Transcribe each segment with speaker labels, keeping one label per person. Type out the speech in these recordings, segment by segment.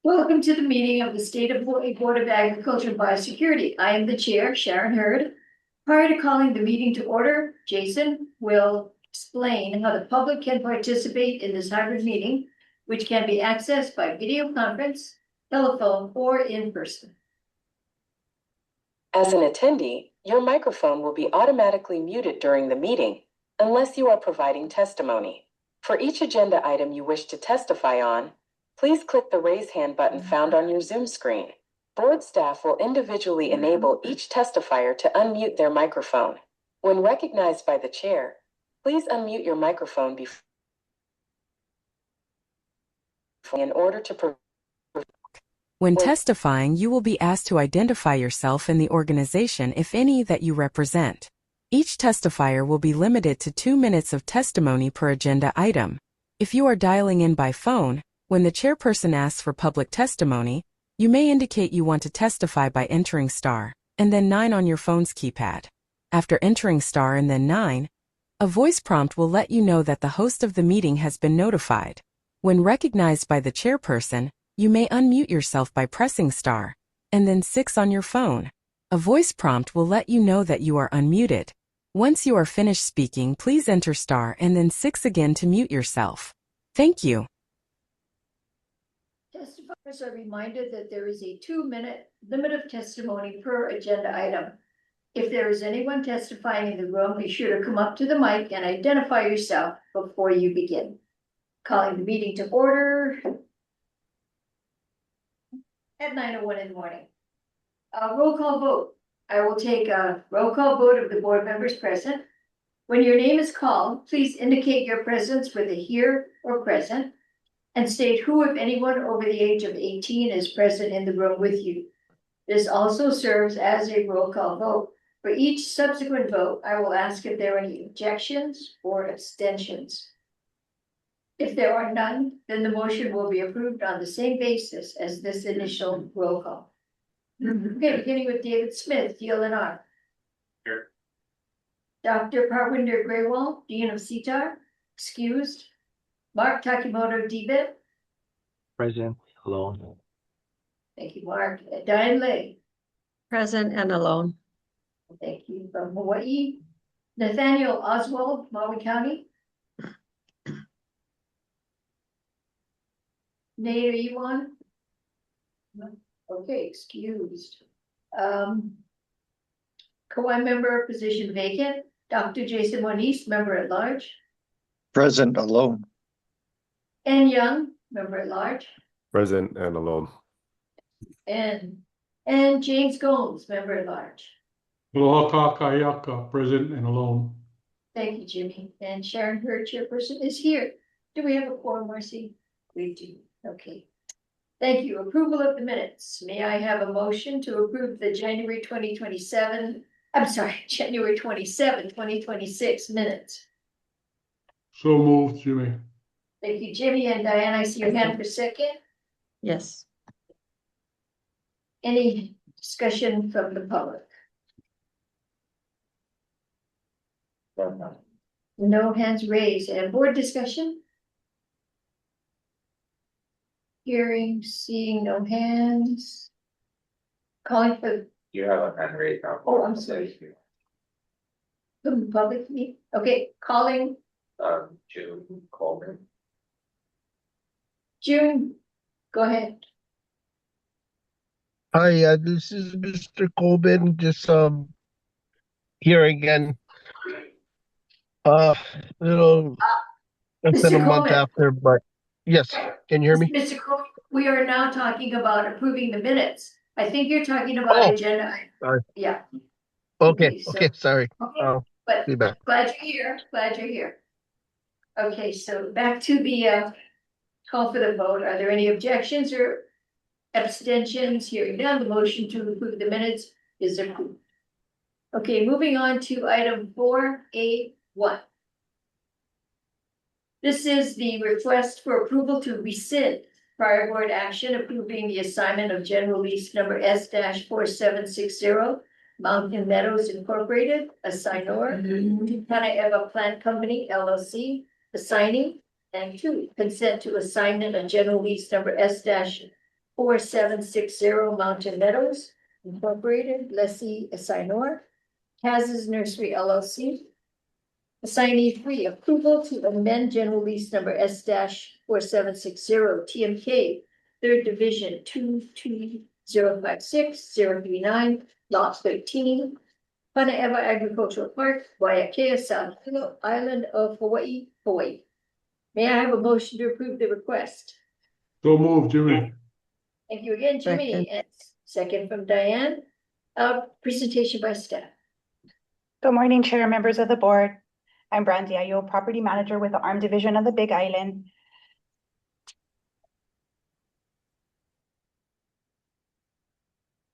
Speaker 1: Welcome to the meeting of the State of Hawaii Board of Agriculture Biosecurity. I am the chair, Sharon Hurd. Prior to calling the meeting to order, Jason will explain how the public can participate in this hybrid meeting, which can be accessed by video conference, telephone, or in person.
Speaker 2: As an attendee, your microphone will be automatically muted during the meeting unless you are providing testimony. For each agenda item you wish to testify on, please click the raise hand button found on your Zoom screen. Board staff will individually enable each testifier to unmute their microphone. When recognized by the chair, please unmute your microphone in order to When testifying, you will be asked to identify yourself and the organization, if any, that you represent. Each testifier will be limited to 2 minutes of testimony per agenda item. If you are dialing in by phone, when the chairperson asks for public testimony, you may indicate you want to testify by entering star and then 9 on your phone's keypad. After entering star and then 9, a voice prompt will let you know that the host of the meeting has been notified. When recognized by the chairperson, you may unmute yourself by pressing star and then 6 on your phone. A voice prompt will let you know that you are unmuted. Once you are finished speaking, please enter star and then 6 again to mute yourself. Thank you.
Speaker 1: Testifiers are reminded that there is a 2-minute limit of testimony per agenda item. If there is anyone testifying in the room, be sure to come up to the mic and identify yourself before you begin. Calling the meeting to order at 9:01 in the morning. Roll call vote. I will take a roll call vote of the board members present. When your name is called, please indicate your presence with a here or present and state who, if anyone, over the age of 18 is present in the room with you. This also serves as a roll call vote. For each subsequent vote, I will ask if there are any objections or abstentions. If there are none, then the motion will be approved on the same basis as this initial roll call. Okay, beginning with David Smith, DLNR.
Speaker 3: Here.
Speaker 1: Dr. Parwinder Graywall, Dean of CTAR, excused. Mark Takimoto, DBIT.
Speaker 3: Present, alone.
Speaker 1: Thank you, Mark. Diane Lay.
Speaker 4: Present and alone.
Speaker 1: Thank you. From Hawaii, Nathaniel Oswald, Maui County. Nate, are you on? Okay, excused. Co-I member, position vacant. Dr. Jason Moniz, member at large.
Speaker 5: Present, alone.
Speaker 1: Ann Young, member at large.
Speaker 6: Present and alone.
Speaker 1: And James Gomes, member at large.
Speaker 7: Aloha kakayaka, present and alone.
Speaker 1: Thank you, Jimmy. And Sharon Hurd, chairperson, is here. Do we have a quorum, Marcy? We do. Okay. Thank you. Approval of the minutes. May I have a motion to approve the January 27, 2026 minutes?
Speaker 7: So moved, Jimmy.
Speaker 1: Thank you, Jimmy. And Diane, I see your hand for second.
Speaker 4: Yes.
Speaker 1: Any discussion from the public? No hands raised. And board discussion? Hearing, seeing no hands. Calling for.
Speaker 3: You have a hand raised.
Speaker 1: Oh, I'm sorry. The public meet. Okay, calling.
Speaker 3: June Coleman.
Speaker 1: June, go ahead.
Speaker 5: Hi, this is Mr. Colbin, just here again. Little less than a month after, but yes, can you hear me?
Speaker 1: Mr. Cole, we are now talking about approving the minutes. I think you're talking about agenda.
Speaker 5: Sorry.
Speaker 1: Yeah.
Speaker 5: Okay,
Speaker 1: so-
Speaker 5: sorry.
Speaker 1: Okay, but
Speaker 5: Be back.
Speaker 1: glad you're here. Okay, so back to the call for the vote. Are there any objections or abstentions? Hearing none, the motion to approve the minutes is approved. Okay, moving on to item 4A1. This is the request for approval to rescind prior board action approving the assignment of general lease number S-4760 Mountain Meadows Incorporated, assignor, to Pana Eva Plant Company LLC, assigning And two, consent to assignment on general lease number S-4760 Mountain Meadows Incorporated, lessee assignor, Kaz's Nursery LLC. Assignee three, approval to amend general lease number S-4760 TMK, third division 22056-039, lot 13, Panaeva Agricultural Park, Waikea, South Island of Hawaii, Hawaii. May I have a motion to approve the request?
Speaker 7: So move, Jimmy.
Speaker 1: Thank you again, Jimmy, and second from Diane. Presentation by staff.
Speaker 6: Good morning, Chair, members of the board. I'm Brandy Ayo, Property Manager with the ARM Division of the Big Island.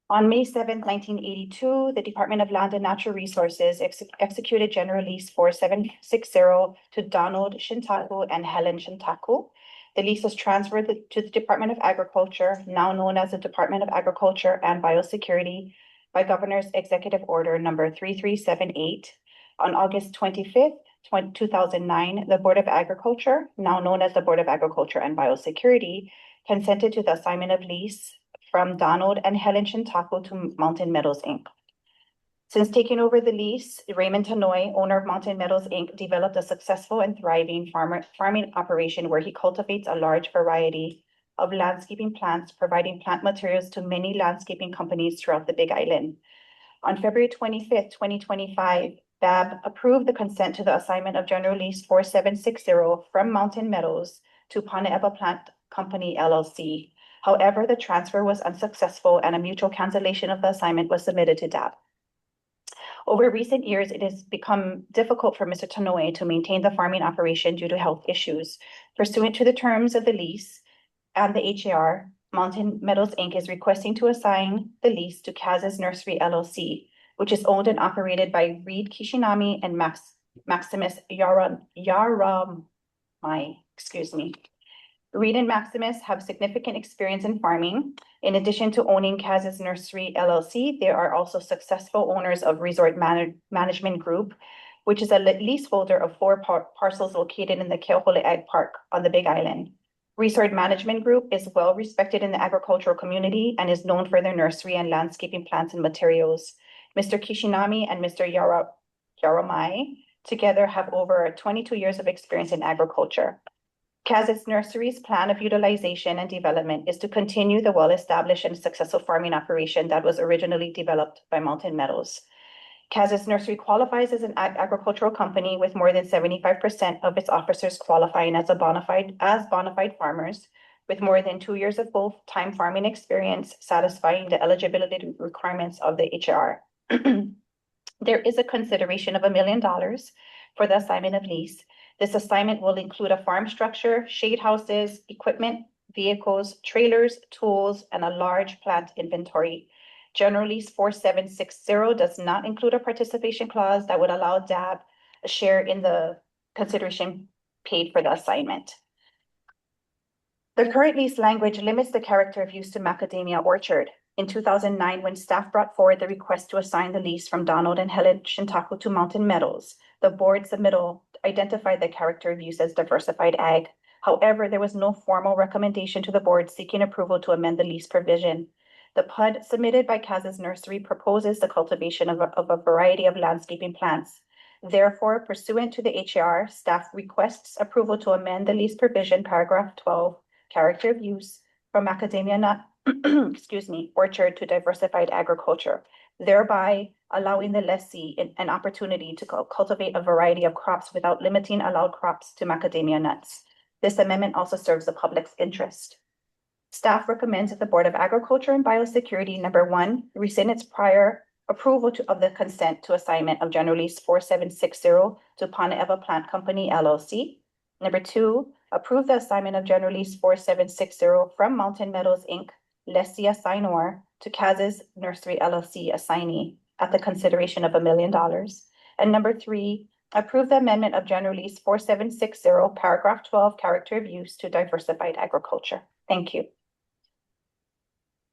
Speaker 6: On May 7, 1982, the Department of Land and Natural Resources executed General Lease 4760 to Donald Shintaku and Helen Shintaku. The lease was transferred to the Department of Agriculture, now known as the Department of Agriculture and Biosecurity, by Governor's Executive Order number 3378. On August 25th, 2009, the Board of Agriculture, now known as the Board of Agriculture and Biosecurity, consented to the assignment of lease from Donald and Helen Shintaku to Mountain Meadows, Inc. Since taking over the lease, Raymond Tanoy, owner of Mountain Meadows, Inc., developed a successful and thriving farming operation where he cultivates a large variety of landscaping plants, providing plant materials to many landscaping companies throughout the Big Island. On February 25th, 2025, BAB approved the consent to the assignment of General Lease 4760 from Mountain Meadows to Panaeva Plant Company, LLC. However, the transfer was unsuccessful and a mutual cancellation of the assignment was submitted to DAB. Over recent years, it has become difficult for Mr. Tanoe to maintain the farming operation due to health issues. Pursuant to the terms of the lease and the HAR, Mountain Meadows, Inc. is requesting to assign the lease to Kaz's Nursery LLC, which is owned and operated by Reed Kishinami and Maximus Yaramai, Reed and Maximus have significant experience in farming. In addition to owning Kaz's Nursery LLC, they are also successful owners of Resort Management Group, which is a leaseholder of 4 parcels located in the Keohole Ag Park on the Big Island. Resort Management Group is well respected in the agricultural community and is known for their nursery and landscaping plants and materials. Mr. Kishinami and Mr. Yaramai together have over 22 years of experience in agriculture. Kaz's Nursery's plan of utilization and development is to continue the well-established and successful farming operation that was originally developed by Mountain Meadows. Kaz's Nursery qualifies as an agricultural company with more than 75% of its officers qualifying as bona fide farmers with more than 2 years of full-time farming experience, satisfying the eligibility requirements of the HAR. There is a consideration of $1 million for the assignment of lease. This assignment will include a farm structure, shade houses, equipment, vehicles, trailers, tools, and a large plant inventory. General Lease 4760 does not include a participation clause that would allow DAB a share in the consideration paid for the assignment. The current lease language limits the character of use to Macadamia Orchard. In 2009, when staff brought forward the request to assign the lease from Donald and Helen Shintaku to Mountain Meadows, the board submittal identified the character of use as diversified ag. However, there was no formal recommendation to the board seeking approval to amend the lease provision. The PUD submitted by Kaz's Nursery proposes the cultivation of a variety of landscaping plants. Therefore, pursuant to the HAR, staff requests approval to amend the lease provision, paragraph 12, character of use, from macadamia nut orchard to diversified agriculture, thereby allowing the lessee an opportunity to cultivate a variety of crops without limiting allowed crops to macadamia nuts. This amendment also serves the public's interest. Staff recommends that the Board of Agriculture and Biosecurity, number 1, rescind its prior approval of the consent to assignment of General Lease 4760 to Panaeva Plant Company, LLC. Number 2, approve the assignment of General Lease 4760 from Mountain Meadows, Inc., lessee assignor, to Kaz's Nursery LLC assignee at the consideration of $1 million. And number 3, approve the amendment of General Lease 4760, paragraph 12, character of use to diversified agriculture. Thank you.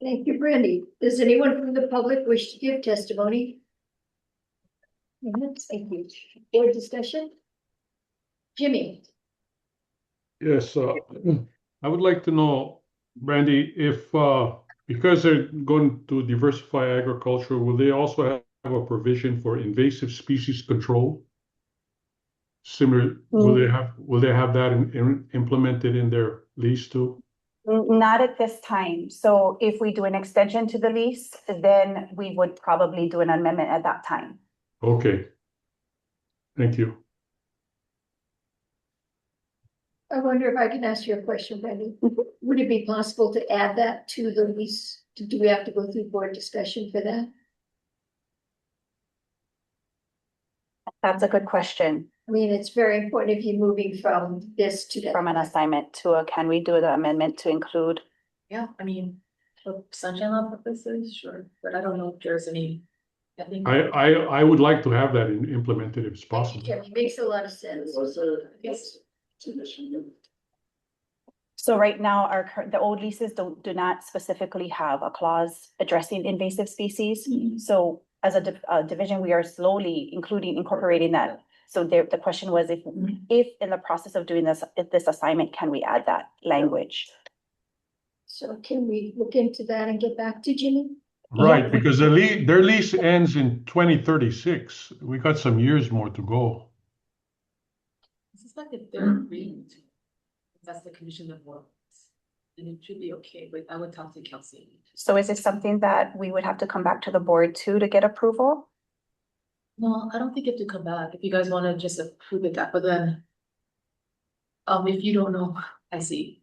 Speaker 1: Thank you, Brandy. Does anyone from the public wish to give testimony? Thank you. Board discussion? Jimmy?
Speaker 7: Yes, I would like to know, Brandy, if because they're going to diversify agriculture, will they also have a provision for invasive species control? Similar, will they have that implemented in their lease too?
Speaker 6: Not at this time. So if we do an extension to the lease, then we would probably do an amendment at that time.
Speaker 7: Okay. Thank you.
Speaker 1: I wonder if I can ask you a question, Brandy. Would it be possible to add that to the lease? Do we have to go through board discussion for that?
Speaker 6: That's a good question.
Speaker 1: I mean, it's very important if you're moving from this to that.
Speaker 6: From an assignment to a, can we do the amendment to include?
Speaker 8: Yeah, I mean, for sunshine law purposes, sure, but I don't know if there's any. I think.
Speaker 7: I would like to have that implemented if it's possible.
Speaker 1: It makes a lot of sense.
Speaker 8: Yes.
Speaker 6: So right now, the old leases do not specifically have a clause addressing invasive species. So as a division, we are slowly incorporating that. So the question was if in the process of doing this assignment, can we add that language?
Speaker 1: So can we look into that and get back to Jimmy?
Speaker 7: Right, because their lease ends in 2036. We got some years more to go.
Speaker 8: This is like if they're agreeing to, if that's the condition of work, then it should be okay, but I would talk to Kelsey.
Speaker 6: So is it something that we would have to come back to the board to get approval?
Speaker 8: No, I don't think you have to come back if you guys want to just approve it that, but then. If you don't know, I see.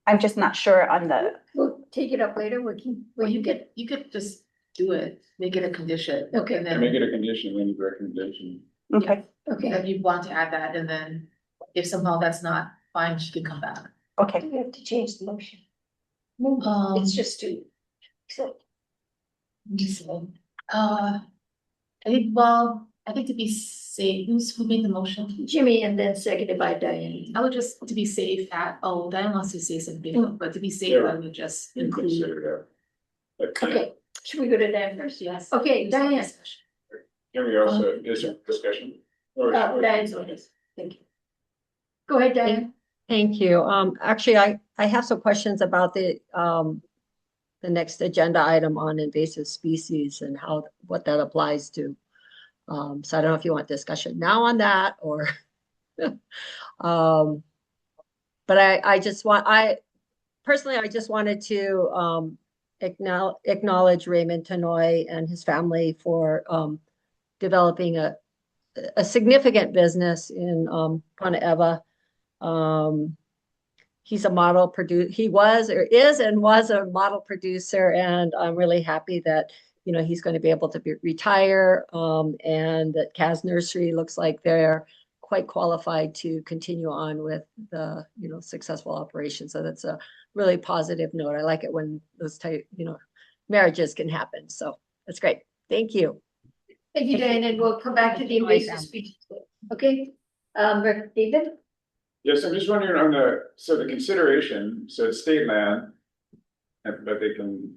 Speaker 6: I'm just not sure on the,
Speaker 1: We'll take it up later.
Speaker 8: Well, you could just do it, make it a condition.
Speaker 1: Okay.
Speaker 8: And then
Speaker 3: Make it a condition, we need recommendation.
Speaker 6: okay,
Speaker 1: Okay,
Speaker 8: if you want to add that, and then if somehow that's not fine, she can come back.
Speaker 6: okay.
Speaker 1: we have to change the motion. It's just to. So,
Speaker 8: I think to be safe, who made the motion?
Speaker 1: Jimmy and then seconded by Diane.
Speaker 8: I would just, to be safe, Diane wants to say something, but to be safe, I would just include.
Speaker 3: Consider that.
Speaker 1: Okay, should we go to Diane first?
Speaker 8: Yes.
Speaker 1: Okay, Diane.
Speaker 3: Can we also, is there discussion? Or-
Speaker 1: Diane's on this. Thank you. Go ahead, Diane.
Speaker 4: Thank you. Actually, I have some questions about the next agenda item on invasive species and what that applies to. So I don't know if you want discussion now on that or, but I just wanted to acknowledge Raymond Tanoy and his family for developing a significant business in Punta Eva. He's a model producer. He was or is and was a model producer, and I'm really happy that he's going to be able to retire, and that Kaz Nursery looks like they're quite qualified to continue on with the successful operation. So that's a really positive note. I like it when those type marriages can happen. So that's great. Thank you.
Speaker 1: Thank you, Diane, and we'll come back to the invasive species. Okay, David?
Speaker 3: Yes, I'm just wondering on the consideration, so it's state land, but they can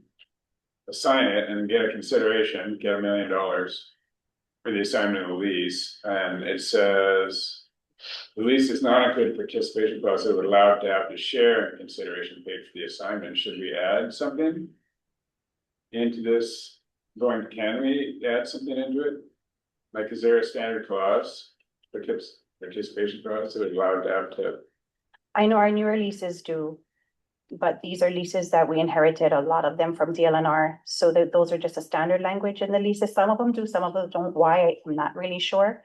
Speaker 3: assign it and get a consideration, get $1 million for the assignment of the lease. And it says the lease is not included participation clause, so we're allowed to have to share in consideration paid for the assignment. Should we add something into this? Can we add something into it? Like, is there a standard clause, participation clause, that we're allowed to have to?
Speaker 6: I know our newer leases do, but these are leases that we inherited, a lot of them from DLNR. So those are just a standard language in the leases. Some of them do, some of them don't. Why, I'm not really sure.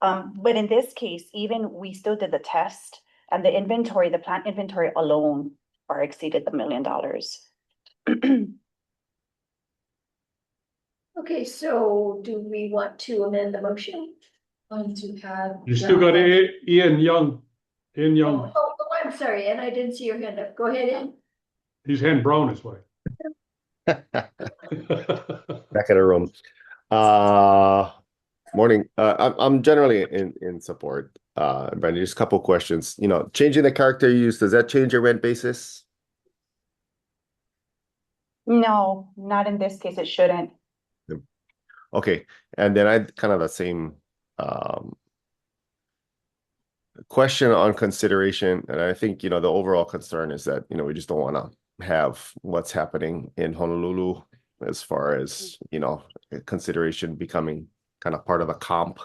Speaker 6: But in this case, even we still did the test, and the plant inventory alone far exceeded the $1 million.
Speaker 1: Okay, so do we want to amend the motion?
Speaker 8: To have.
Speaker 7: You still got Ian Young.
Speaker 1: Oh, I'm sorry, and I didn't see your hand up. Go ahead, Ian.
Speaker 7: His hand brown is white.
Speaker 9: Back in the room. Morning. I'm generally in support. Brandon, just a couple questions. Changing the character use, does that change your rent basis?
Speaker 6: No, not in this case, it shouldn't.
Speaker 9: Okay, and then I kind of the same question on consideration, and I think, the overall concern is that, we just don't want to have what's happening in Honolulu as far as, consideration becoming kind of part of a comp,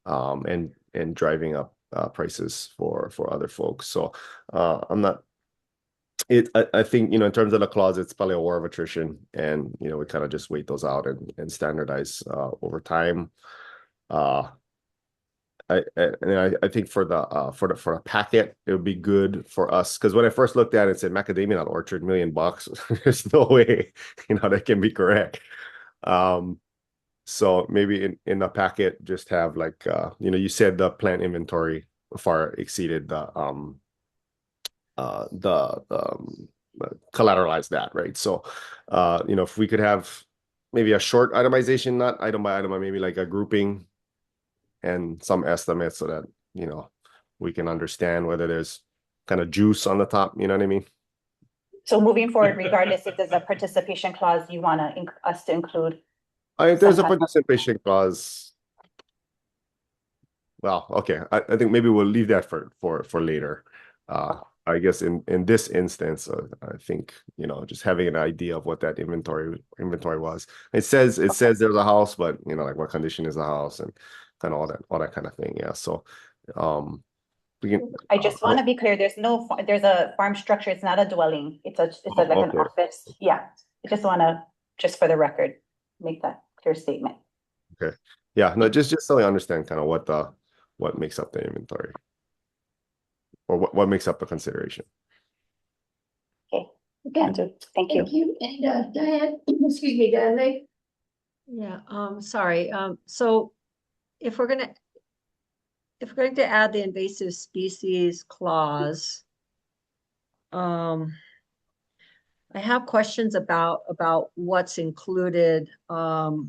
Speaker 9: and driving up prices for other folks. So I think, in terms of the clause, it's probably a war of attrition, and, we kind of just wait those out and standardize over time. I think for the packet, it would be good for us, because when I first looked at it, it said macadamia nut orchard, $1 million. There's no way, that can be correct. So maybe in the packet, just have like, you said the plant inventory far exceeded the collateralize that, right? So, if we could have maybe a short itemization, not item by item, but maybe like a grouping and some estimates, so that, we can understand whether there's kind of juice on the top, you know what I mean?
Speaker 6: So moving forward, regardless if there's a participation clause, you want us to include?
Speaker 9: If there's a
Speaker 6: Sometimes.
Speaker 9: participation clause, well, okay, I think maybe we'll leave that for later. I guess in this instance, I think, just having an idea of what that inventory was. It says there's a house, but, like what condition is the house, and kind of all that kind of thing. Yeah. So, we can.
Speaker 6: I just want to be clear. There's a farm structure. It's not a dwelling. It's like an
Speaker 9: Okay.
Speaker 6: office. Yeah. I just want to, just for the record, make that clear statement.
Speaker 9: Okay. Yeah. No, just so I understand kind of what makes up the inventory, or what makes up the consideration.
Speaker 6: Okay. Again, thank you.
Speaker 1: Thank you. And Diane, excuse me, Diane.
Speaker 4: Yeah, sorry. So if we're going to add the invasive species clause, I have questions about what's included, or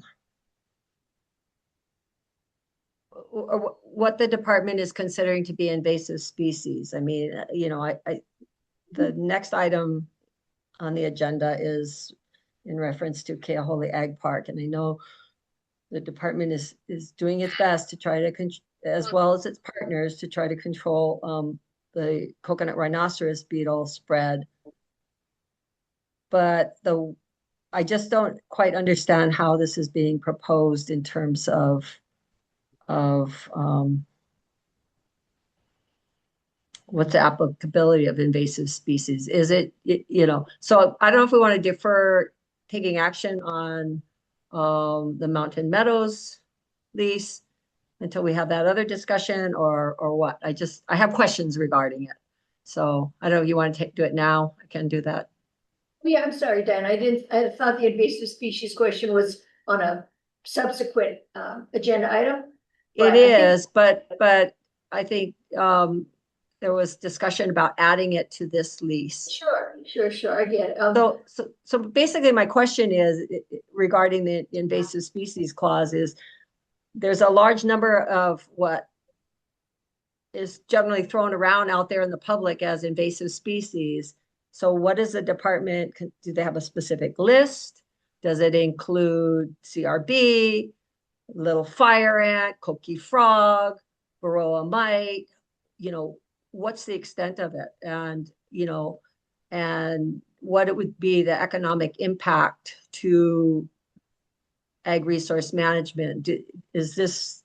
Speaker 4: what the department is considering to be invasive species. I mean, the next item on the agenda is in reference to Keahole Ag Park, and I know the department is doing its best to try to, as well as its partners, to try to control the coconut rhinoceros beetle spread. But I just don't quite understand how this is being proposed in terms of what's the applicability of invasive species? Is it, so I don't know if we want to defer taking action on the Mountain Meadows lease until we have that other discussion, or what. I have questions regarding it. So I don't know if you want to do it now. I can do that.
Speaker 1: Yeah, I'm sorry, Dan. I thought the invasive species question was on a subsequent agenda item.
Speaker 4: It is, but I think there was discussion about adding it to this lease.
Speaker 1: Sure, I get it.
Speaker 4: So basically my question is regarding the invasive species clause is, there's a large number of what is generally thrown around out there in the public as invasive species. So what is the department, do they have a specific list? Does it include CRB, little fire ant, coqui frog, varroa mite? What's the extent of it? And, and what it would be the economic impact to ag resource management? Is this,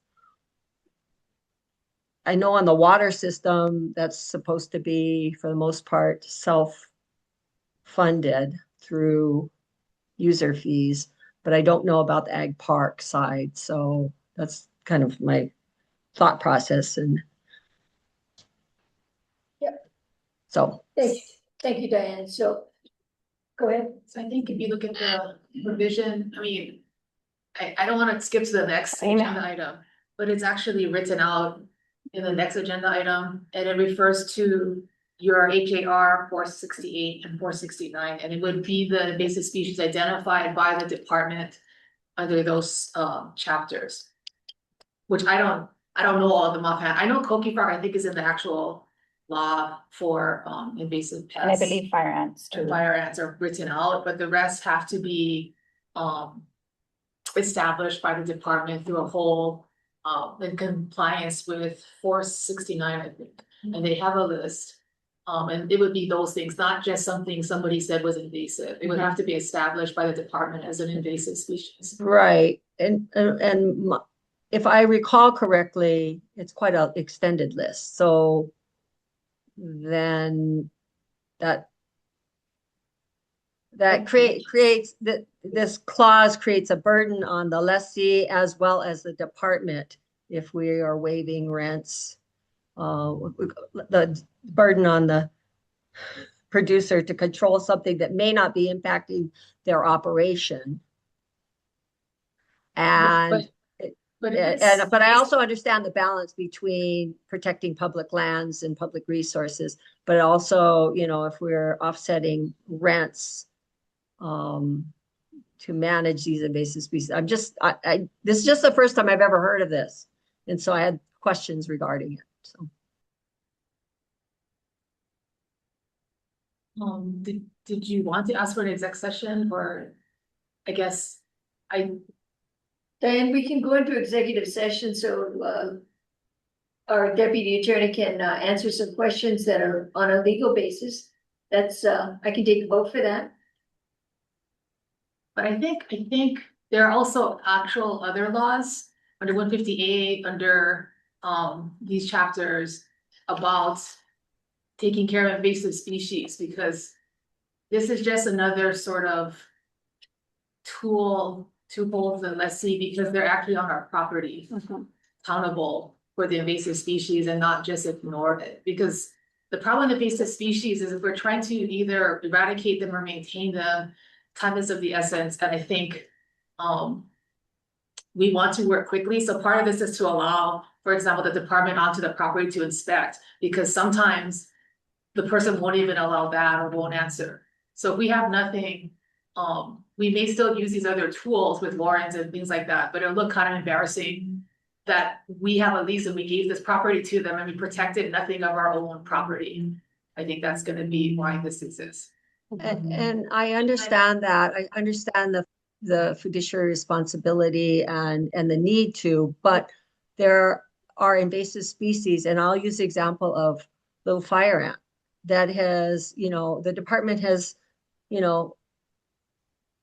Speaker 4: I know on the water system, that's supposed to be, for the most part, self-funded through user fees, but I don't know about the ag park side. So that's kind of my thought process. And so
Speaker 1: Thank you, Diane. So go ahead.
Speaker 8: So I think if you look at the provision, I mean, I don't want to skip to the next agenda item, but it's actually written out in the next agenda item, and it refers to your HAR 468 and 469, and it would be the invasive species identified by the department under those chapters. Which I don't know all of them offhand. I know coqui frog, I think, is in the actual law for invasive pests.
Speaker 6: And I believe fire ants too.
Speaker 8: And fire ants are written out, but the rest have to be established by the department through a whole in compliance with 469, I think, and they have a list. And it would be those things, not just something somebody said was invasive. It would have to be established by the department as an invasive species.
Speaker 4: Right, and if I recall correctly, it's quite an extended list, so then that creates that this clause creates a burden on the lessee as well as the department if we are waiving rents. The burden on the producer to control something that may not be impacting their operation. And
Speaker 8: But
Speaker 4: but I also understand the balance between protecting public lands and public resources, but also, you know, if we're offsetting rents to manage these invasive species. This is just the first time I've ever heard of this. And so I had questions regarding it, so.
Speaker 8: Did you want to ask for an exec session, or I guess
Speaker 1: Diane, we can go into executive session, so our deputy attorney can answer some questions that are on a legal basis. That's I can take a vote for that.
Speaker 8: But I think there are also actual other laws under 158, under these chapters about taking care of invasive species, because this is just another sort of tool to hold the lessee, because they're actually on our property, accountable for the invasive species and not just ignore it. Because the problem with invasive species is if we're trying to either eradicate them or maintain them, time is of the essence. And I think we want to work quickly. So part of this is to allow, for example, the department onto the property to inspect, because sometimes the person won't even allow that or won't answer. So if we have nothing, we may still use these other tools with warrants and things like that, but it'll look kind of embarrassing that we have a lease and we gave this property to them and we protected nothing of our own property. I think that's gonna be why this exists.
Speaker 4: And I understand that. I understand the fiduciary responsibility and the need to, but there are invasive species, and I'll use the example of little fire ant that has, you know, the department has, you know,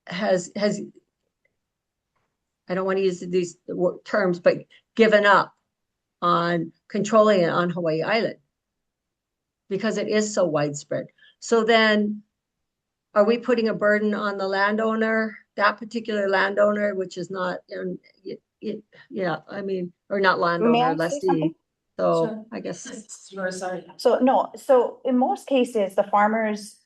Speaker 4: has I don't want to use these terms, but given up on controlling it on Hawaii Island because it is so widespread. So then are we putting a burden on the landowner, that particular landowner, which is not, yeah, I mean, or not landowner, lessee. So
Speaker 6: Sure.
Speaker 4: I guess.
Speaker 8: Sorry.
Speaker 6: So no, so in most cases, the farmers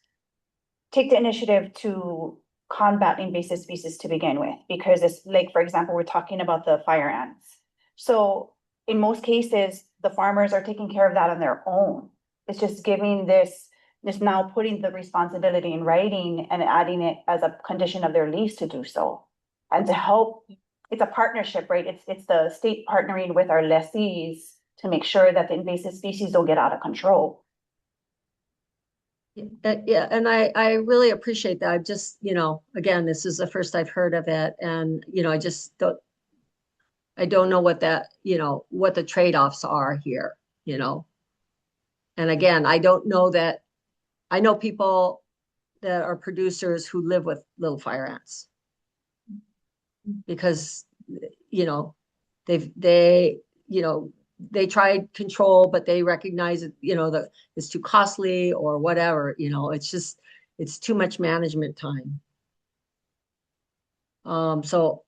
Speaker 6: take the initiative to combat invasive species to begin with, because it's like, for example, we're talking about the fire ants. So in most cases, the farmers are taking care of that on their own. It's just giving this now putting the responsibility in writing and adding it as a condition of their lease to do so. And to help, it's a partnership, right? It's the state partnering with our lessees to make sure that the invasive species don't get out of control.
Speaker 4: Yeah, and I really appreciate that. I just, you know, again, this is the first I've heard of it, and you know, I don't know what that, you know, what the trade-offs are here, you know. And again, I don't know that. I know people that are producers who live with little fire ants because, you know, they tried control, but they recognize it, you know, that it's too costly or whatever, you know, it's too much management time. So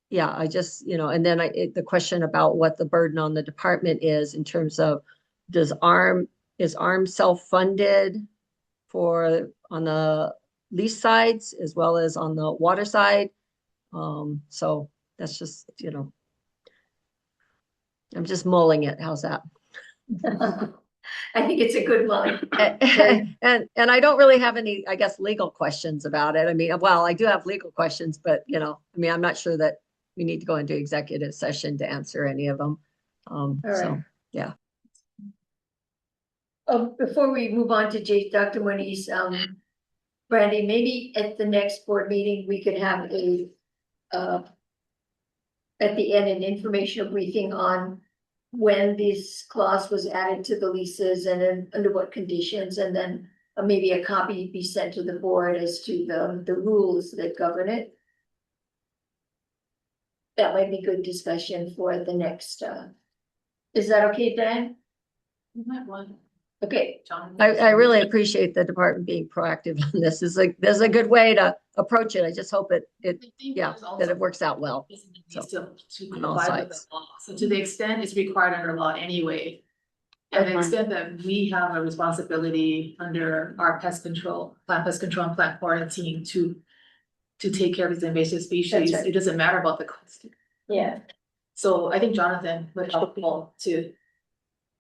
Speaker 4: yeah, I just, you know, and then the question about what the burden on the department is in terms of is ARM self-funded on the lease sides as well as on the water side. So that's just, you know, I'm just mulling it. How's that?
Speaker 1: I think it's a good one.
Speaker 4: And I don't really have any, I guess, legal questions about it. I mean, well, I do have legal questions, but you know, I mean, I'm not sure that we need to go into executive session to answer any of them. So yeah.
Speaker 1: Before we move on to Dr. Moniz, Brandy, maybe at the next board meeting, we could have at the end, an informational briefing on when this clause was added to the leases and then under what conditions, and then maybe a copy be sent to the board as to the rules that govern it. That might be good discussion for the next, is that okay, Dan?
Speaker 8: You might want
Speaker 1: Okay,
Speaker 8: John.
Speaker 4: I really appreciate the department being proactive on this. This is a good way to approach it. I just hope that it works out well.
Speaker 8: To
Speaker 4: on all
Speaker 8: comply with the
Speaker 4: sides.
Speaker 8: law, so to the extent it's required under law anyway. And the extent that we have a responsibility under our pest control and plant quarantine to take care of these invasive species,
Speaker 1: That's right.
Speaker 8: it doesn't matter about the cost.
Speaker 1: yeah.
Speaker 8: So I think Jonathan would help to.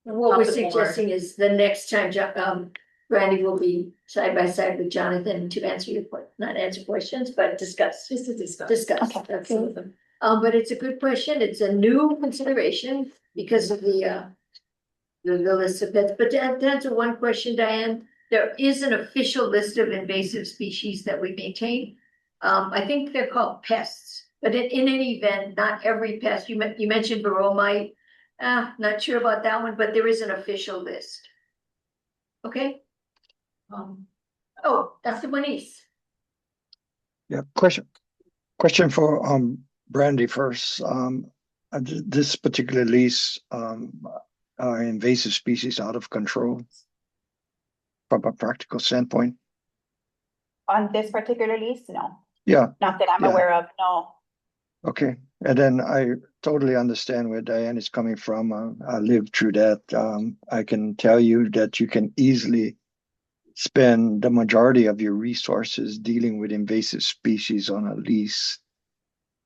Speaker 1: And what we're
Speaker 8: Help the board.
Speaker 1: suggesting is the next time, Brandy will be side by side with Jonathan to answer not answer questions, but discuss.
Speaker 8: Just to discuss.
Speaker 1: Discuss,
Speaker 6: Okay.
Speaker 1: absolutely. But it's a good question. It's a new consideration because of the list of pets. But to answer one question, Diane, there is an official list of invasive species that we maintain. I think they're called pests, but in any event, not every pest, you mentioned varroa. Not sure about that one, but there is an official list. Okay, Dr. Moniz.
Speaker 10: Yeah, question for Brandy first. This particular lease, are invasive species out of control from a practical standpoint?
Speaker 6: On this particular lease, no,
Speaker 10: Yeah,
Speaker 6: not that I'm
Speaker 10: Yeah.
Speaker 6: aware of, no.
Speaker 10: okay. And then I totally understand where Diane is coming from. I lived through that. I can tell you that you can easily spend the majority of your resources dealing with invasive species on a lease.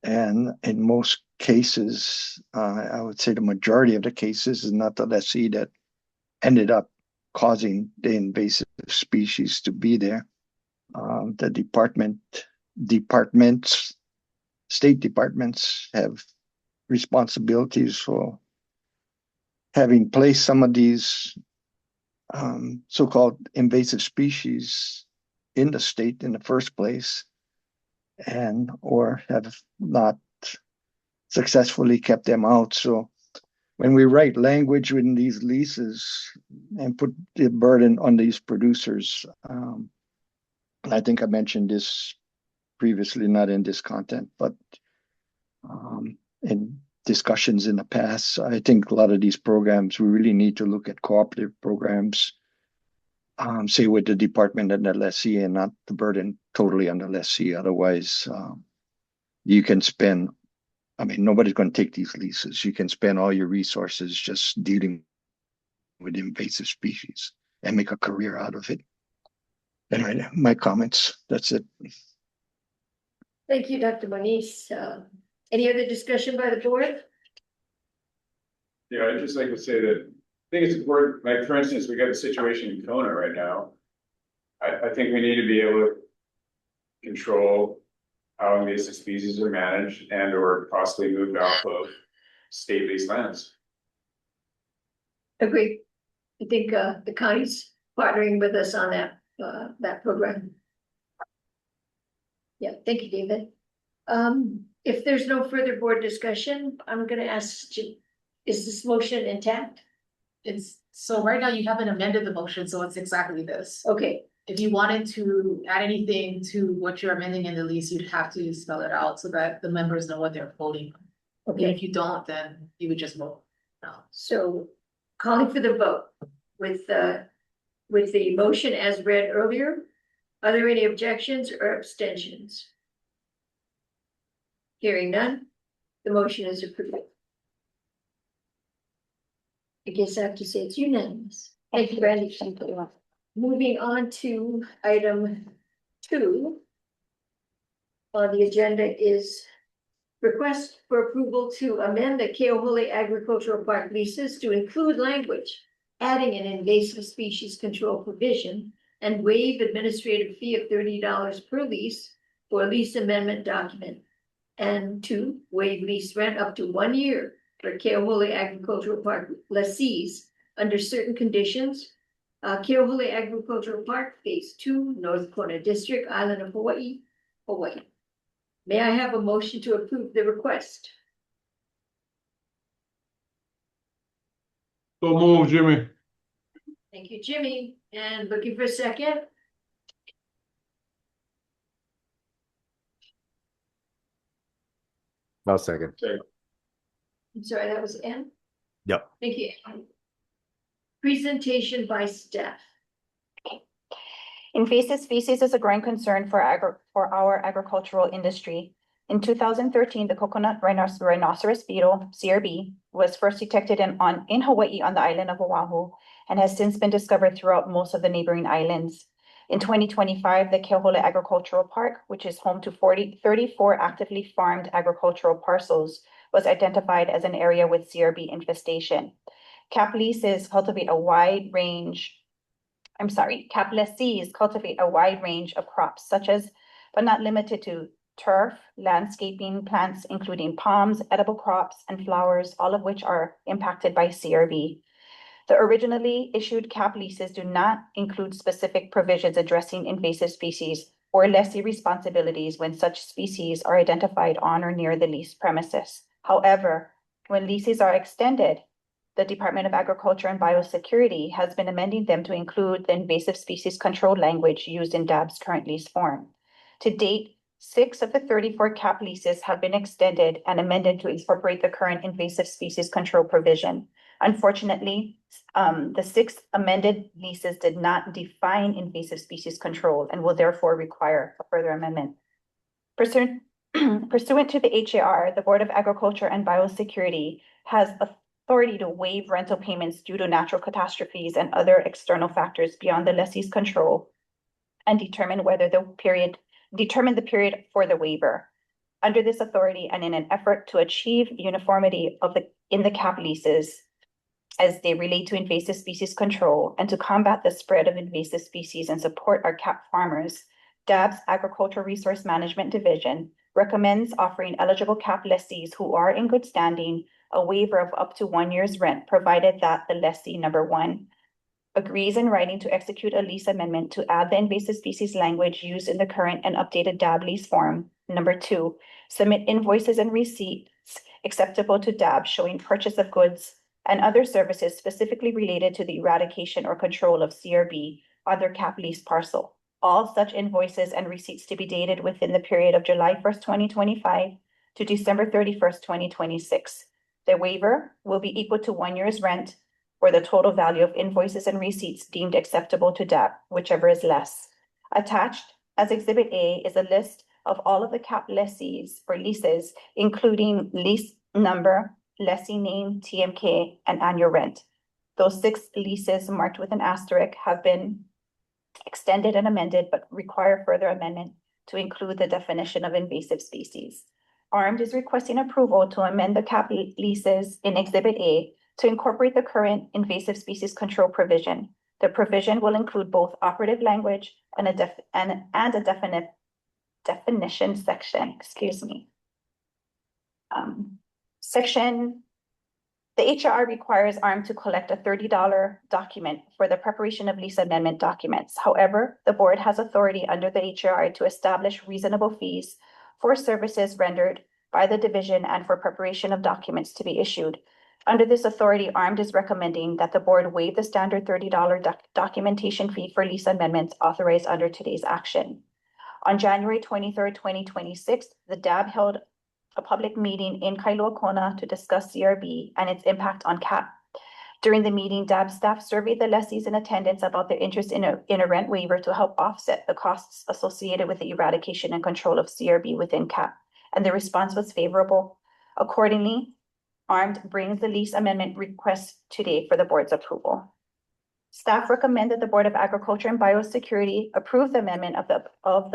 Speaker 10: And in most cases, I would say the majority of the cases is not the lessee that ended up causing the invasive species to be there. The state departments have responsibilities for having placed some of these so-called invasive species in the state in the first place, and or have not successfully kept them out. So when we write language in these leases and put the burden on these producers, I think I mentioned this previously, not in this content, but in discussions in the past, I think a lot of these programs, we really need to look at cooperative programs, say with the department and the lessee, and not the burden totally on the lessee. Otherwise, you can spend, nobody's going to take these leases. You can spend all your resources just dealing with invasive species and make a career out of it. Anyway, my comments, that's it.
Speaker 1: Thank you, Dr. Moniz. Any other discussion by the board?
Speaker 3: Yeah, I'd just like to say that I think it's important, like, for instance, we got a situation in Kona right now. I think we need to be able to control how invasive species are managed and or possibly moved off of state leased lands.
Speaker 1: Agree. I think the county's partnering with us on that program. Yeah, thank you, David. If there's no further board discussion, I'm gonna ask, is this motion intact?
Speaker 8: So right now you haven't amended the motion, so it's exactly this.
Speaker 1: Okay,
Speaker 8: If you wanted to add anything to what you're amending in the lease, you'd have to spell it out so that the members know what they're voting on. And
Speaker 1: okay,
Speaker 8: if you don't, then you would just vote no.
Speaker 1: so calling for the vote with the motion as read earlier. Are there any objections or abstentions? Hearing none, the motion is approved. I guess I have to say it's unanimous. Thank you, Brandy. Moving on to item 2. On the agenda is request for approval to amend the Keohole Agricultural Park leases to include language adding an invasive species control provision and waive administrative fee of $30 per lease for a lease amendment document. And 2, waive lease rent up to 1 year for Keohole Agricultural Park lessees under certain conditions. Keohole Agricultural Park, Phase 2, North Kona District, Island of Hawaii, Hawaii. May I have a motion to approve the request?
Speaker 7: So move, Jimmy.
Speaker 1: Thank you, Jimmy. And looking for a second?
Speaker 9: I'll second.
Speaker 1: I'm sorry, that was Ann?
Speaker 9: Yep.
Speaker 1: Thank you. Presentation by staff.
Speaker 6: Invasive species is a growing concern for our agricultural industry. In 2013, the coconut rhinoceros beetle, CRB, was first detected in Hawaii on the island of Oahu and has since been discovered throughout most of the neighboring islands. In 2025, the Keauhole Agricultural Park, which is home to 34 actively farmed agricultural parcels, was identified as an area with CRB infestation. Cap lessees cultivate a wide range of crops such as, but not limited to, turf, landscaping plants, including palms, edible crops, and flowers, all of which are impacted by CRB. The originally issued cap leases do not include specific provisions addressing invasive species or lessee responsibilities when such species are identified on or near the leased premises. However, when leases are extended, the Department of Agriculture and Biosecurity has been amending them to include the invasive species control language used in DAB's current lease form. To date, 6 of the 34 cap leases have been extended and amended to incorporate the current invasive species control provision. Unfortunately, the 6 amended leases did not define invasive species control and will therefore require a further amendment. Pursuant to the HAR, the Board of Agriculture and Biosecurity has authority to waive rental payments due to natural catastrophes and other external factors beyond the lessee's control and determine the period for the waiver. Under this authority and in an effort to achieve uniformity in the cap leases as they relate to invasive species control and to combat the spread of invasive species and support our cap farmers, DAB's Agricultural Resource Management Division recommends offering eligible cap lessees who are in good standing a waiver of up to 1 year's rent, provided that the lessee, number 1, agrees in writing to execute a lease amendment to add the invasive species language used in the current and updated DAB lease form. Number 2, submit invoices and receipts acceptable to DAB showing purchase of goods and other services specifically related to the eradication or control of CRB on their cap lease parcel. All such invoices and receipts to be dated within the period of July 1st, 2025 to December 31st, 2026. The waiver will be equal to 1 year's rent or the total value of invoices and receipts deemed acceptable to DAB, whichever is less. Attached as Exhibit A is a list of all of the cap lessees or leases, including lease number, lessee name, TMK, and annual rent. Those 6 leases marked with an asterisk have been extended and amended, but require further amendment to include the definition of invasive species. ARMED is requesting approval to amend the cap leases in Exhibit A to incorporate the current invasive species control provision. The provision will include both operative language and a definition section, The HR requires ARM to collect a $30 document for the preparation of lease amendment documents. However, the board has authority under the HR to establish reasonable fees for services rendered by the division and for preparation of documents to be issued. Under this authority, ARMED is recommending that the board waive the standard $30 documentation fee for lease amendments authorized under today's action. On January 23rd, 2026, the DAB held a public meeting in Kailua Kona to discuss CRB and its impact on CAP. During the meeting, DAB staff surveyed the lessees in attendance about their interest in a rent waiver to help offset the costs associated with the eradication and control of CRB within CAP, and the response was favorable. Accordingly, ARMED brings the lease amendment request today for the board's approval. Staff recommend that the Board of Agriculture and Biosecurity approve the amendment of the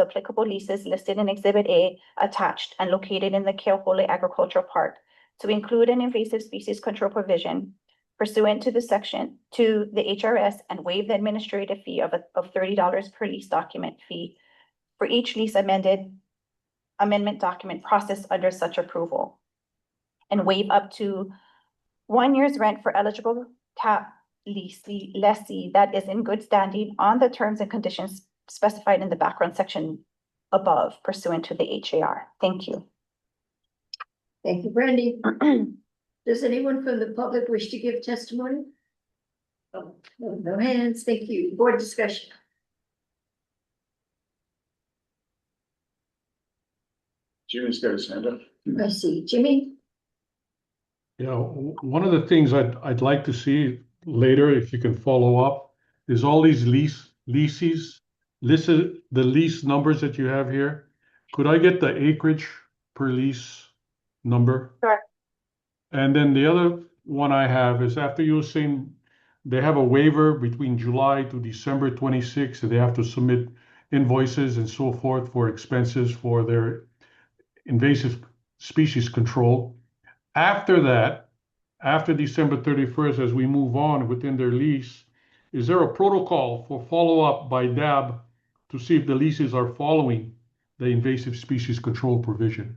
Speaker 6: applicable leases listed in Exhibit A attached and located in the Keauhole Agricultural Park to include an invasive species control provision pursuant to the HRS and waive the administrative fee of $30 per lease document fee for each lease amendment document processed under such approval, and waive up to 1 year's rent for eligible cap lessee that is in good standing on the terms and conditions specified in the background section above pursuant to the HAR. Thank you.
Speaker 1: Thank you, Brandy. Does anyone from the public wish to give testimony? Oh, no hands, thank you. Board discussion.
Speaker 3: Jimmy's got his hand up.
Speaker 1: I see. Jimmy?
Speaker 7: Yeah, one of the things I'd like to see later, if you can follow up, is all these leases, listed, the lease numbers that you have here. Could I get the acreage per lease number?
Speaker 6: Sure.
Speaker 7: And then the other one I have is after you were saying they have a waiver between July to December 26th, and they have to submit invoices and so forth for expenses for their invasive species control. After that, after December 31st, as we move on within their lease, is there a protocol for follow-up by DAB to see if the leases are following the invasive species control provision?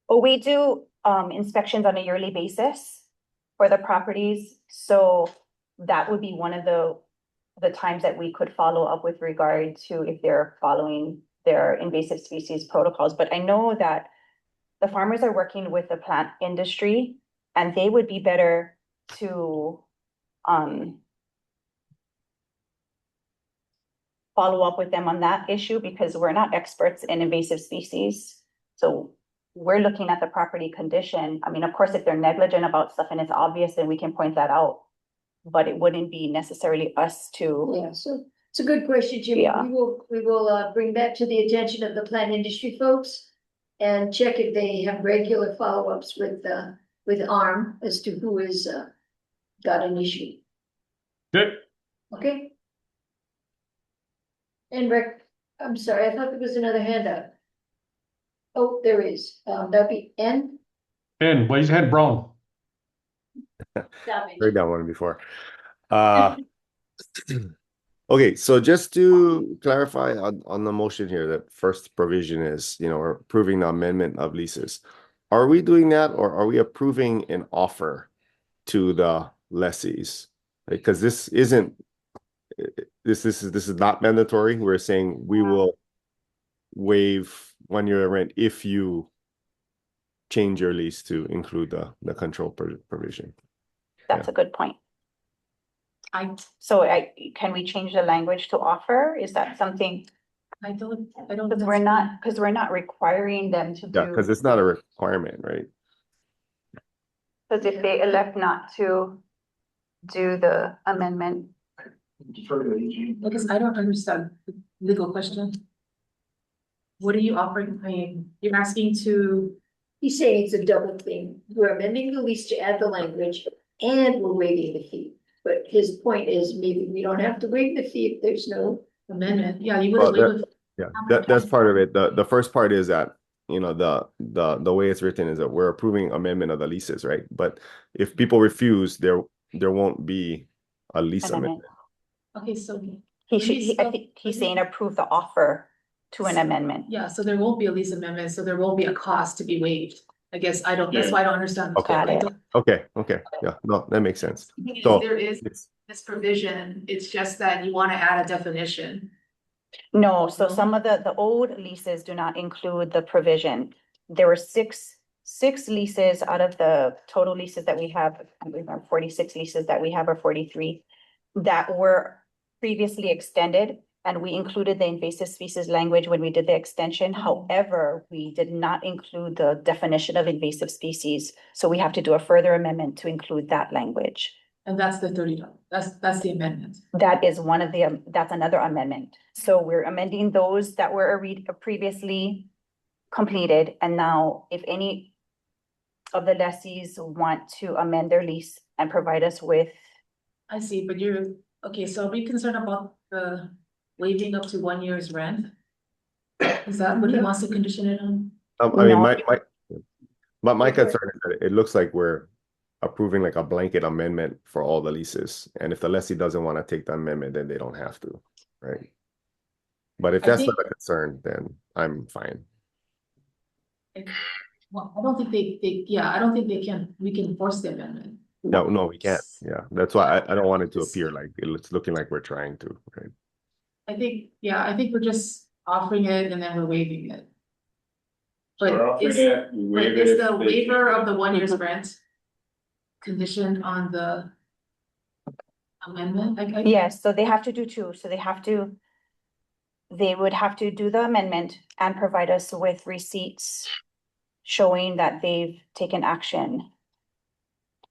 Speaker 6: Well, we do inspections on a yearly basis for the properties, so that would be one of the times that we could follow up with regard to if they're following their invasive species protocols. But I know that the farmers are working with the plant industry, and they would be better to follow up with them on that issue, because we're not experts in invasive species. So we're looking at the property condition. I mean, of course, if they're negligent about stuff and it's obvious, then we can point that out. But it wouldn't be necessarily us to.
Speaker 1: Yeah, so it's a good question, Jimmy.
Speaker 6: Yeah.
Speaker 1: We will bring that to the attention of the plant industry folks and check if they have regular follow-ups with ARM as to who is got an issue.
Speaker 7: Okay.
Speaker 1: Okay? And I'm sorry, I thought there was another handout. Oh, there is. That'd be N.
Speaker 7: And why is head brown?
Speaker 9: Heard that one before. Okay, so just to clarify on the motion here, that first provision is, we're approving the amendment of leases. Are we doing that, or are we approving an offer to the lessees? Because this isn't, this is not mandatory. We're saying we will waive 1 year rent if you change your lease to include the control provision.
Speaker 6: That's a good point. Can we change the language to offer? Is that something?
Speaker 8: I don't.
Speaker 6: Because we're not requiring them to do.
Speaker 9: Yeah, because it's not a requirement, right?
Speaker 6: Because if they elect not to do the amendment.
Speaker 8: Because I don't understand the legal question. What are you offering? I mean, you're asking to.
Speaker 1: He's saying it's a double thing. We're amending the lease to add the language and we're waiving the fee. But his point is maybe we don't have to waive the fee if there's no
Speaker 8: amendment. Yeah, you would
Speaker 9: Well,
Speaker 8: waive it.
Speaker 9: Yeah, that's part of it. The first part is that, the way it's written is that we're approving amendment of the leases, right? But if people refuse, there won't be a lease amendment.
Speaker 8: Okay, so
Speaker 6: I think he's saying approve the offer to an amendment.
Speaker 8: yeah, so there won't be a lease amendment, so there won't be a cost to be waived. I guess that's why I don't understand.
Speaker 9: Okay, yeah, no, that makes sense.
Speaker 8: So there is this provision, it's just that you want to add a definition.
Speaker 6: No, so some of the old leases do not include the provision. There were six leases out of the total leases that we have, I believe 46 leases that we have, or 43, that were previously extended, and we included the invasive species language when we did the extension. However, we did not include the definition of invasive species, so we have to do a further amendment to include that language.
Speaker 8: And that's the $30. That's the amendment.
Speaker 6: That is one of the, that's another amendment. So we're amending those that were previously completed. And now if any of the lessees want to amend their lease and provide us with.
Speaker 8: I see, but okay, so are we concerned about the waiving up to 1 year's rent? Is that what he wants to condition it on?
Speaker 9: I mean, my concern is that it looks like we're approving like a blanket amendment for all the leases, and if the lessee doesn't want to take the amendment, then they don't have to, right? But if that's not a concern, then I'm fine.
Speaker 8: Well, I don't think I don't think we can force the amendment.
Speaker 9: No, we can't. Yeah, that's why I don't want it to appear like it's looking like we're trying to, right?
Speaker 8: I think we're just offering it and then we're waiving it. But is the waiver of the 1 year's rent conditioned on the amendment?
Speaker 6: Yes, so they have to do two, so they would have to do the amendment and provide us with receipts showing that they've taken action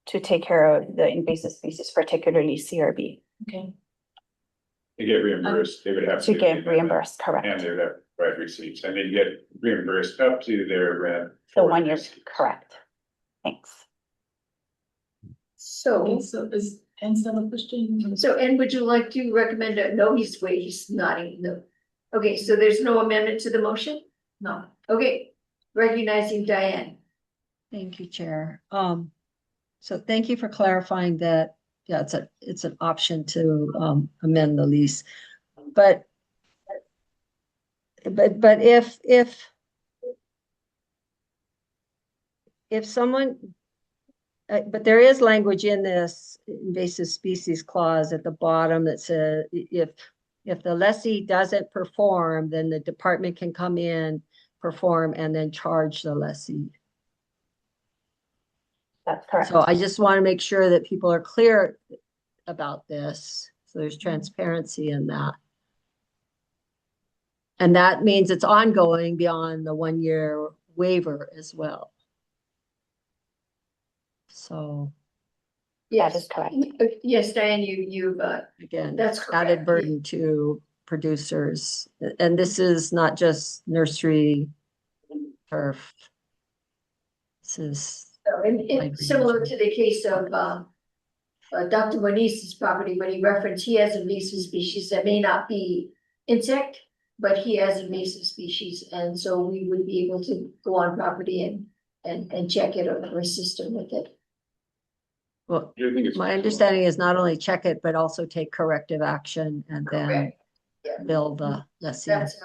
Speaker 6: to take care of the invasive species, particularly CRB,
Speaker 8: Okay,
Speaker 3: They get reimbursed, they would have
Speaker 6: to
Speaker 3: do
Speaker 6: get
Speaker 3: the amendment,
Speaker 6: reimbursed,
Speaker 3: And
Speaker 6: correct?
Speaker 3: they would have to provide receipts, and they get reimbursed up to their rent.
Speaker 6: The
Speaker 3: for
Speaker 6: 1 year,
Speaker 3: receipts.
Speaker 6: correct. Thanks.
Speaker 1: So,
Speaker 8: so is, and still a question?
Speaker 1: so, and would you like to recommend no, he's nodding, no. Okay, so there's no amendment to the motion?
Speaker 8: No.
Speaker 1: Okay, recognizing Diane.
Speaker 4: Thank you, Chair. So thank you for clarifying that, yeah, it's an option to amend the lease. But if someone, but there is language in this invasive species clause at the bottom that says if the lessee doesn't perform, then the department can come in, perform, and then charge the lessee.
Speaker 6: That's correct.
Speaker 4: So I just want to make sure that people are clear about this. So there's transparency in that. And that means it's ongoing beyond the 1 year waiver as well. So
Speaker 6: That is correct.
Speaker 1: Yes, Diane, you've
Speaker 4: again,
Speaker 1: that's
Speaker 4: added
Speaker 1: correct.
Speaker 4: burden to producers. And this is not just nursery turf. This is
Speaker 1: So, and similar to the case of Dr. Monize's property, when he referenced he has invasive species that may not be insect, but he has invasive species, and so we would be able to go on property and check it or assist him with it.
Speaker 4: well,
Speaker 3: Do you think it's
Speaker 4: my
Speaker 3: reasonable?
Speaker 4: understanding is not only check it, but also take corrective action and then
Speaker 1: Correct. Yeah.
Speaker 4: bill the lessee.
Speaker 1: That's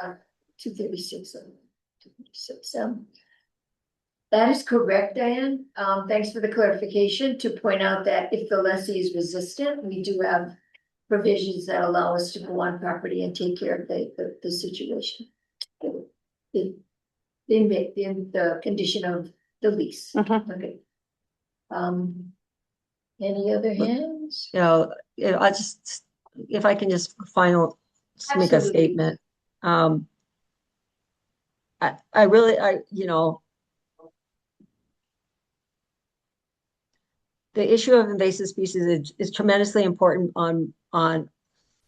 Speaker 1: 236. 236. That is correct, Diane. Thanks for the clarification to point out that if the lessee is resistant, we do have provisions that allow us to go on property and take care of the situation. The condition of the lease.
Speaker 6: Mhm.
Speaker 1: Okay. Any other hands?
Speaker 4: You know, I just, if I can just just make a
Speaker 1: Absolutely.
Speaker 4: statement. I really, you know, the issue of invasive species is tremendously important on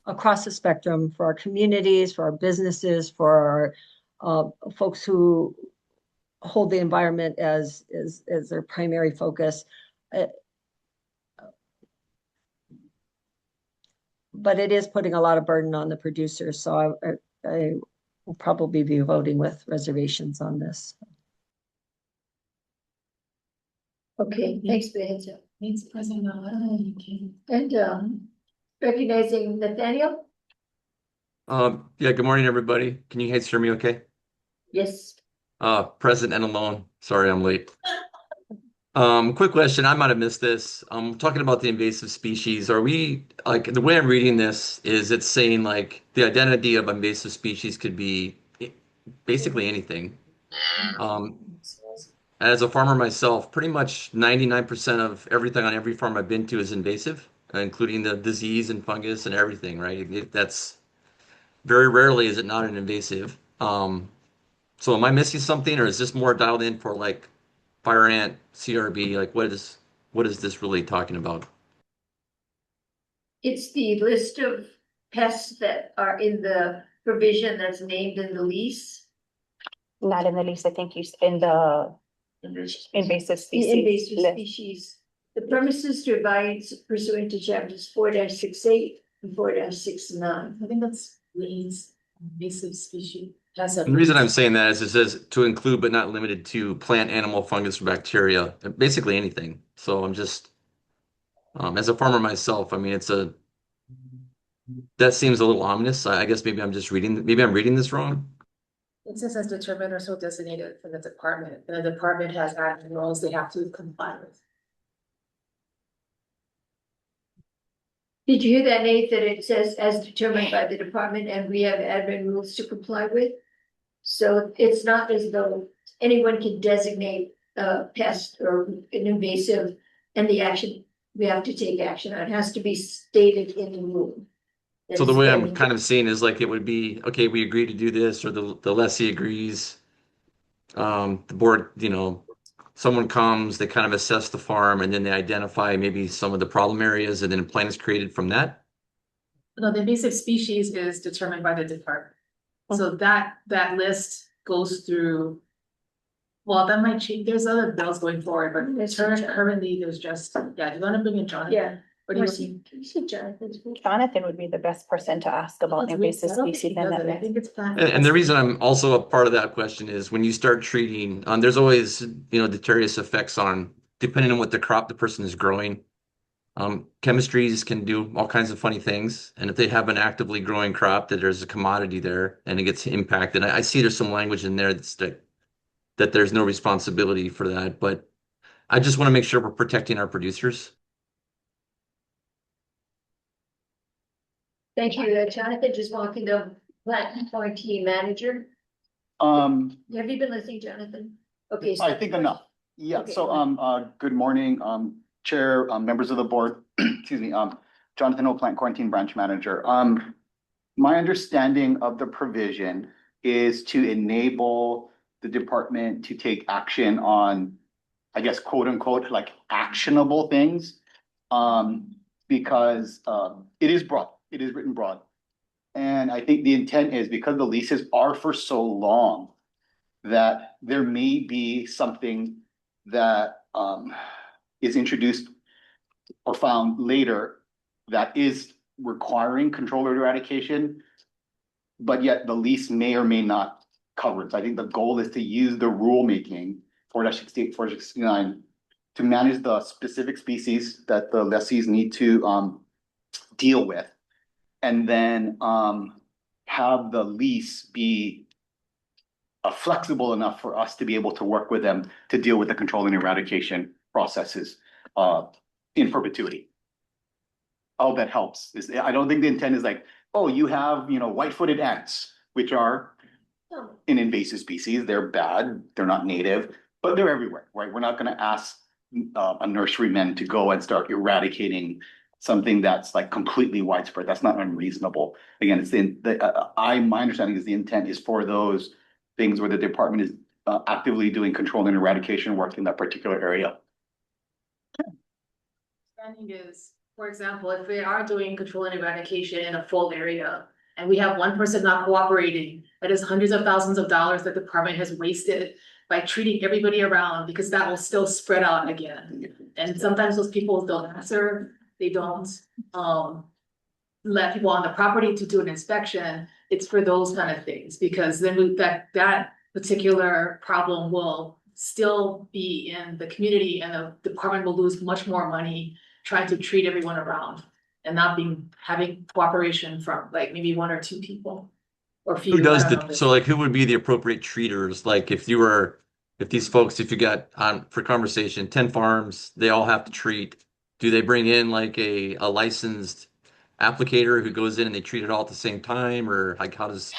Speaker 4: across the spectrum for our communities, for our businesses, for our folks who hold the environment as their primary focus. But it is putting a lot of burden on the producers, so I will probably be voting with reservations on this.
Speaker 1: Okay, thanks for the heads up.
Speaker 8: Thanks, President.
Speaker 1: And recognizing Nathaniel?
Speaker 11: Yeah, good morning, everybody. Can you guys hear me okay?
Speaker 1: Yes.
Speaker 11: Present and alone. Sorry, I'm late. Quick question. I might have missed this. Talking about the invasive species. Are we, like, the way I'm reading this is it's saying like the identity of invasive species could be basically anything. As a farmer myself, pretty much 99% of everything on every farm I've been to is invasive, including the disease and fungus and everything, right? That's very rarely is it not an invasive. So am I missing something, or is this more dialed in for like fire ant, CRB? Like what is this really talking about?
Speaker 1: It's the list of pests that are in the provision that's named in the lease.
Speaker 6: Not in the lease, I think in the invasive
Speaker 1: The
Speaker 6: species
Speaker 1: invasive
Speaker 6: list.
Speaker 1: species. The premises to advise pursuant to chapters 4-68 and 4-69.
Speaker 8: I think that's leads invasive species. That's
Speaker 11: And the reason I'm saying that is it says to include but not limited to plant, animal, fungus, or bacteria, basically anything. So I'm just, as a farmer myself, I mean, that seems a little ominous. I guess maybe I'm reading this wrong.
Speaker 8: It says as determined or so designated for the department, and the department has admin rules they have to comply with.
Speaker 1: Did you hear that, Nate, that it says as determined by the department and we have admin rules to comply with? So it's not as though anyone can designate a pest or an invasive and the action we have to take action. It has to be stated in the rule. that
Speaker 11: So the
Speaker 1: it's
Speaker 11: way I'm
Speaker 1: going
Speaker 11: kind of seeing is like it would be, okay, we agree to do this, or the lessee agrees. The board, someone comes, they kind of assess the farm, and then they identify maybe some of the problem areas, and then a plan is created from that.
Speaker 8: No, the invasive species is determined by the department. So that list goes through. Well, that might change, there's other bills going forward, but currently there's just, yeah, do you wanna bring in Jonathan?
Speaker 1: Yeah.
Speaker 8: What do you?
Speaker 6: Jonathan would be the best person to ask about invasive species in that
Speaker 8: I
Speaker 6: mix.
Speaker 8: think it's planned.
Speaker 11: And the reason I'm also a part of that question is when you start treating, there's always, deleterious effects on, depending on what the crop the person is growing. Chemistries can do all kinds of funny things. And if they have an actively growing crop, that there's a commodity there and it gets impacted. I see there's some language in there that there's no responsibility for that, but I just want to make sure we're protecting our producers.
Speaker 1: Thank you. Jonathan just walking the plant quarantine manager.
Speaker 12: Have
Speaker 1: Have you been listening, Jonathan? Okay.
Speaker 12: I think enough. Yeah,
Speaker 1: Okay.
Speaker 12: so, good morning, Chair, members of the board, excuse me, Jonathan O, Plant Quarantine Branch Manager. My understanding of the provision is to enable the department to take action on, I guess, quote unquote, like actionable things. Because, it is broad, it is written broad. And I think the intent is because the leases are for so long that there may be something that is introduced or found later that is requiring control or eradication, but yet the lease may or may not cover it. So I think the goal is to use the rulemaking 4-68, 4-69 to manage the specific species that the lessees need to deal with, and then have the lease be flexible enough for us to be able to work with them to deal with the control and eradication processes in perpetuity. Oh, that helps. I don't think the intent is like, oh, you have, white-footed ants, which are an invasive species. They're bad. They're not native, but they're everywhere, right? We're not going to ask a nurseryman to go and start eradicating something that's like completely widespread. That's not unreasonable. Again, it's my understanding is the intent is for those things where the department is actively doing control and eradication work in that particular area.
Speaker 8: Understanding is, for example, if we are doing control and eradication in a full area and we have one person not cooperating, that is hundreds of thousands of dollars that the department has wasted by treating everybody around, because that will still spread out again. And sometimes those people don't answer, they don't let people on the property to do an inspection. It's for those kind of things, because then that particular problem will still be in the community and the department will lose much more money trying to treat everyone around and not having cooperation from like maybe one or two people or few.
Speaker 11: Who does who would be the appropriate treaters? Like if you got on for conversation, 10 farms, they all have to treat. Do they bring in like a licensed applicator who goes in and they treat it all at the same time, or like how does?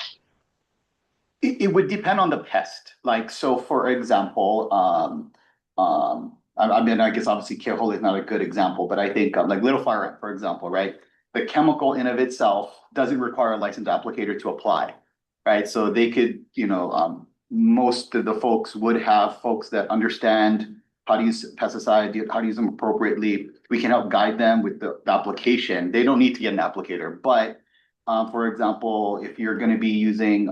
Speaker 12: It would depend on the pest. Like, so for example, I mean, I guess obviously Kehoe is not a good example, but I think like little fire ant, for example, right? The chemical in of itself doesn't require a licensed applicator to apply, right? So they could, most of the folks would have folks that understand how to use pesticide, how to use them appropriately. We can help guide them with the application. They don't need to get an applicator, but for example, if you're going to be using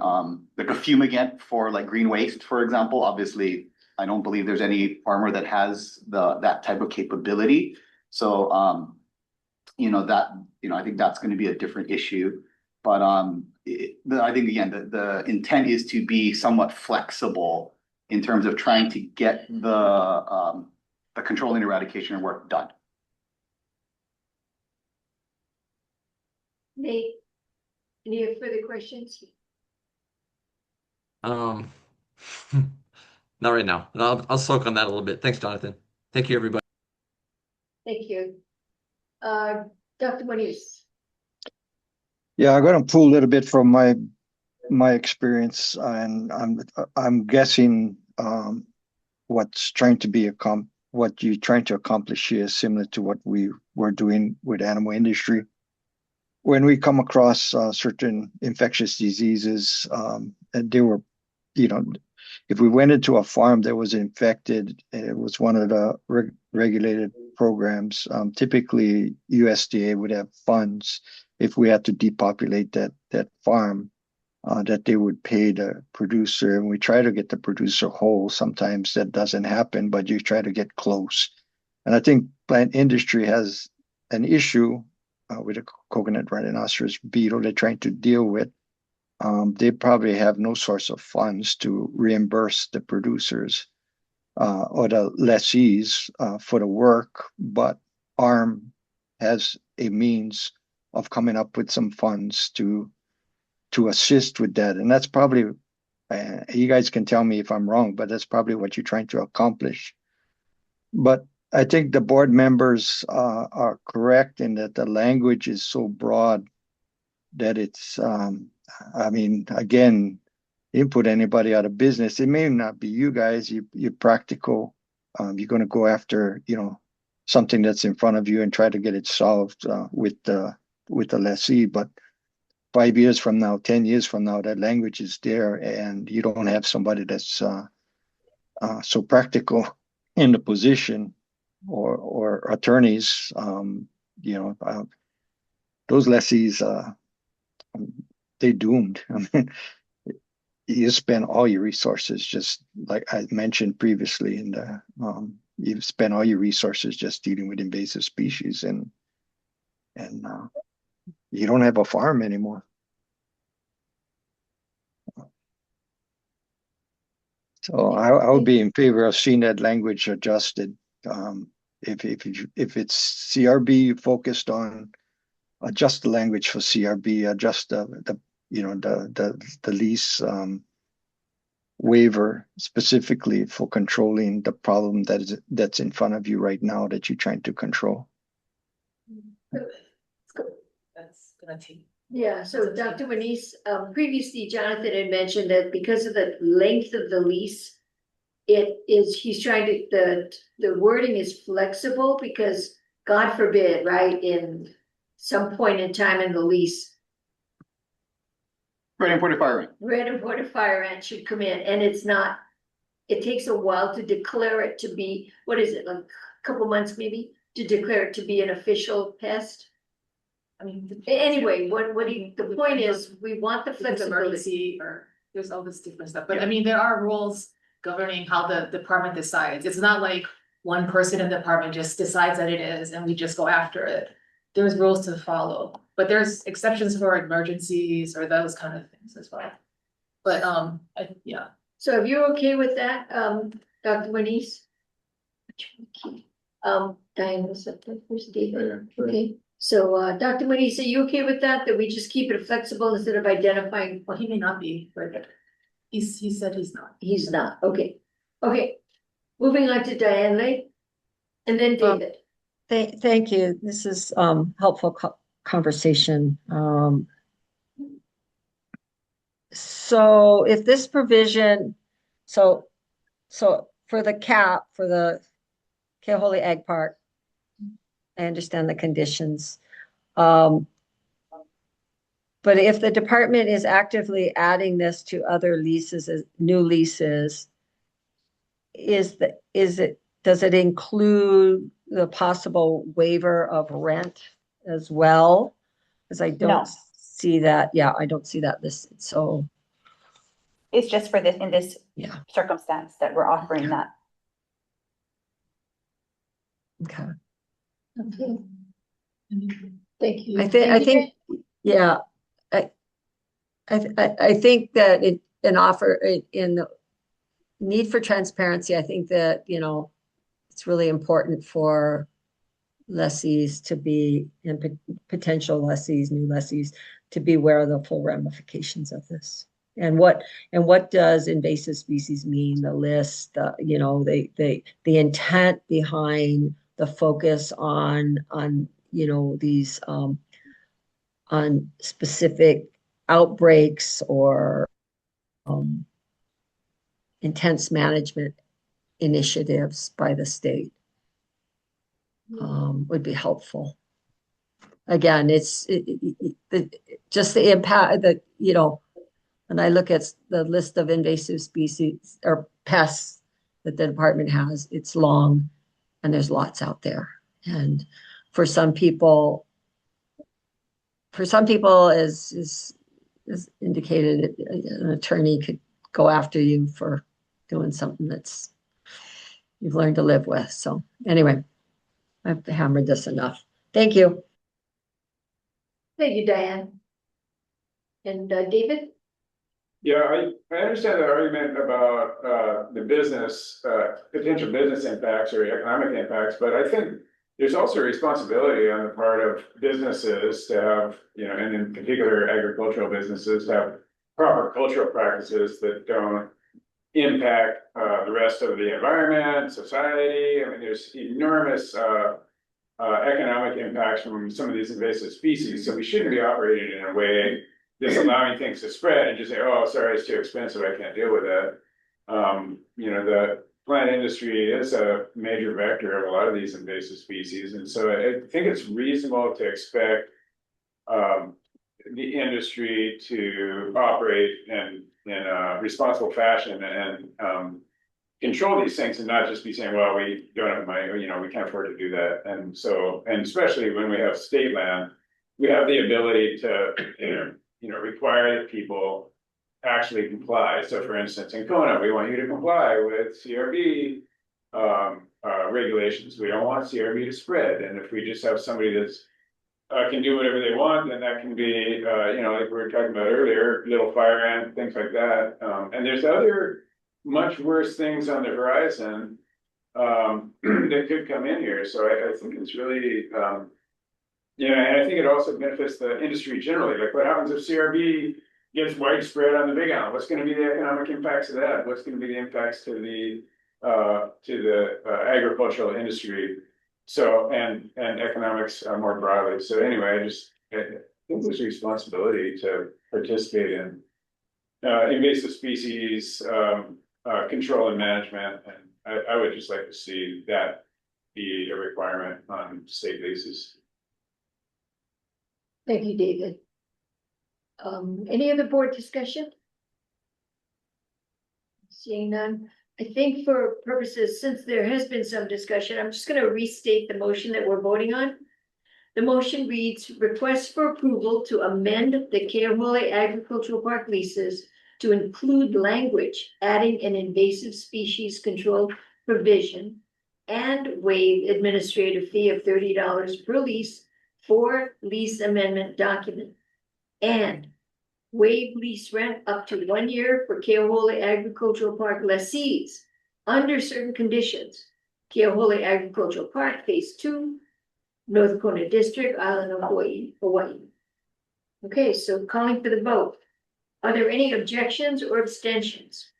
Speaker 12: like a fumigant for like green waste, for example, obviously I don't believe there's any farmer that has that type of capability. So I think that's going to be a different issue. But I think again the intent is to be somewhat flexible in terms of trying to get the control and eradication work done.
Speaker 1: Nate, any further questions?
Speaker 11: Not right now. I'll soak on that a little bit. Thanks, Jonathan. Thank you, everybody.
Speaker 1: Thank you. Dr. Moniz.
Speaker 10: Yeah, I'm gonna pull a little bit from my experience, and I'm guessing what's trying to be what you're trying to accomplish here is similar to what we were doing with animal industry. When we come across certain infectious diseases, and they were, if we went into a farm that was infected, and it was one of the regulated programs, typically USDA would have funds if we had to depopulate that farm, that they would pay the producer, and we try to get the producer whole. Sometimes that doesn't happen, but you try to get close. And I think plant industry has an issue with the coconut rhinoceros beetle they're trying to deal with. They probably have no source of funds to reimburse the producers or the lessees for the work, but ARM has a means of coming up with some funds to assist with that. And that's probably, you guys can tell me if I'm wrong, but that's probably what you're trying to accomplish. But I think the board members are correct in that the language is so broad that it's, again, you put anybody out of business. It may not be you guys, you're practical. You're going to go after, something that's in front of you and try to get it solved with the lessee. But 5 years from now, 10 years from now, that language is there, and you don't have somebody that's so practical in the position, or attorneys. Those lessees, they doomed. I mean, you spend all your resources, just like I mentioned previously, you spend all your resources just dealing with invasive species, and you don't have a farm anymore. So I would be in favor of seeing that language adjusted. If it's CRB focused on, adjust the language for CRB, adjust the lease waiver specifically for controlling the problem that's in front of you right now that you're trying to control.
Speaker 8: That's gonna take.
Speaker 1: Yeah, so Dr. Manise, previously Jonathan had mentioned that because of the length of the lease, he's trying to, the wording is flexible because God forbid, right, in some point in time in the lease,
Speaker 12: Red imported fire ant.
Speaker 1: red imported fire ant should come in, and it takes a while to declare it to be, what is it, like a couple months maybe, to declare it to be an official pest?
Speaker 8: I mean,
Speaker 1: Anyway, the point is, we want the flexibility.
Speaker 8: emergency, or there's all this different stuff, but I mean, there are rules governing how the department decides. It's not like one person in the department just decides that it is and we just go after it. There's rules to follow, but there's exceptions for emergencies or those kind of things as well. But yeah.
Speaker 1: So are you okay with that, Dr. Manise? Diane, what's up? Where's David? Okay. So, Dr. Manise, are you okay with that we just keep it flexible instead of identifying?
Speaker 8: Well, he may not be, but he said he's not.
Speaker 1: He's not, okay. Okay, moving on to Diane Lake, and then David.
Speaker 4: Thank you. This is helpful conversation. So if this provision, so for the CAP, for the Keahole Ag Park, I understand the conditions. But if the department is actively adding this to other leases, new leases, does it include the possible waiver of rent as well? Because I don't see that. Yeah, I don't see that listed. So
Speaker 6: it's just for this, in this circumstance that we're offering that.
Speaker 4: Okay.
Speaker 1: Okay. Thank you.
Speaker 4: I think, yeah. I think that in the need for transparency, I think that, it's really important for lessees to be, and potential lessees, new lessees, to be aware of the full ramifications of this. And what does invasive species mean? The list, the intent behind the focus on these on specific outbreaks or intense management initiatives by the state. would be helpful. Again, just the impact that, when I look at the list of invasive species or pests that the department has, it's long and there's lots out there. And for some people, as indicated, an attorney could go after you for doing something that's you've learned to live with. So anyway, I've hammered this enough. Thank you.
Speaker 1: Thank you, Diane. And David?
Speaker 3: Yeah, I understand the argument about the business, potential business impacts or economic impacts, but I think there's also a responsibility on the part of businesses to have, and in particular agricultural businesses, to have proper cultural practices that don't impact the rest of the environment, society. I mean, there's enormous economic impacts from some of these invasive species, so we shouldn't be operating in a way that's allowing things to spread and just say, oh, sorry, it's too expensive, I can't deal with that. The plant industry is a major vector of a lot of these invasive species, and so I think it's reasonable to expect the industry to operate in a responsible fashion and control these things and not just be saying, well, we don't have money, or, we can't afford to do that. And so, and especially when we have state land, we have the ability to, require that people actually comply. So for instance, in Kona, we want you to comply with CRB regulations. We don't want CRB to spread. And if we just have somebody that's can do whatever they want, then that can be, like we were talking about earlier, little fire ant, things like that. And there's other much worse things on the horizon that could come in here. So I think it's really, and I think it also benefits the industry generally. Like, what happens if CRB gets widespread on the Big Island? What's going to be the economic impacts of that? What's going to be the impacts to the agricultural industry? So and economics more broadly. So anyway, I think there's a responsibility to participate in invasive species control and management, and I would just like to see that be a requirement on state basis.
Speaker 1: Thank you, David. Any other board discussion? Seeing none, I think for purposes, since there has been some discussion, I'm just going to restate the motion that we're voting on. The motion reads, request for approval to amend the Kaho'ole Agricultural Park leases to include language adding an invasive species control provision and waive administrative fee of $30 per lease for lease amendment document, and waive lease rent up to 1 year for Kaho'ole Agricultural Park lessees under certain conditions. Kaho'ole Agricultural Park Phase 2, North Kona District, Island of Hawaii. Okay, so calling for the vote. Are there any objections or abstentions?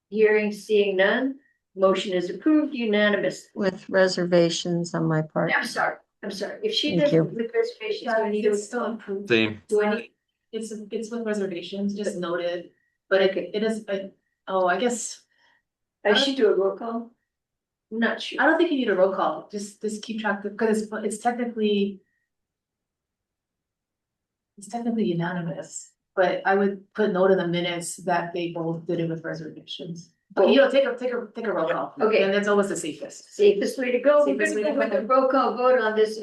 Speaker 1: Hearing, seeing none, motion is approved unanimously.
Speaker 4: With reservations on my part.
Speaker 1: I'm sorry. If she
Speaker 4: Thank
Speaker 1: does
Speaker 4: you.
Speaker 1: with reservations, do I need to?
Speaker 8: It's still approved.
Speaker 11: Same.
Speaker 1: Do I need?
Speaker 8: It's with reservations, just noted, but it is, I guess.
Speaker 1: I should do a roll call. I'm not sure.
Speaker 8: I don't think you need a roll call, just keep track of, because it's technically. It's technically unanimous, but I would put note in the minutes that they both did it with reservations. But take a roll call.
Speaker 1: Okay.
Speaker 8: And that's always the safest.
Speaker 1: Safest way to go. We're
Speaker 8: Safest
Speaker 1: gonna
Speaker 8: way
Speaker 1: go
Speaker 8: to
Speaker 1: with the roll call vote on this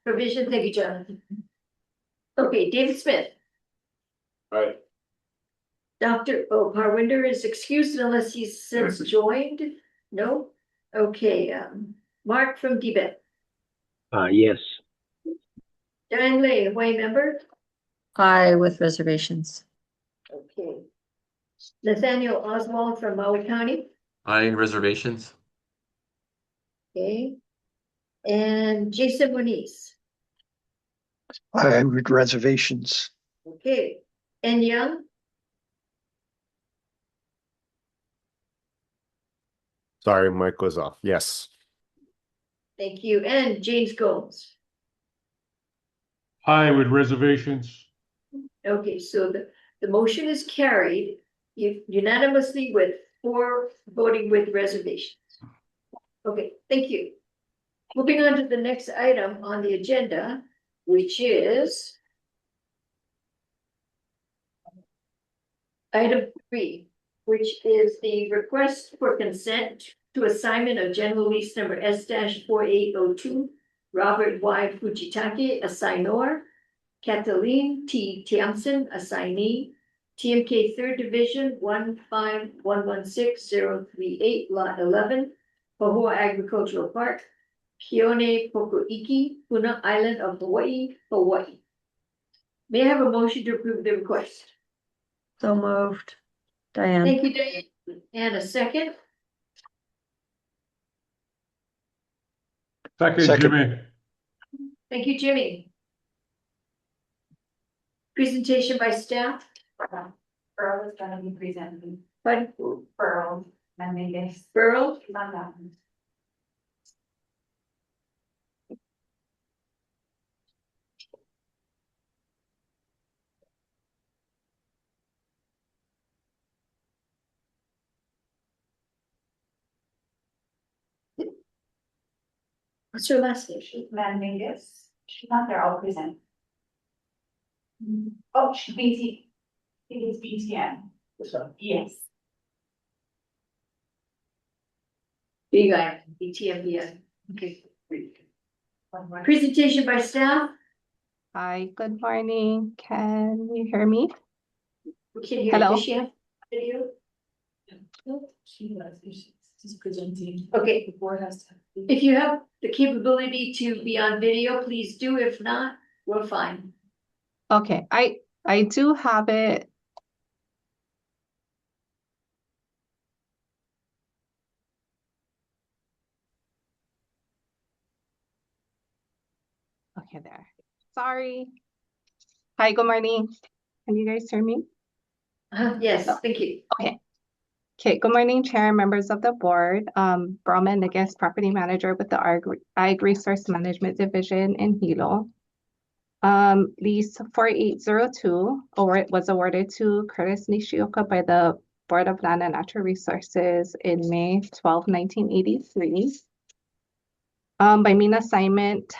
Speaker 1: provision. Thank you, Jonathan. Okay, David Smith.
Speaker 3: Right.
Speaker 1: Dr. Parwinder is excused unless he's since joined. No? Okay, Mark from Tibet.
Speaker 5: Yes.
Speaker 1: Diane Lay, Hawaii member.
Speaker 4: Aye, with reservations.
Speaker 1: Okay. Nathaniel Oswald from Maui County.
Speaker 11: Aye, reservations.
Speaker 1: Okay. And Jason Moniz.
Speaker 10: I with reservations.
Speaker 1: Okay. And Young.
Speaker 9: Sorry, mic was off. Yes.
Speaker 1: Thank you. And James Gomes.
Speaker 7: Aye, with reservations.
Speaker 1: Okay, so the motion is carried unanimously with 4 voting with reservations. Okay, thank you. Moving on to the next item on the agenda, which is item 3, which is the request for consent to assignment of general lease number S-4802, Robert Y. Fujitake, assignor, Kathleen T. Tiamson, assignee, TMK 3rd Division 15116-038, Lot 11, Hawai Agricultural Park, Kione Pokoiki, Puna Island of Hawaii, Hawaii. May I have a motion to approve the request?
Speaker 4: So moved. Diane.
Speaker 1: Thank you, Diane. And a second?
Speaker 7: Second, Jimmy.
Speaker 1: Thank you, Jimmy. Presentation by staff?
Speaker 6: Earl is gonna be presenting.
Speaker 1: Pardon?
Speaker 6: Earl, and maybe.
Speaker 1: Burl?
Speaker 6: Not that one.
Speaker 1: What's her last name?
Speaker 6: Van Mingus, she's not there, I'll present. Oh, she BT, it is BTN. Yes.
Speaker 1: Big I, BTMBN. Okay. Presentation by staff?
Speaker 13: Hi, good morning. Can you hear me?
Speaker 1: We can hear.
Speaker 13: Hello?
Speaker 1: Does she have video?
Speaker 8: No, she was, she's presenting.
Speaker 1: Okay.
Speaker 8: The board has to.
Speaker 1: If you have the capability to be on video, please do. If not, we're fine.
Speaker 13: Okay, I do have it. Okay, there. Sorry. Hi, good morning. Can you guys hear me?
Speaker 1: Yes,
Speaker 13: Oh.
Speaker 1: thank you.
Speaker 13: Okay. Okay, good morning, Chair and members of the board. Brahma Nagas, Property Manager with the Ag Resource Management Division in Hilo. Lease 4802 was awarded to Curtis Nishioka by the Board of Land and Natural Resources in May 12, 1983. By mean assignment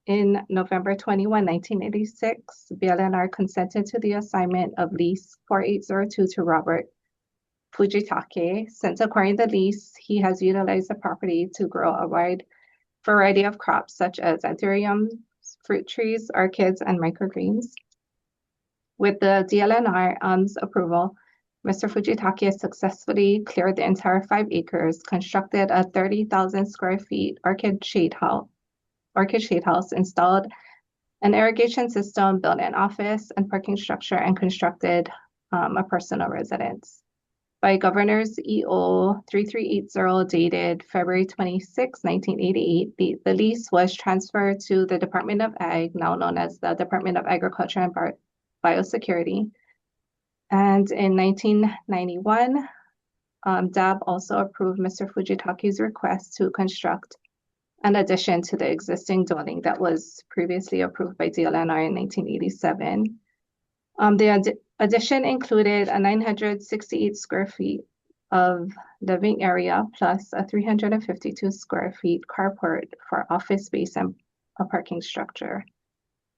Speaker 13: in November 21, 1986, BLNR consented to the assignment of lease 4802 to Robert Fujitake. Since acquiring the lease, he has utilized the property to grow a wide variety of crops such as anthuriums, fruit trees, orchids, and microgreens. With the DLNR's approval, Mr. Fujitake successfully cleared the entire 5 acres, constructed a 30,000 square feet orchid shade house, installed an irrigation system, built an office and parking structure, and constructed a personal residence. By Governor's EO 3380 dated February 26, 1988, the lease was transferred to the Department of Ag, now known as the Department of Agriculture and Biosecurity. And in 1991, DAB also approved Mr. Fujitake's request to construct an addition to the existing dwelling that was previously approved by DLNR in 1987. The addition included a 968 square feet of living area plus a 352 square feet carport for office space and a parking structure.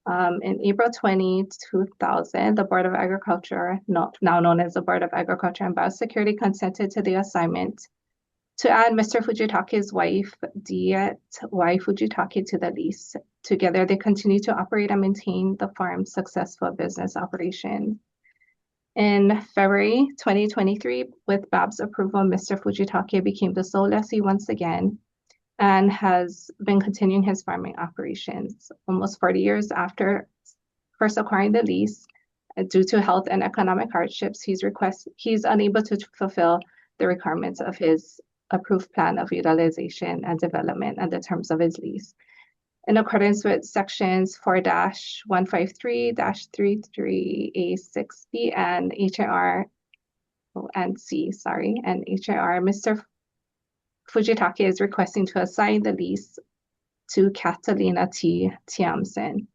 Speaker 13: In April 2000, the Board of Agriculture, now known as the Board of Agriculture and Biosecurity, consented to the assignment to add Mr. Fujitake's wife, Diet Y. Fujitake, to the lease. Together, they continue to operate and maintain the farm's successful business operation. In February 2023, with BAB's approval, Mr. Fujitake became the sole lessee once again and has been continuing his farming operations. Almost 40 years after first acquiring the lease, due to health and economic hardships, he's unable to fulfill the requirements of his approved plan of utilization and development and the terms of his lease. In accordance with sections 4-153-33A6B and HAR, Mr. Fujitake is requesting to assign the lease to Catalina T. Tiamson.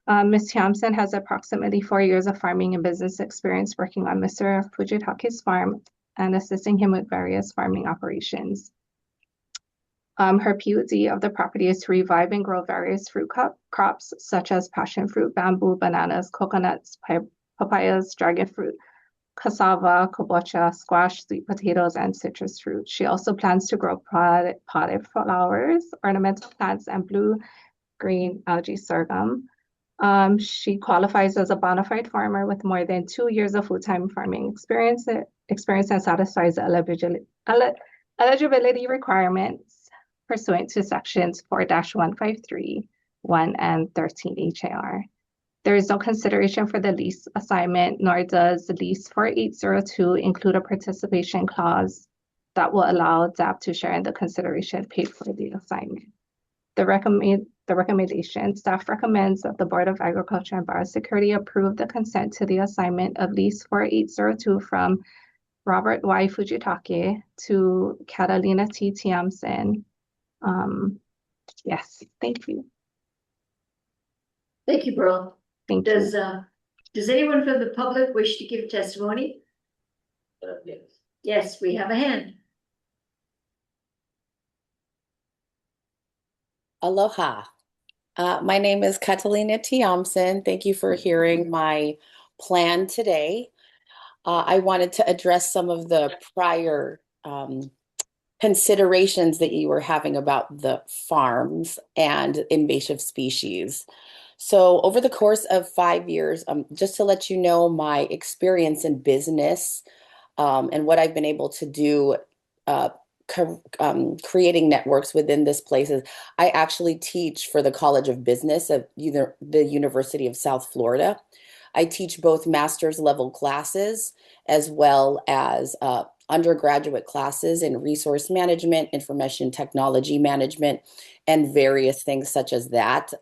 Speaker 13: Ms. Tiamson has approximately 4 years of farming and business experience working on Mr. Fujitake's farm and assisting him with various farming operations. Her PUD of the property is to revive and grow various fruit crops such as passion fruit, bamboo, bananas, coconuts, papayas, dragon fruit, cassava, kabocha, squash, sweet potatoes, and citrus fruit. She also plans to grow potted flowers, ornamental plants, and blue-green algae sorghum. She qualifies as a bona fide farmer with more than 2 years of full-time farming experience and satisfies the eligibility requirements pursuant to sections 4-153, 1 and 13 HAR. There is no consideration for the lease assignment, nor does lease 4802 include a participation clause that will allow DAP to share in the consideration paid for the assignment. The recommendation, staff recommends that the Board of Agriculture and Biosecurity approve the consent to the assignment of lease 4802 from Robert Y. Fujitake to Catalina T. Tiamson. Yes, thank you.
Speaker 1: Thank you, Pearl.
Speaker 13: Thank you.
Speaker 1: Does anyone from the public wish to give testimony?
Speaker 8: Yes.
Speaker 1: Yes, we have a hand.
Speaker 14: Aloha. My name is Catalina Tiamson. Thank you for hearing my plan today. I wanted to address some of the prior considerations that you were having about the farms and invasive species. So over the course of 5 years, just to let you know my experience in business and what I've been able to do creating networks within this place is I actually teach for the College of Business of the University of South Florida. I teach both master's level classes as well as undergraduate classes in resource management, information technology management, and various things such as that.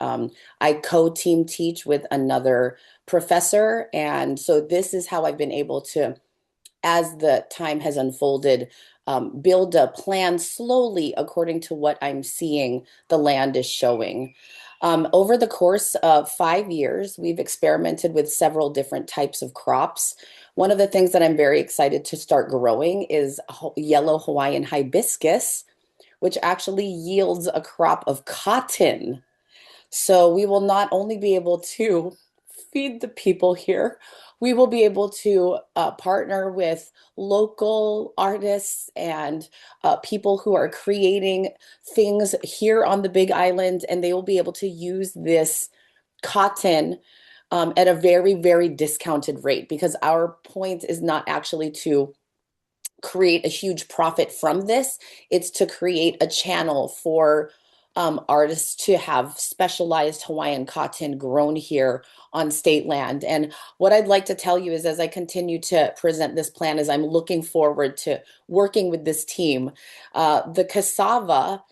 Speaker 14: I co-team teach with another professor. And so this is how I've been able to, as the time has unfolded, build a plan slowly according to what I'm seeing the land is showing. Over the course of 5 years, we've experimented with several different types of crops. One of the things that I'm very excited to start growing is yellow Hawaiian hibiscus, which actually yields a crop of cotton. So we will not only be able to feed the people here, we will be able to partner with local artists and people who are creating things here on the Big Island, and they will be able to use this cotton at a very, very discounted rate, because our point is not actually to create a huge profit from this. It's to create a channel for artists to have specialized Hawaiian cotton grown here on state land. And what I'd like to tell you is, as I continue to present this plan, is I'm looking forward to working with this team. The cassava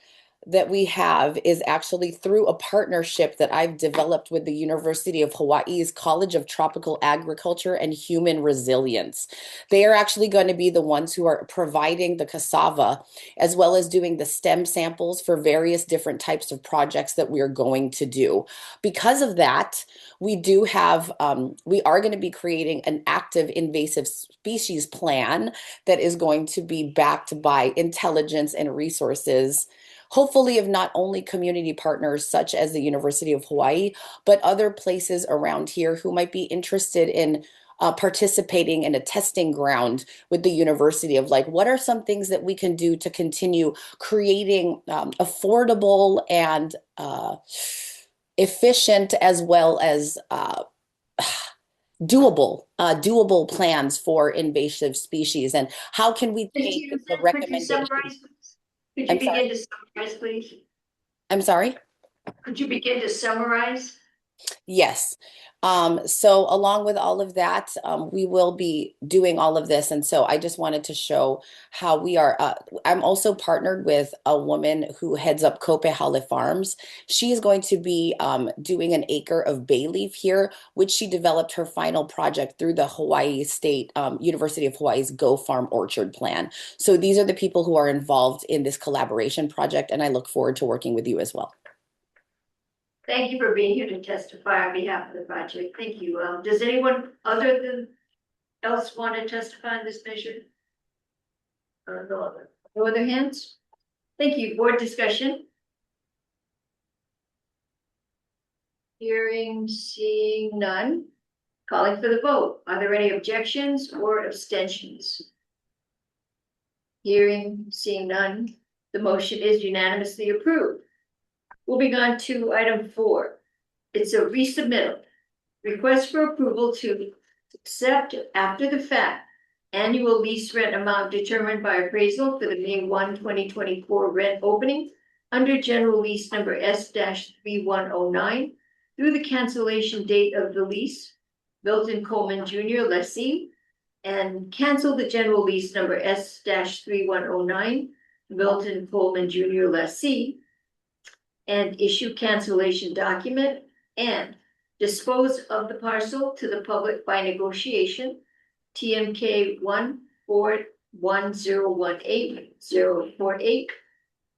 Speaker 14: that we have is actually through a partnership that I've developed with the University of Hawaii's College of Tropical Agriculture and Human Resilience. They are actually going to be the ones who are providing the cassava, as well as doing the stem samples for various different types of projects that we are going to do. Because of that, we are going to be creating an active invasive species plan that is going to be backed by intelligence and resources, hopefully of not only community partners such as the University of Hawaii, but other places around here who might be interested in participating in a testing ground with the university of, like, what are some things that we can do to continue creating affordable and efficient, as well as doable plans for invasive species, and how can we take the recommendations?
Speaker 1: Could you begin to summarize, please?
Speaker 14: I'm sorry?
Speaker 1: Could you begin to summarize?
Speaker 14: Yes. So along with all of that, we will be doing all of this. And so I just wanted to show how we are. I'm also partnered with a woman who heads up Kopehale Farms. She is going to be doing an acre of bay leaf here, which she developed her final project through the Hawaii State University of Hawaii's Go Farm Orchard Plan. So these are the people who are involved in this collaboration project, and I look forward to working with you as well.
Speaker 1: Thank you for being here to testify on behalf of the project. Thank you. Does anyone else want to testify on this measure? No other hands? Thank you. Board discussion? Hearing, seeing none. Calling for the vote. Are there any objections or abstentions? Hearing, seeing none. The motion is unanimously approved. Moving on to item 4. It's a resubmittal. Request for approval to accept after the fact annual lease rent amount determined by appraisal for the May 1, 2024 rent opening under general lease number S-3109 through the cancellation date of the lease, Milton Coleman Jr. lessee, and cancel the general lease number S-3109, Milton Coleman Jr. lessee, and issue cancellation document, and dispose of the parcel to the public by negotiation, TMK 141018048,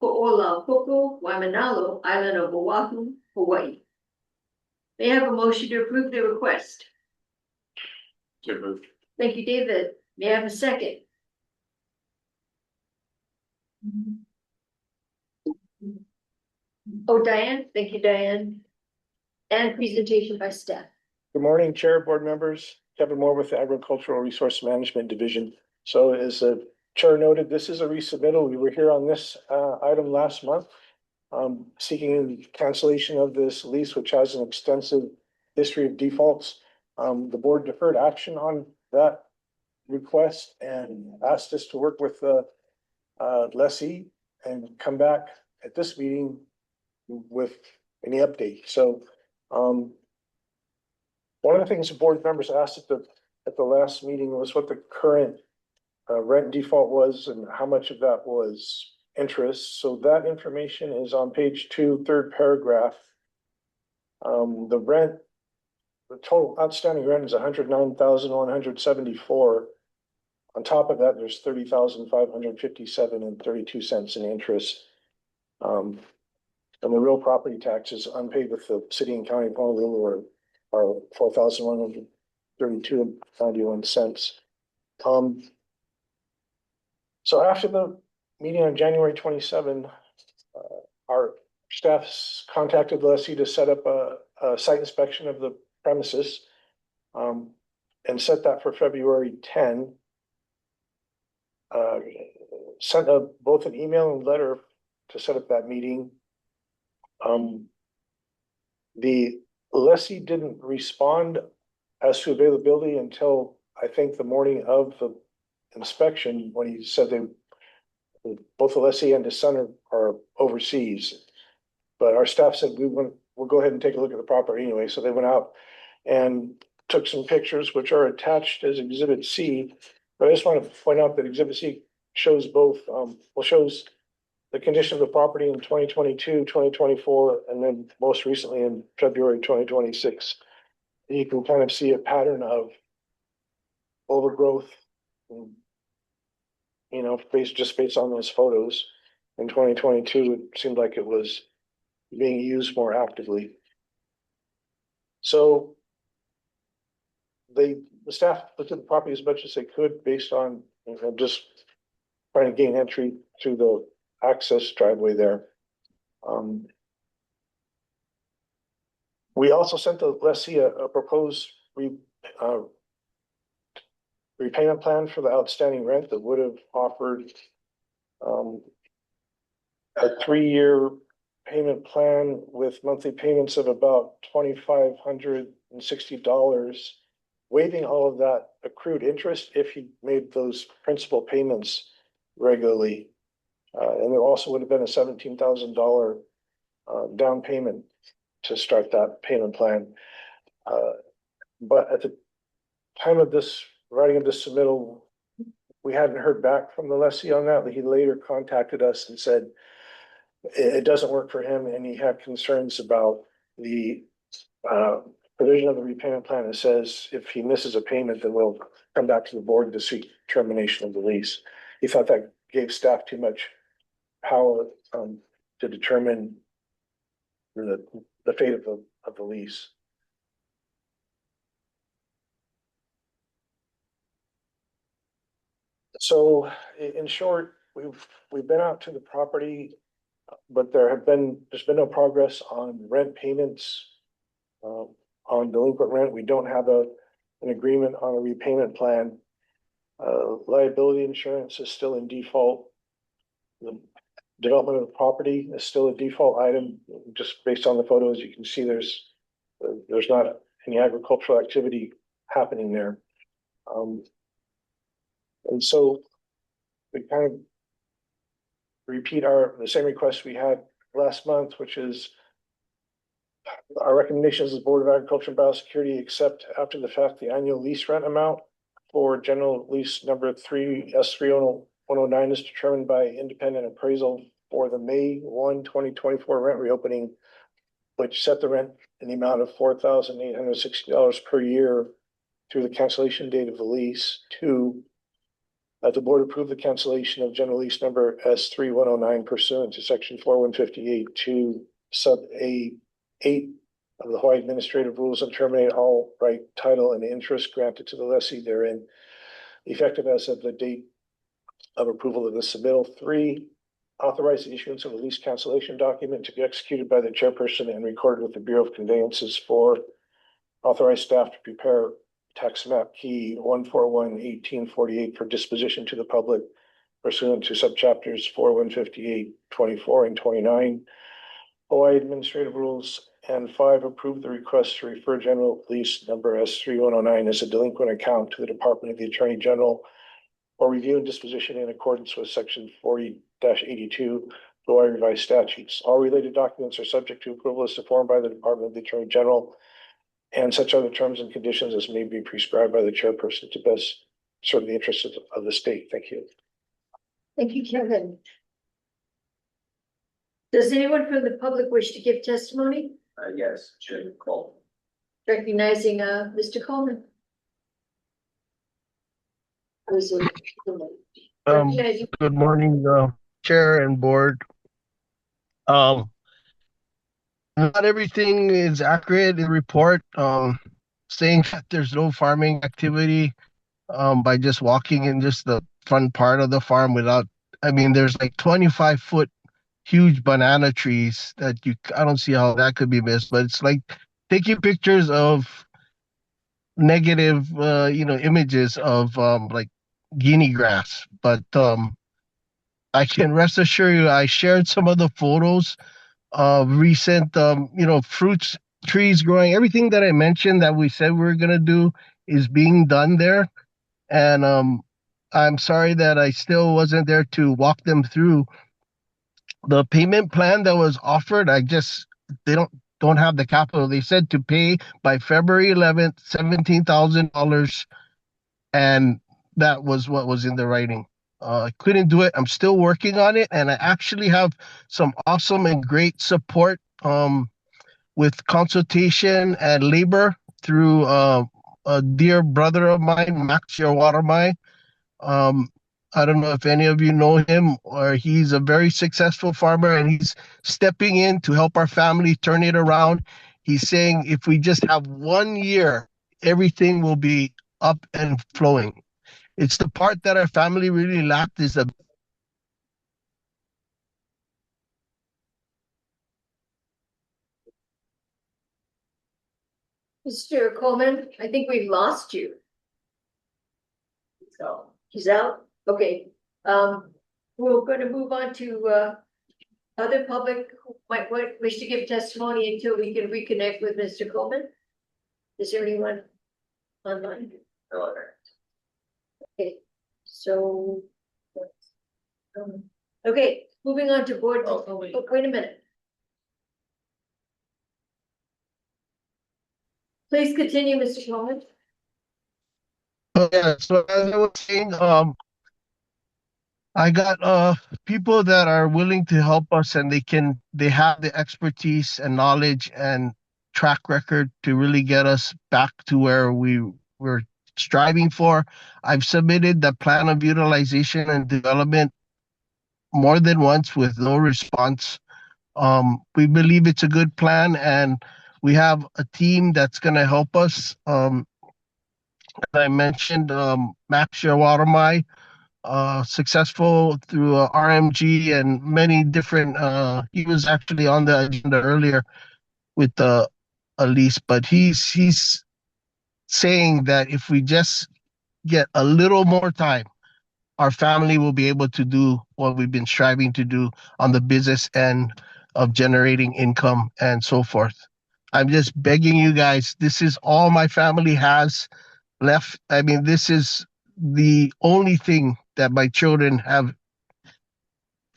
Speaker 1: Po'olaupoco, Waimanalo, Island of Oahu, Hawaii. May I have a motion to approve the request?
Speaker 3: So moved.
Speaker 1: Thank you, David. May I have a second? Oh, Diane, thank you, Diane. And presentation by staff.
Speaker 15: Good morning, Chair, board members. Kevin Moore with the Agricultural Resource Management Division. So as the Chair noted, this is a resubmittal. We were here on this item last month, seeking cancellation of this lease, which has an extensive history of defaults. The board deferred action on that request and asked us to work with the lessee and come back at this meeting with any update. So one of the things the board members asked at the last meeting was what the current rent default was and how much of that was interest. So that information is on page 2, third paragraph. The total outstanding rent is $109,174. On top of that, there's $30,557.32 in interest. And the real property taxes unpaid with the city and county of Honolulu are $4,132.91. So after the meeting on January 27, our staffs contacted the lessee to set up a site inspection of the premises, and set that for February 10. Sent both an email and letter to set up that meeting. The lessee didn't respond as to availability until I think the morning of the inspection, when he said both the lessee and his son are overseas. But our staff said we'll go ahead and take a look at the property anyway. So they went out and took some pictures, which are attached as Exhibit C. But I just want to point out that Exhibit C shows both, shows the condition of the property in 2022, 2024, and then most recently in February 2026. And you can kind of see a pattern of overgrowth, based on those photos. In 2022, it seemed like it was being used more actively. So the staff looked at the property as much as they could based on just trying to gain entry through the access driveway there. We also sent the lessee a proposed repayment plan for the outstanding rent that would have offered a 3-year payment plan with monthly payments of about $2,560, waiving all of that accrued interest if he made those principal payments regularly. And there also would have been a $17,000 down payment to start that payment plan. But at the time of this writing of this submittal, we hadn't heard back from the lessee on that. He later contacted us and said it doesn't work for him, and he had concerns about the provision of the repayment plan that says if he misses a payment, then we'll come back to the board to seek termination of the lease. He thought that gave staff too much power to determine the fate of the lease. So in short, we've been out to the property, but there's been no progress on rent payments. On delinquent rent, we don't have an agreement on a repayment plan. Liability insurance is still in default. The development of the property is still a default item. Just based on the photos, you can see there's not any agricultural activity happening there. And so we kind of repeat the same request we had last month, which is our recommendations as Board of Agriculture and Biosecurity accept after the fact the annual lease rent amount for general lease number 3 S31109 is determined by independent appraisal for the May 1, 2024 rent reopening, which set the rent in the amount of $4,860 per year through the cancellation date of the lease. 2, that the board approve the cancellation of general lease number S3109 pursuant to section 4158 sub A8 of the Hawaii Administrative Rules and terminate all right, title, and interest granted to the lessee therein, effective as of the date of approval of the submittal. 3, authorize the issuance of a lease cancellation document to be executed by the chairperson and recorded with the Bureau of Conveyances. 4, authorize staff to prepare tax map key 141-1848 for disposition to the public pursuant to subchapters 4158, 24, and 29 Hawaii Administrative Rules. And 5, approve the request to refer general lease number S3109 as a delinquent account to the Department of the Attorney General for review and disposition in accordance with section 40-82 Hawaii revised statutes. All related documents are subject to approval as performed by the Department of the Attorney General and such other terms and conditions as may be prescribed by the chairperson to best serve the interests of the state. Thank you.
Speaker 1: Thank you, Kevin. Does anyone from the public wish to give testimony?
Speaker 16: Yes, Jim Cole.
Speaker 1: Recognizing Mr. Coleman.
Speaker 5: Good morning, Chair and Board. Not everything is accurate in the report, saying that there's no farming activity by just walking in just the front part of the farm without, there's like 25-foot huge banana trees that I don't see how that could be missed, but it's like taking pictures of negative, images of like guinea grass. But I can rest assure you, I shared some of the photos of recent, fruits, trees growing. Everything that I mentioned that we said we were going to do is being done there. And I'm sorry that I still wasn't there to walk them through the payment plan that was offered. They don't have the capital. They said to pay by February 11th, $17,000. And that was what was in the writing. I couldn't do it. I'm still working on it. And I actually have some awesome and great support with consultation and labor through a dear brother of mine, Max Yarwatamai. I don't know if any of you know him, or he's a very successful farmer and he's stepping in to help our family turn it around. He's saying if we just have 1 year, everything will be up and flowing. It's the part that our family really lacked is
Speaker 1: Mr. Coleman, I think we've lost you. So he's out. Okay. We're going to move on to other public who might wish to give testimony until we can reconnect with Mr. Coleman. Is there anyone online? Okay, so okay, moving on to board. Oh, wait a minute. Please continue, Mr. Coleman.
Speaker 5: Yeah, so as I was saying, I got people that are willing to help us, and they have the expertise and knowledge and track record to really get us back to where we were striving for. I've submitted the plan of utilization and development more than once with no response. We believe it's a good plan, and we have a team that's going to help us. As I mentioned, Max Yarwatamai, successful through RMG and many different. He was actually on the agenda earlier with a lease, but he's saying that if we just get a little more time, our family will be able to do what we've been striving to do on the business end of generating income and so forth. I'm just begging you guys, this is all my family has left. I mean, this is the only thing that my children have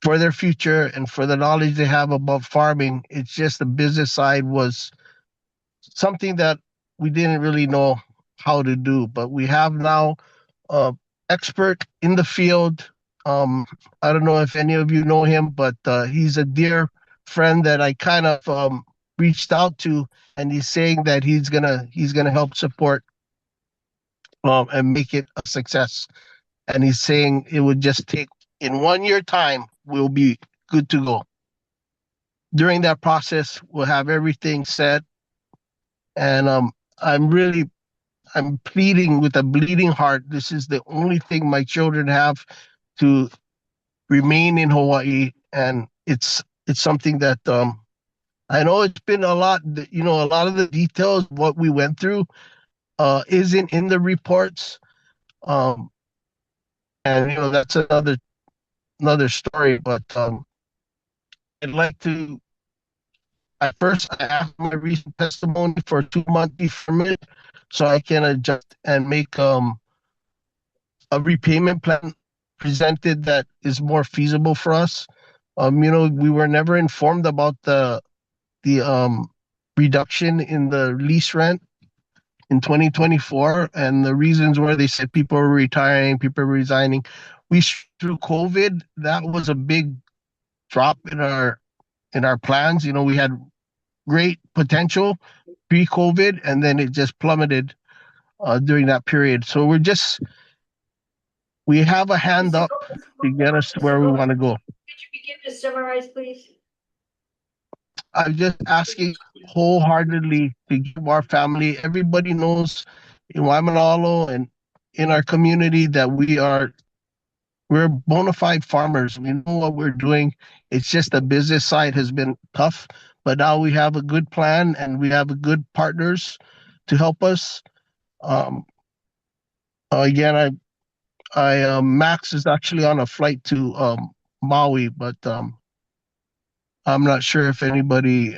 Speaker 5: for their future and for the knowledge they have about farming. It's just the business side was something that we didn't really know how to do, but we have now expert in the field. I don't know if any of you know him, but he's a dear friend that I kind of reached out to, and he's saying that he's gonna help support and make it a success. And he's saying it would just take in 1 year time, we'll be good to go. During that process, we'll have everything set. And I'm pleading with a bleeding heart. This is the only thing my children have to remain in Hawaii, and it's something that I know it's been a lot. A lot of the details what we went through isn't in the reports, and that's another story. But I'd like to. At first, I asked my recent testimony for a 2-month deferment so I can adjust and make a repayment plan presented that is more feasible for us. We were never informed about the reduction in the lease rent in 2024, and the reasons were they said people were retiring, people were resigning. Through COVID, that was a big drop in our plans. We had great potential pre-COVID, and then it just plummeted during that period. So we have a hand up to get us to where we want to go.
Speaker 1: Could you begin to summarize, please?
Speaker 5: I'm just asking wholeheartedly to give our family, everybody knows in Waimanalo and in our community that we're bona fide farmers. We know what we're doing. It's just the business side has been tough, but now we have a good plan and we have good partners to help us. Again, Max is actually on a flight to Maui, but I'm not sure if anybody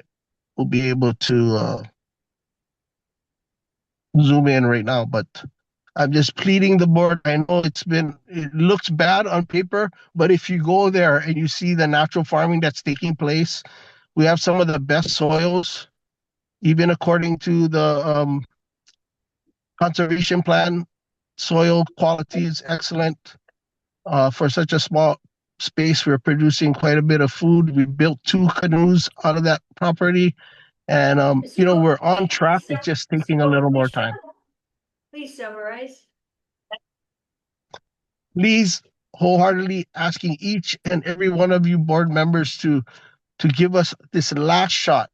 Speaker 5: will be able to zoom in right now, but I'm just pleading the board. I know it looks bad on paper, but if you go there and you see the natural farming that's taking place, we have some of the best soils, even according to the conservation plan. Soil quality is excellent. For such a small space, we're producing quite a bit of food. We built 2 canoes out of that property, and we're on track. It's just taking a little more time.
Speaker 1: Please summarize.
Speaker 5: Please, wholeheartedly asking each and every one of you board members to give us this last shot,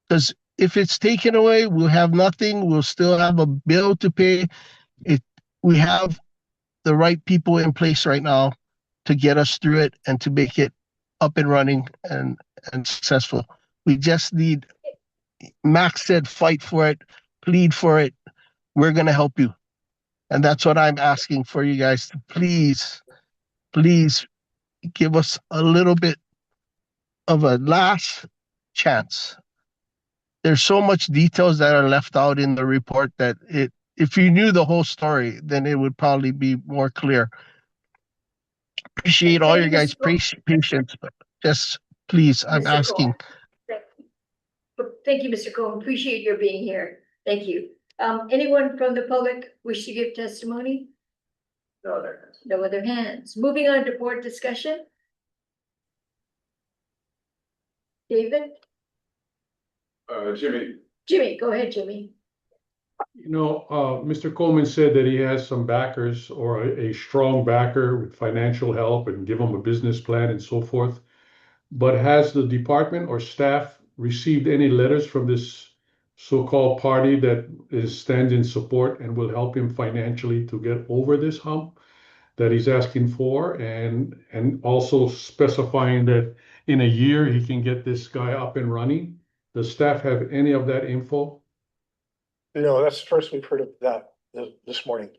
Speaker 5: because if it's taken away, we'll have nothing. We'll still have a bill to pay. We have the right people in place right now to get us through it and to make it up and running and successful. We just need, Max said, fight for it, plead for it. We're going to help you. And that's what I'm asking for you guys to please give us a little bit of a last chance. There's so much details that are left out in the report that if you knew the whole story, then it would probably be more clear. Appreciate all your guys' patience, but just please, I'm asking.
Speaker 1: Thank you, Mr. Cohen. Appreciate your being here. Thank you. Anyone from the public wish to give testimony? No other hands. Moving on to board discussion. David? Jimmy, go ahead, Jimmy.
Speaker 7: Mr. Coleman said that he has some backers or a strong backer with financial help and give him a business plan and so forth. But has the department or staff received any letters from this so-called party that stands in support and will help him financially to get over this hump? that he's asking for, and also specifying that in a year he can get this guy up and running. Does staff have any of that info?
Speaker 15: No, that's the first we've heard of that this morning.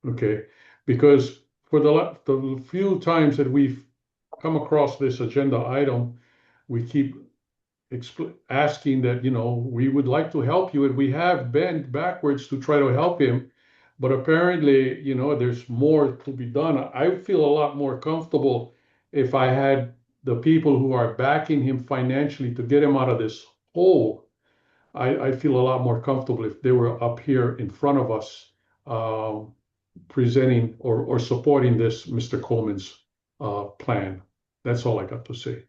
Speaker 7: Okay, because for the few times that we've come across this agenda item, we keep asking that, we would like to help you, and we have bent backwards to try to help him. But apparently, there's more to be done. I feel a lot more comfortable if I had the people who are backing him financially to get him out of this hole. I feel a lot more comfortable if they were up here in front of us, presenting or supporting this Mr. Coleman's plan. That's all I got to say.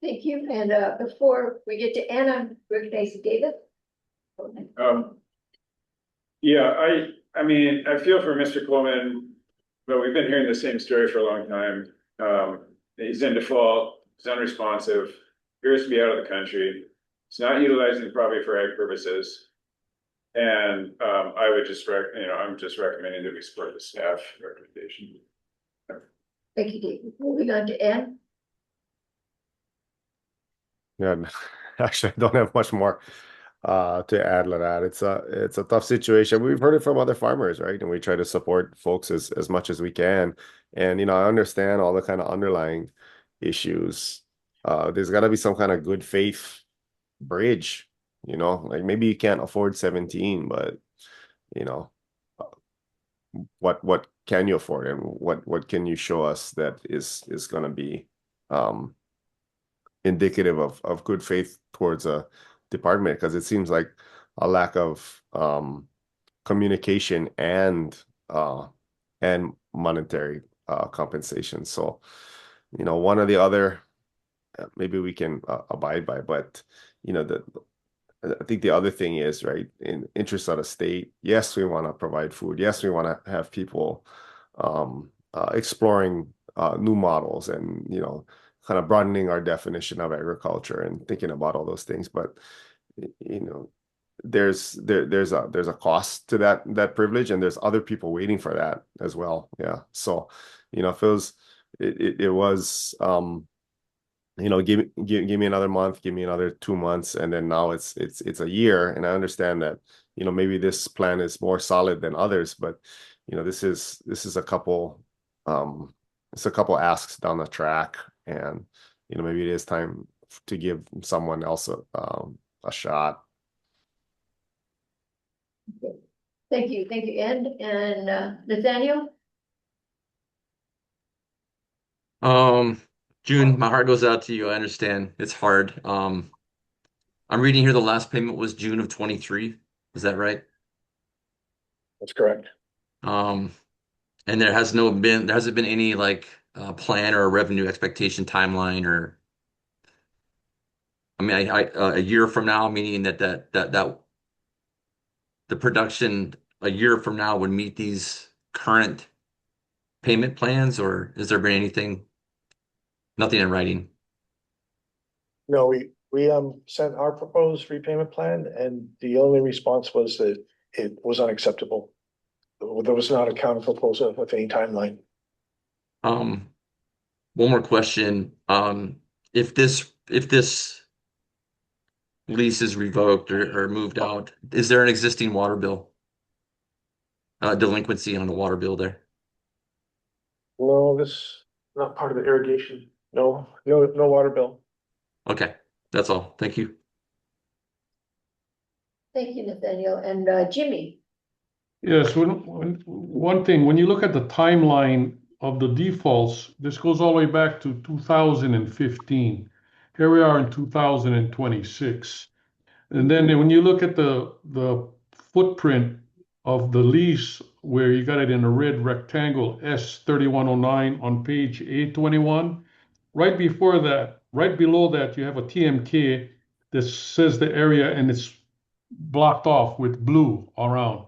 Speaker 1: Thank you. And before we get to Anna, recognize David.
Speaker 3: Yeah, I mean, I feel for Mr. Coleman, but we've been hearing the same story for a long time. He's in default, he's unresponsive, appears to be out of the country. It's not utilizing the property for ag purposes. And I would just I'm just recommending that we support the staff recommendation.
Speaker 1: Thank you, David. Moving on to Ann.
Speaker 9: Yeah, actually, I don't have much more to add to that. It's a tough situation. We've heard it from other farmers, right? And we try to support folks as much as we can. And I understand all the kind of underlying issues. There's got to be some kind of good faith bridge. Like maybe you can't afford 17, but what can you afford, and what can you show us that is going to be indicative of good faith towards a department? Because it seems like a lack of communication and monetary compensation. So one or the other, maybe we can abide by. But I think the other thing is, right, in interest of the state, yes, we want to provide food, yes, we want to have people exploring new models, and kind of broadening our definition of agriculture and thinking about all those things. But there's a cost to that privilege, and there's other people waiting for that as well. Yeah. So it was give me another month, give me another 2 months, and then now it's a year. And I understand that maybe this plan is more solid than others, but this is a couple asks down the track, and maybe it is time to give someone else a shot.
Speaker 1: Okay. Thank you, Ann. And Nathaniel.
Speaker 11: June, my heart goes out to you. I understand it's hard. I'm reading here the last payment was June of 23. Is that right?
Speaker 15: That's correct.
Speaker 11: And there hasn't been any plan or a revenue expectation timeline, or I mean, a year from now, meaning that the production a year from now would meet these current payment plans, or has there been nothing in writing?
Speaker 15: No, we sent our proposed repayment plan, and the only response was that it was unacceptable. There was not a counter proposal with any timeline.
Speaker 11: One more question. If this lease is revoked or moved out, is there an existing water bill? Delinquency on the water bill there?
Speaker 15: No, this is not part of the irrigation. No water bill.
Speaker 11: Okay, that's all. Thank you.
Speaker 1: Thank you, Nathaniel. And Jimmy.
Speaker 7: Yes, one thing, when you look at the timeline of the defaults, this goes all the way back to 2015. Here we are in 2026. And then when you look at the footprint of the lease, where you got it in a red rectangle, S3109 on page 821, right before that, right below that, you have a TMK that says the area, and it's blocked off with blue around.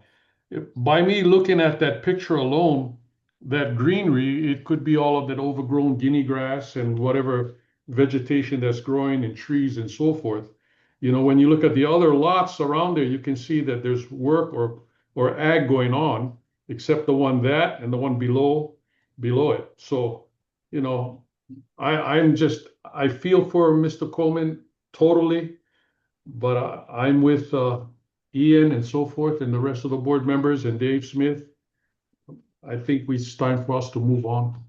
Speaker 7: By me looking at that picture alone, that greenery, it could be all of that overgrown guinea grass and whatever vegetation that's growing and trees and so forth. When you look at the other lots around there, you can see that there's work or ag going on. except the one that and the one below it. So, you know, I feel for Mr. Coleman totally, but I'm with Ian and so forth and the rest of the board members and Dave Smith. I think it's time for us to move on.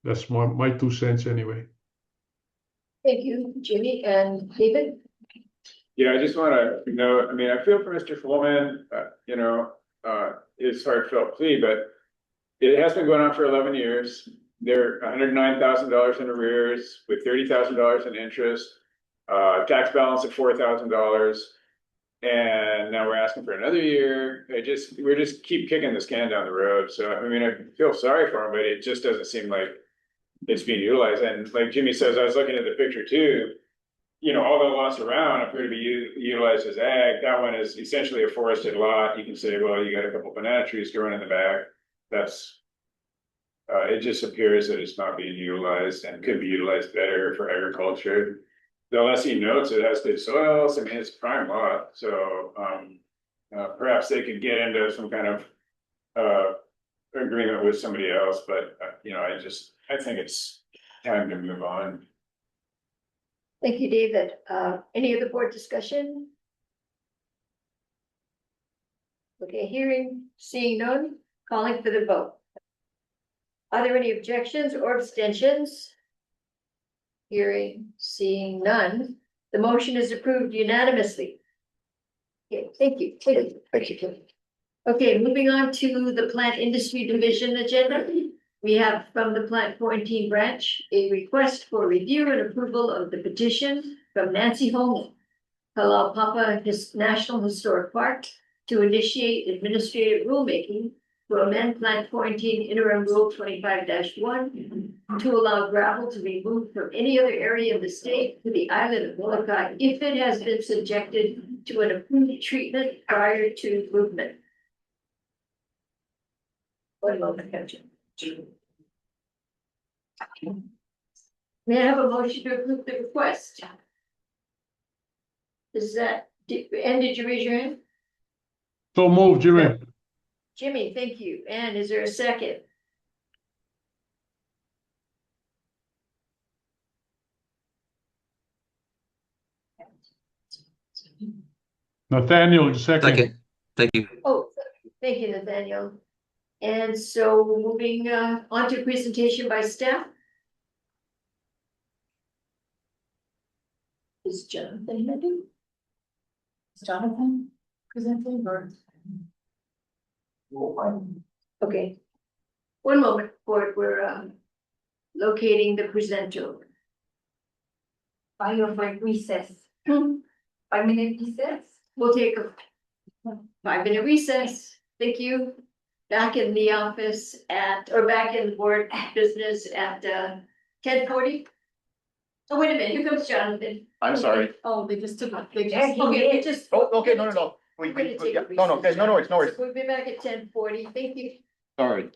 Speaker 7: That's my 2 cents anyway.
Speaker 1: Thank you, Jimmy and David.
Speaker 3: Yeah, I just wanna know, I mean, I feel for Mr. Coleman, his heartfelt plea, but it has been going on for 11 years. They're $109,000 in arrears with $30,000 in interest, tax balance of $4,000. And now we're asking for another year. We're just keep kicking this can down the road. So, I mean, I feel sorry for him, but it just doesn't seem like it's being utilized. And like Jimmy says, I was looking at the picture too. You know, all the lots around appear to be utilized as ag. That one is essentially a forested lot. You can say, well, you got a couple banana trees growing in the back. That's, it just appears that it's not being utilized and could be utilized better for agriculture. The lessee notes it has good soils. I mean, it's a prime lot. So, perhaps they could get into some kind of, agreement with somebody else, but, I think it's time to move on.
Speaker 1: Thank you, David. Any other board discussion? Okay, seeing none, calling for the vote. Are there any objections or abstentions? Seeing none, the motion is approved unanimously. Okay, thank you.
Speaker 15: Thank you.
Speaker 1: Okay, moving on to the plant industry division agenda. We have from the plant quarantine branch, a request for review and approval of the petition from Nancy Holman, Kalaupapa National Historic Park, to initiate administrative rulemaking to amend plant quarantine interim rule 25-1 to allow gravel to be moved from any other area of the state to the island of Molokai if it has been subjected to an approved treatment prior to movement. One moment, Captain. May I have a motion to approve the request? Did you raise your hand?
Speaker 7: So move, Jimmy.
Speaker 1: Jimmy, thank you. And is there a second?
Speaker 7: Nathaniel, second.
Speaker 11: Second. Thank you.
Speaker 1: Oh, thank you, Nathaniel. And so moving on to presentation by staff. Is Jonathan ready?
Speaker 8: Is Jonathan presenting or?
Speaker 1: Okay. One moment, we're locating the presenter.
Speaker 17: 5 recess. 5-minute recess.
Speaker 1: We'll take a 5-minute recess. Thank you. Back in the office back in the board business at 10:40. Oh, wait a minute, here comes Jonathan.
Speaker 12: I'm sorry.
Speaker 8: Oh, they just took,
Speaker 1: Okay, just.
Speaker 12: Oh, okay, no.
Speaker 1: We're gonna take a
Speaker 12: No,
Speaker 1: recess.
Speaker 12: no worries.
Speaker 1: We'll be back at 10:40. Thank you.
Speaker 12: Sorry.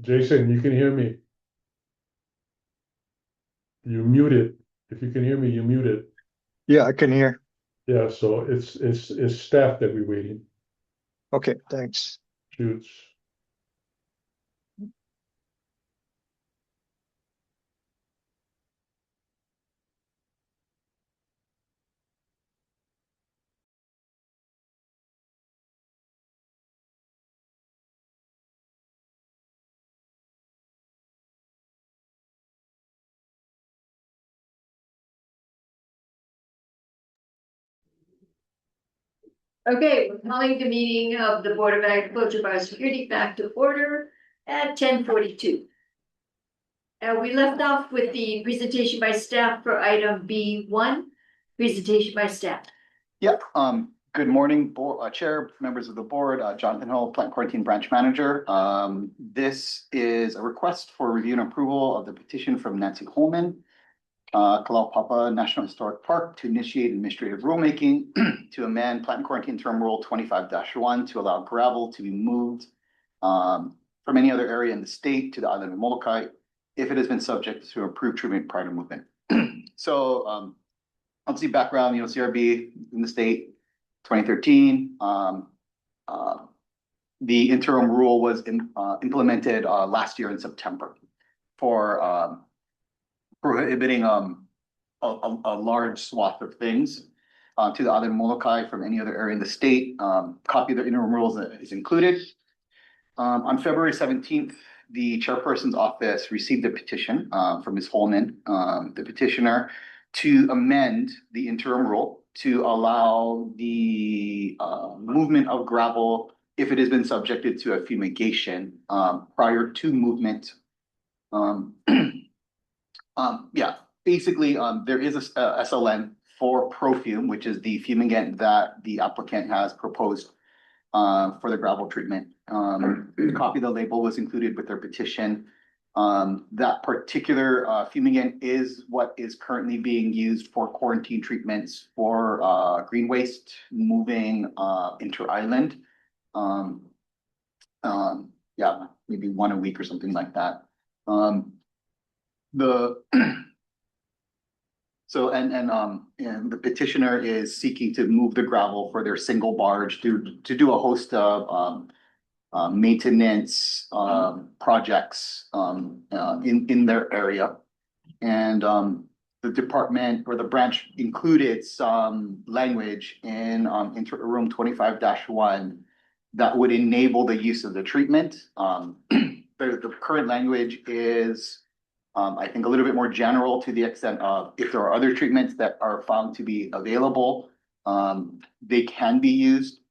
Speaker 7: Jason, you can hear me. You muted. If you can hear me, you muted.
Speaker 10: Yeah, I can hear.
Speaker 7: Yeah, so it's staff that we're waiting.
Speaker 10: Okay, thanks.
Speaker 7: Shoots.
Speaker 1: Okay, we're calling the meeting of the Board of Agriculture Biosecurity back to order at 10:42. We left off with the presentation by staff for item B1, presentation by staff.
Speaker 12: Yep, good morning, Chair, members of the board, Jonathan Hill, Plant Quarantine Branch Manager. This is a request for review and approval of the petition from Nancy Holman, Kalaupapa National Historic Park, to initiate administrative rulemaking to amend Plant Quarantine Term Rule 25-1 to allow gravel to be moved from any other area in the state to the island of Molokai if it has been subject to approved treatment prior to movement. So obviously background, CRB in the state, 2013. The interim rule was implemented last year in September for prohibiting a large swath of things to the island of Molokai from any other area in the state. Copy of the interim rules is included. On February 17th, the chairperson's office received a petition from Ms. Holman, the petitioner, to amend the interim rule to allow the movement of gravel if it has been subjected to a fumigation prior to movement. Basically, there is a SLN for Profume, which is the fumigant that the applicant has proposed for the gravel treatment. Copy of the label was included with their petition. That particular fumigant is what is currently being used for quarantine treatments for green waste moving inter-island. Maybe one a week or something like that. The petitioner is seeking to move the gravel for their single barge to do a host of maintenance projects in their area. And the department or the branch included some language in interim 25-1 that would enable the use of the treatment. The current language is I think a little bit more general to the extent of if there are other treatments that are found to be available, they can be used.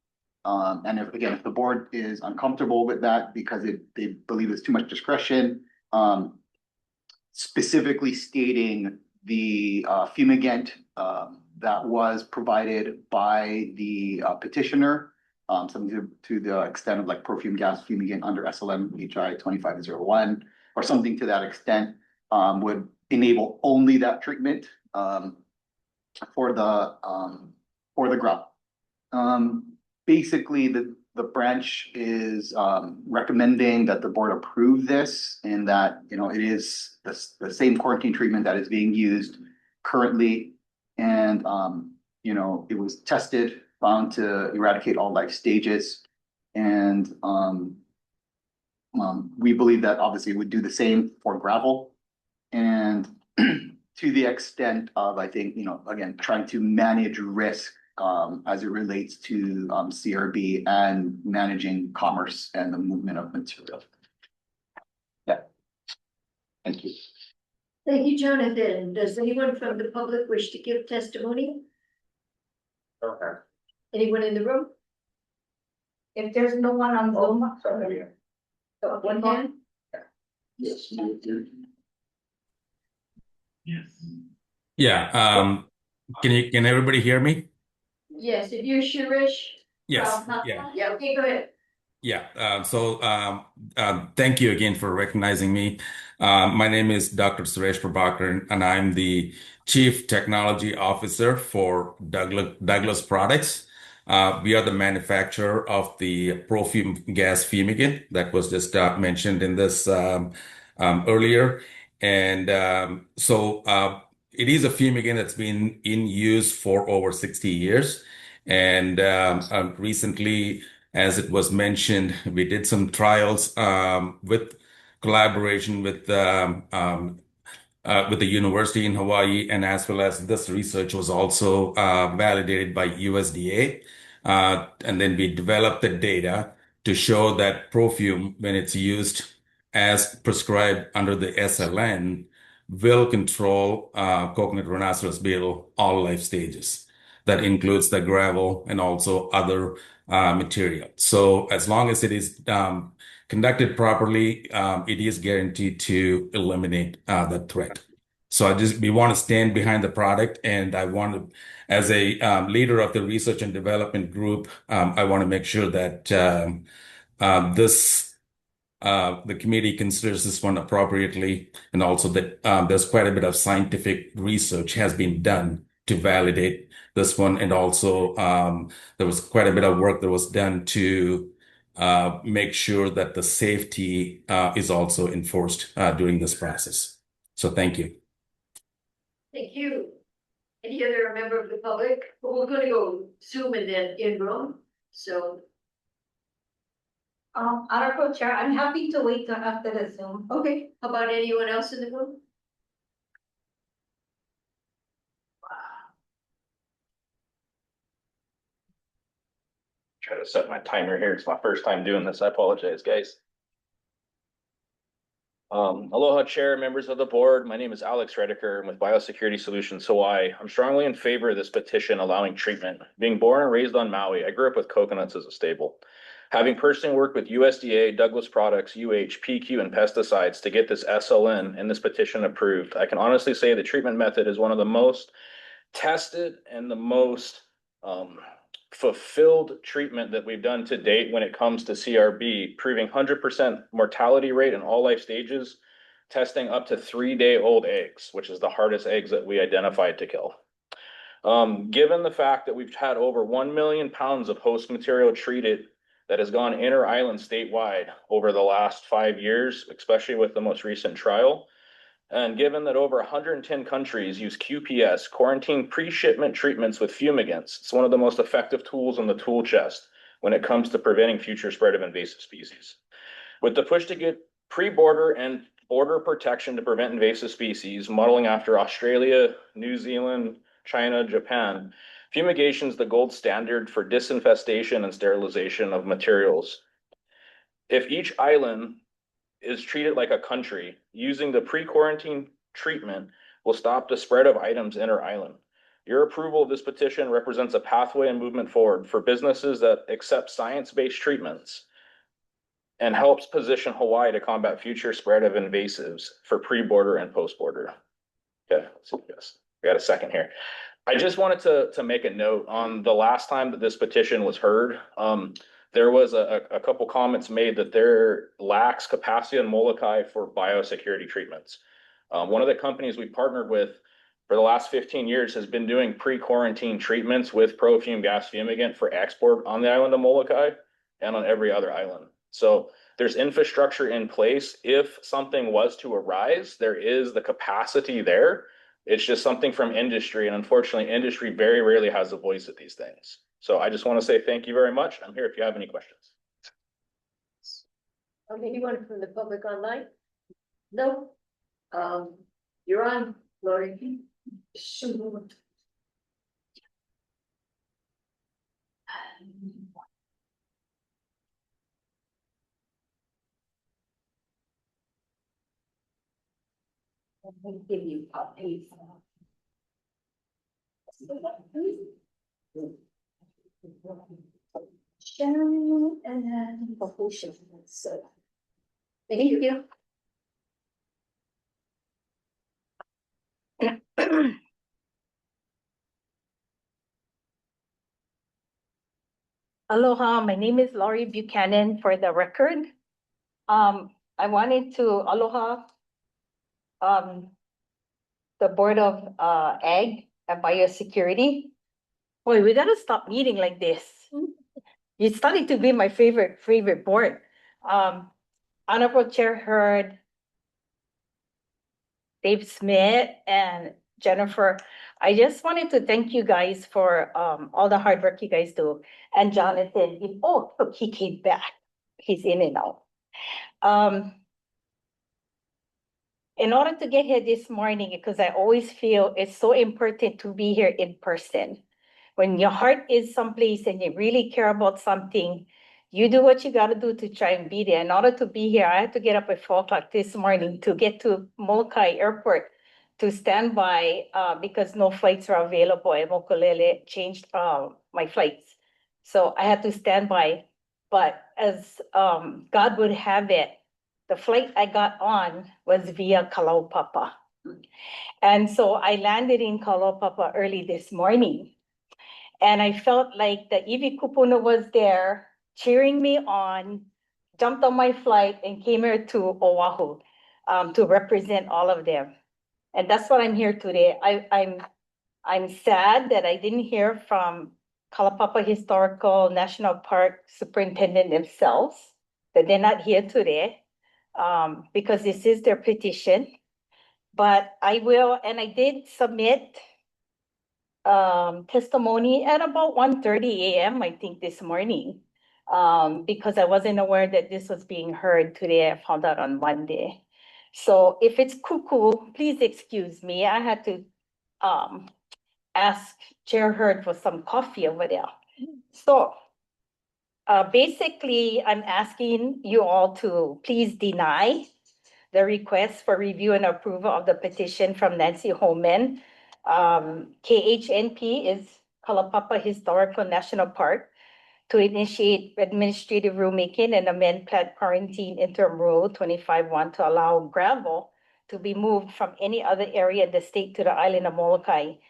Speaker 12: And if the board is uncomfortable with that because they believe it's too much discretion, specifically stating the fumigant that was provided by the petitioner, something to the extent of like perfume gas fumigant under SLM HI 2501 or something to that extent, would enable only that treatment for the gravel. Basically, the branch is recommending that the board approve this and that it is the same quarantine treatment that is being used currently, and it was tested, found to eradicate all life stages, and we believe that obviously it would do the same for gravel. And to the extent of, I think, again, trying to manage risk as it relates to CRB and managing commerce and the movement of material. Yeah. Thank you.
Speaker 1: Thank you, Jonathan. Does anyone from the public wish to give testimony?
Speaker 16: Okay.
Speaker 1: Anyone in the room?
Speaker 17: If there's no one on Zoom,
Speaker 1: So one hand?
Speaker 16: Yes.
Speaker 18: Yeah, can everybody hear me?
Speaker 1: Yes, if you're Shirish.
Speaker 18: Yes, yeah.
Speaker 1: Yeah, okay, go ahead.
Speaker 18: Yeah, thank you again for recognizing me. My name is Dr. Suresh Prabhakaran, and I'm the Chief Technology Officer for Douglas Products. We are the manufacturer of the perfume gas fumigant that was just mentioned in this earlier. And it is a fumigant that's been in use for over 60 years. And recently, as it was mentioned, we did some trials with collaboration with the university in Hawaii, and as well as this research was also validated by USDA. And then we developed the data to show that perfume, when it's used as prescribed under the SLN, will control coconut rhinoceros beetle all life stages. That includes the gravel and also other material. So as long as it is conducted properly, it is guaranteed to eliminate the threat. So we want to stand behind the product, and I want to, as a leader of the research and development group, I want to make sure that the committee considers this one appropriately, and also that there's quite a bit of scientific research has been done to validate this one, and also there was quite a bit of work that was done to make sure that the safety is also enforced during this process. So thank you.
Speaker 1: Thank you. Any other member of the public? Well, we're gonna go Zoom and then in room, so.
Speaker 17: Honorable Chair, I'm happy to wait till after the Zoom.
Speaker 1: Okay, how about anyone else in the room?
Speaker 19: Try to set my timer here. It's my first time doing this. I apologize, guys. Aloha Chair, members of the board. My name is Alex Redeker. I'm with Biosecurity Solutions Hawaii. I'm strongly in favor of this petition allowing treatment. Being born and raised on Maui, I grew up with coconuts as a staple. Having personally worked with USDA, Douglas Products, UH, PQ, and pesticides to get this SLN and this petition approved, I can honestly say the treatment method is one of the most tested and the most fulfilled treatment that we've done to date when it comes to CRB, proving 100% mortality rate in all life stages, testing up to 3-day-old eggs, which is the hardest eggs that we identified to kill. Given the fact that we've had over 1 million pounds of host material treated that has gone inter-island statewide over the last 5 years, especially with the most recent trial, and given that over 110 countries use QPS, quarantine pre-shipment treatments with fumigants, it's one of the most effective tools in the tool chest when it comes to preventing future spread of invasive species. With the push to get pre-border and border protection to prevent invasive species, modeling after Australia, New Zealand, China, Japan, fumigation is the gold standard for disinfestation and sterilization of materials. If each island is treated like a country, using the pre-quarantine treatment will stop the spread of items inter-island. Your approval of this petition represents a pathway and movement forward for businesses that accept science-based treatments and helps position Hawaii to combat future spread of invasives for pre-border and post-border. Okay, let's see, yes, we got a second here. I just wanted to make a note on the last time that this petition was heard. There was a couple comments made that there lacks capacity in Molokai for biosecurity treatments. One of the companies we partnered with for the last 15 years has been doing pre-quarantine treatments with perfume gas fumigant for export on the island of Molokai and on every other island. So there's infrastructure in place. If something was to arise, there is the capacity there. It's just something from industry, and unfortunately, industry very rarely has a voice at these things. So I just want to say thank you very much. I'm here if you have any questions.
Speaker 1: Anyone from the public online? No? You're on, Lori. Shoot. I'll give you a piece. Sharon and then Bahusha. So, thank you.
Speaker 17: Aloha, my name is Laurie Buchanan for the record. I wanted to aloha the Board of Ag and Biosecurity. Boy, we gotta stop meeting like this. It's starting to be my favorite board. Honorable Chair Hurd, Dave Smith, and Jennifer, I just wanted to thank you guys for all the hard work you guys do. And Jonathan, oh, look, he came back. He's in and out. In order to get here this morning, because I always feel it's so important to be here in person. When your heart is someplace and you really care about something, you do what you gotta do to try and be there. In order to be here, I had to get up at 4 o'clock this morning to get to Molokai Airport to stand by because no flights are available. And Mokulele changed my flights. So I had to stand by. But as God would have it, the flight I got on was via Kalaupapa. And so I landed in Kalaupapa early this morning. And I felt like the Iwi Kupuna was there cheering me on, jumped on my flight and came here to Oahu to represent all of them. And that's what I'm here today. I'm sad that I didn't hear from Kalaupapa Historical National Park Superintendent themselves, that they're not here today because this is their petition. But I will, and I did submit testimony at about 1:30 a.m. I think this morning, because I wasn't aware that this was being heard today. I found out on Monday. So if it's cuckoo, please excuse me. I had to ask Chair Hurd for some coffee over there. So basically, I'm asking you all to please deny the request for review and approval of the petition from Nancy Holman. KHNP is Kalaupapa Historical National Park to initiate administrative rulemaking and amend plant quarantine interim rule 25-1 to allow gravel to be moved from any other area in the state to the island of Molokai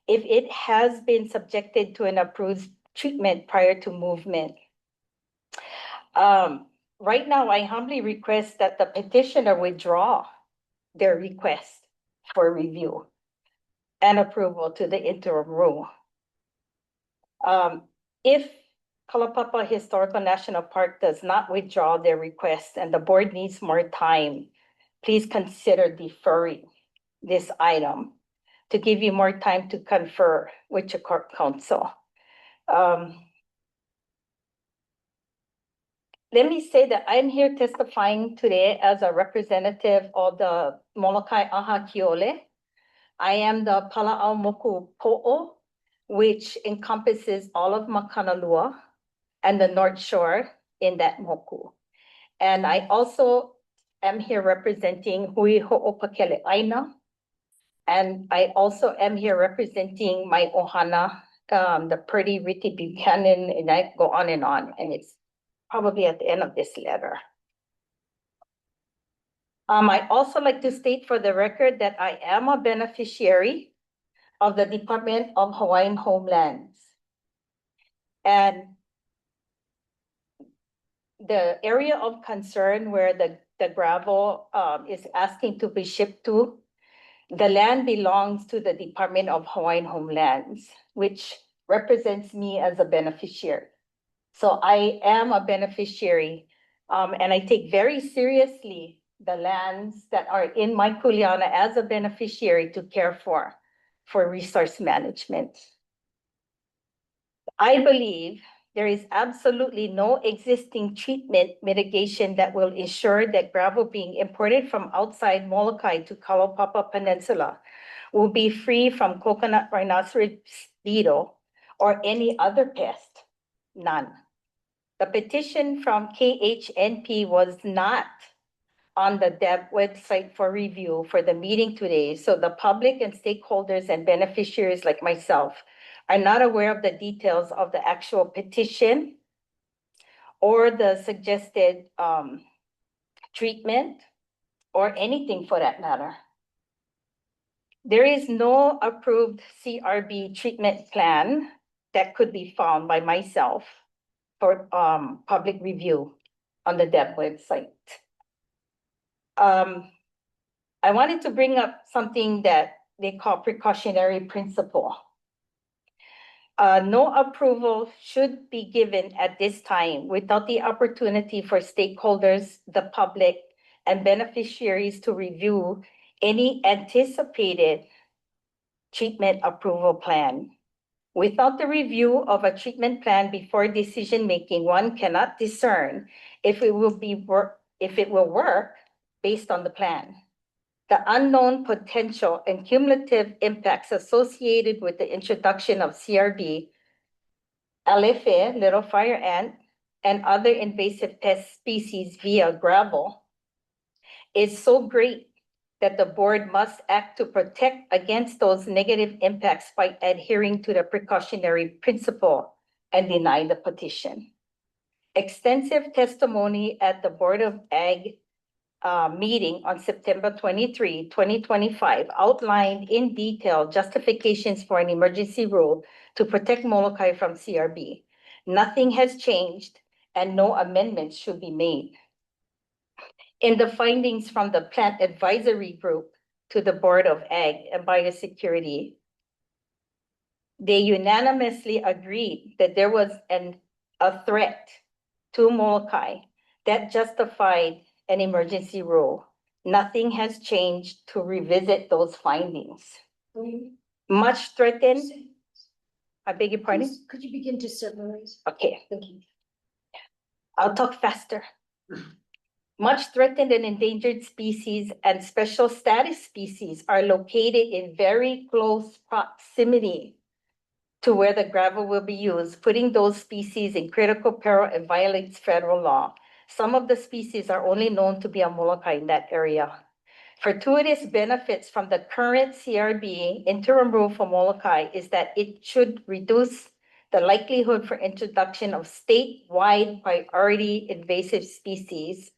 Speaker 17: if it has been subjected to an approved treatment prior to movement. Right now, I humbly request that the petitioner withdraw their request for review and approval to the interim rule. If Kalaupapa Historical National Park does not withdraw their request and the board needs more time, please consider deferring this item to give you more time to confer with your court counsel. Let me say that I'm here testifying today as a representative of the Molokai Aha Kiole. I am the Pala'au Moku Po'o, which encompasses all of Makanalua and the North Shore in that moku. And I also am here representing Hui Ho'opakele Aina. And I also am here representing my ohana, the pretty Riti Buchanan, and I go on, and it's probably at the end of this letter. I also like to state for the record that I am a beneficiary of the Department of Hawaiian Homelands. And the area of concern where the gravel is asking to be shipped to, the land belongs to the Department of Hawaiian Homelands, which represents me as a beneficiary. So I am a beneficiary, and I take very seriously the lands that are in my kuleana as a beneficiary to care for resource management. I believe there is absolutely no existing treatment mitigation that will ensure that gravel being imported from outside Molokai to Kalaupapa Peninsula will be free from coconut rhinoceros beetle or any other pest. None. The petition from KHNP was not on the DEB website for review for the meeting today, so the public and stakeholders and beneficiaries like myself are not aware of the details of the actual petition or the suggested treatment or anything for that matter. There is no approved CRB treatment plan that could be found by myself for public review on the DEB website. I wanted to bring up something that they call precautionary principle. No approval should be given at this time without the opportunity for stakeholders, the public, and beneficiaries to review any anticipated treatment approval plan. Without the review of a treatment plan before decision-making, one cannot discern if it will work based on the plan. The unknown potential and cumulative impacts associated with the introduction of CRB, LFA, little fire ant, and other invasive pest species via gravel is so great that the board must act to protect against those negative impacts by adhering to the precautionary principle and deny the petition. Extensive testimony at the Board of Ag meeting on September 23, 2025 outlined in detail justifications for an emergency rule to protect Molokai from CRB. Nothing has changed and no amendments should be made. In the findings from the Plant Advisory Group to the Board of Ag and Biosecurity, they unanimously agreed that there was a threat to Molokai that justified an emergency rule. Nothing has changed to revisit those findings. Much threatened. I beg your pardon?
Speaker 1: Could you begin to summarize?
Speaker 17: Okay.
Speaker 1: Thank you.
Speaker 17: I'll talk faster. Much threatened and endangered species and special status species are located in very close proximity to where the gravel will be used, putting those species in critical peril and violates federal law. Some of the species are only known to be on Molokai in that area. Fortuitous benefits from the current CRB interim rule for Molokai is that it should reduce the likelihood for introduction of statewide priority invasive species,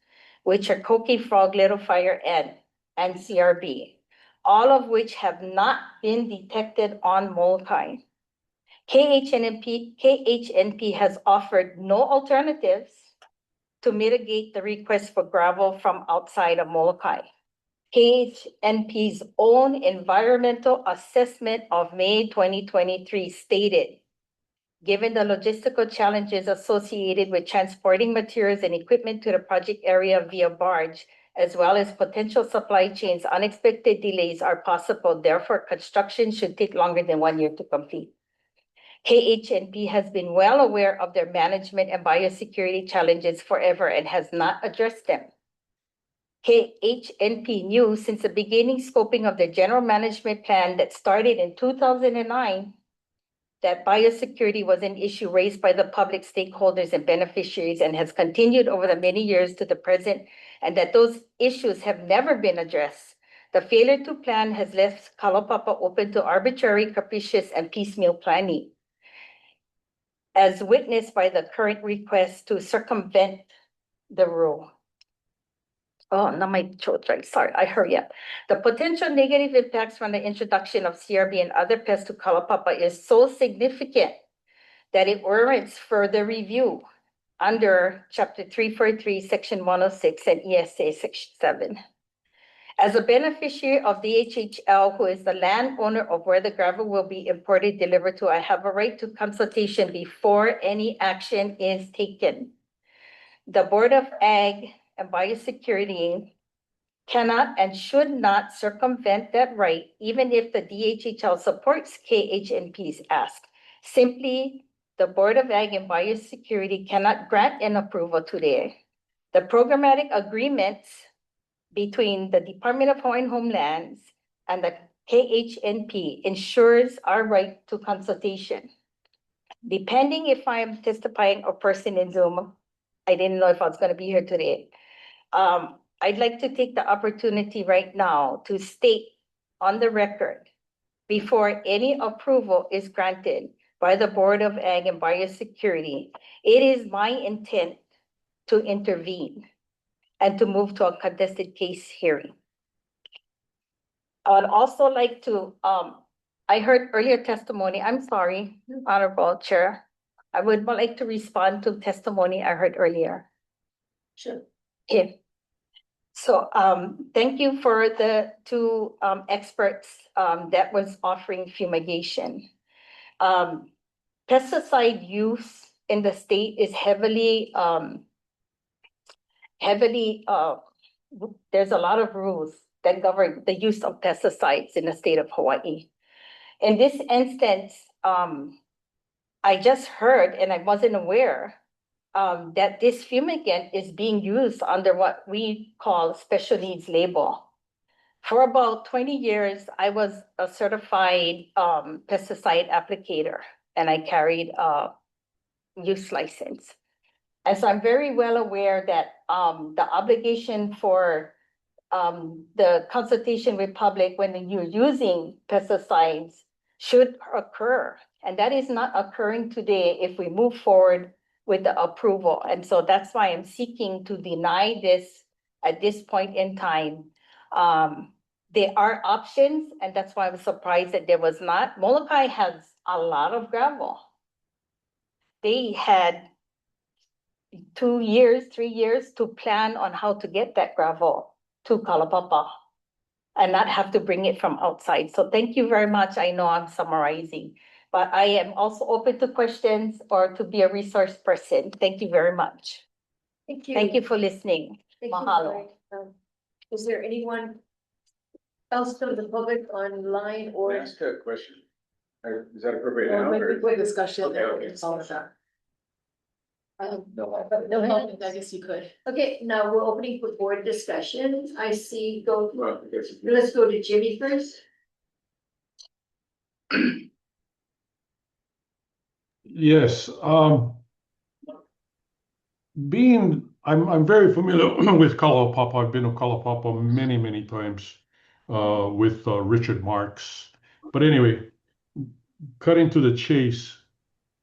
Speaker 17: which are coqui frog, little fire ant, and CRB, all of which have not been detected on Molokai. KHNP has offered no alternatives to mitigate the request for gravel from outside of Molokai. KHNP's own environmental assessment of May 2023 stated, given the logistical challenges associated with transporting materials and equipment to the project area via barge, as well as potential supply chains, unexpected delays are possible. Therefore, construction should take longer than 1 year to complete. KHNP has been well aware of their management and biosecurity challenges forever and has not addressed them. KHNP knew since the beginning scoping of the general management plan that started in 2009 that biosecurity was an issue raised by the public stakeholders and beneficiaries and has continued over the many years to the present, and that those issues have never been addressed. The failure to plan has left Kalaupapa open to arbitrary, capricious, and piecemeal planning, as witnessed by the current request to circumvent the rule. Oh, now my throat's right. Sorry, I hurry up. The potential negative impacts from the introduction of CRB and other pests to Kalaupapa is so significant that it warrants further review under Chapter 343, Section 106, and ESA Section 7. As a beneficiary of DHHL, who is the landowner of where the gravel will be imported, delivered to, I have a right to consultation before any action is taken. The Board of Ag and Biosecurity cannot and should not circumvent that right, even if the DHHL supports KHNP's ask. Simply, the Board of Ag and Biosecurity cannot grant an approval today. The programmatic agreements between the Department of Hawaiian Homelands and the KHNP ensures our right to consultation. Depending if I'm testifying or person in Zoom, I didn't know if I was going to be here today. I'd like to take the opportunity right now to state on the record, before any approval is granted by the Board of Ag and Biosecurity, it is my intent to intervene and to move to a contested case hearing. I would also like to, I heard earlier testimony, I'm sorry, Honorable Chair. I would like to respond to testimony I heard earlier.
Speaker 1: Sure.
Speaker 17: Okay. So thank you for the two experts that was offering fumigation. pesticide use in the state is heavily, there's a lot of rules that govern the use of pesticides in the state of Hawaii. In this instance, I just heard, and I wasn't aware, that this fumigant is being used under what we call special needs label. For about 20 years, I was a certified pesticide applicator, and I carried a use license. And so I'm very well aware that the obligation for the consultation with public when you're using pesticides should occur. And that is not occurring today if we move forward with the approval. And so that's why I'm seeking to deny this at this point in time. There are options, and that's why I was surprised that there was not. Molokai has a lot of gravel. They had 2 years, 3 years to plan on how to get that gravel to Kalapapa and not have to bring it from outside. So thank you very much. I know I'm summarizing, but I am also open to questions or to be a resource person. Thank you very much.
Speaker 1: Thank you.
Speaker 17: Thank you for listening.
Speaker 1: Thank you,
Speaker 17: Mahalo.
Speaker 1: Lori. Is there anyone else from the public online
Speaker 3: Can I
Speaker 1: or?
Speaker 3: ask a question? Is that appropriate
Speaker 8: Or
Speaker 3: now?
Speaker 8: maybe
Speaker 3: or-
Speaker 8: quick discussion.
Speaker 3: Okay, okay.
Speaker 8: It's all of that.
Speaker 1: No
Speaker 8: No,
Speaker 1: hands?
Speaker 8: I guess you could.
Speaker 1: Okay, now we're opening for board discussion. I see,
Speaker 3: Well, I guess-
Speaker 1: let's go to Jimmy first.
Speaker 7: Yes, I'm very familiar with Kalaupapa. I've been to Kalaupapa many times with Richard Marks. But anyway, cutting to the chase,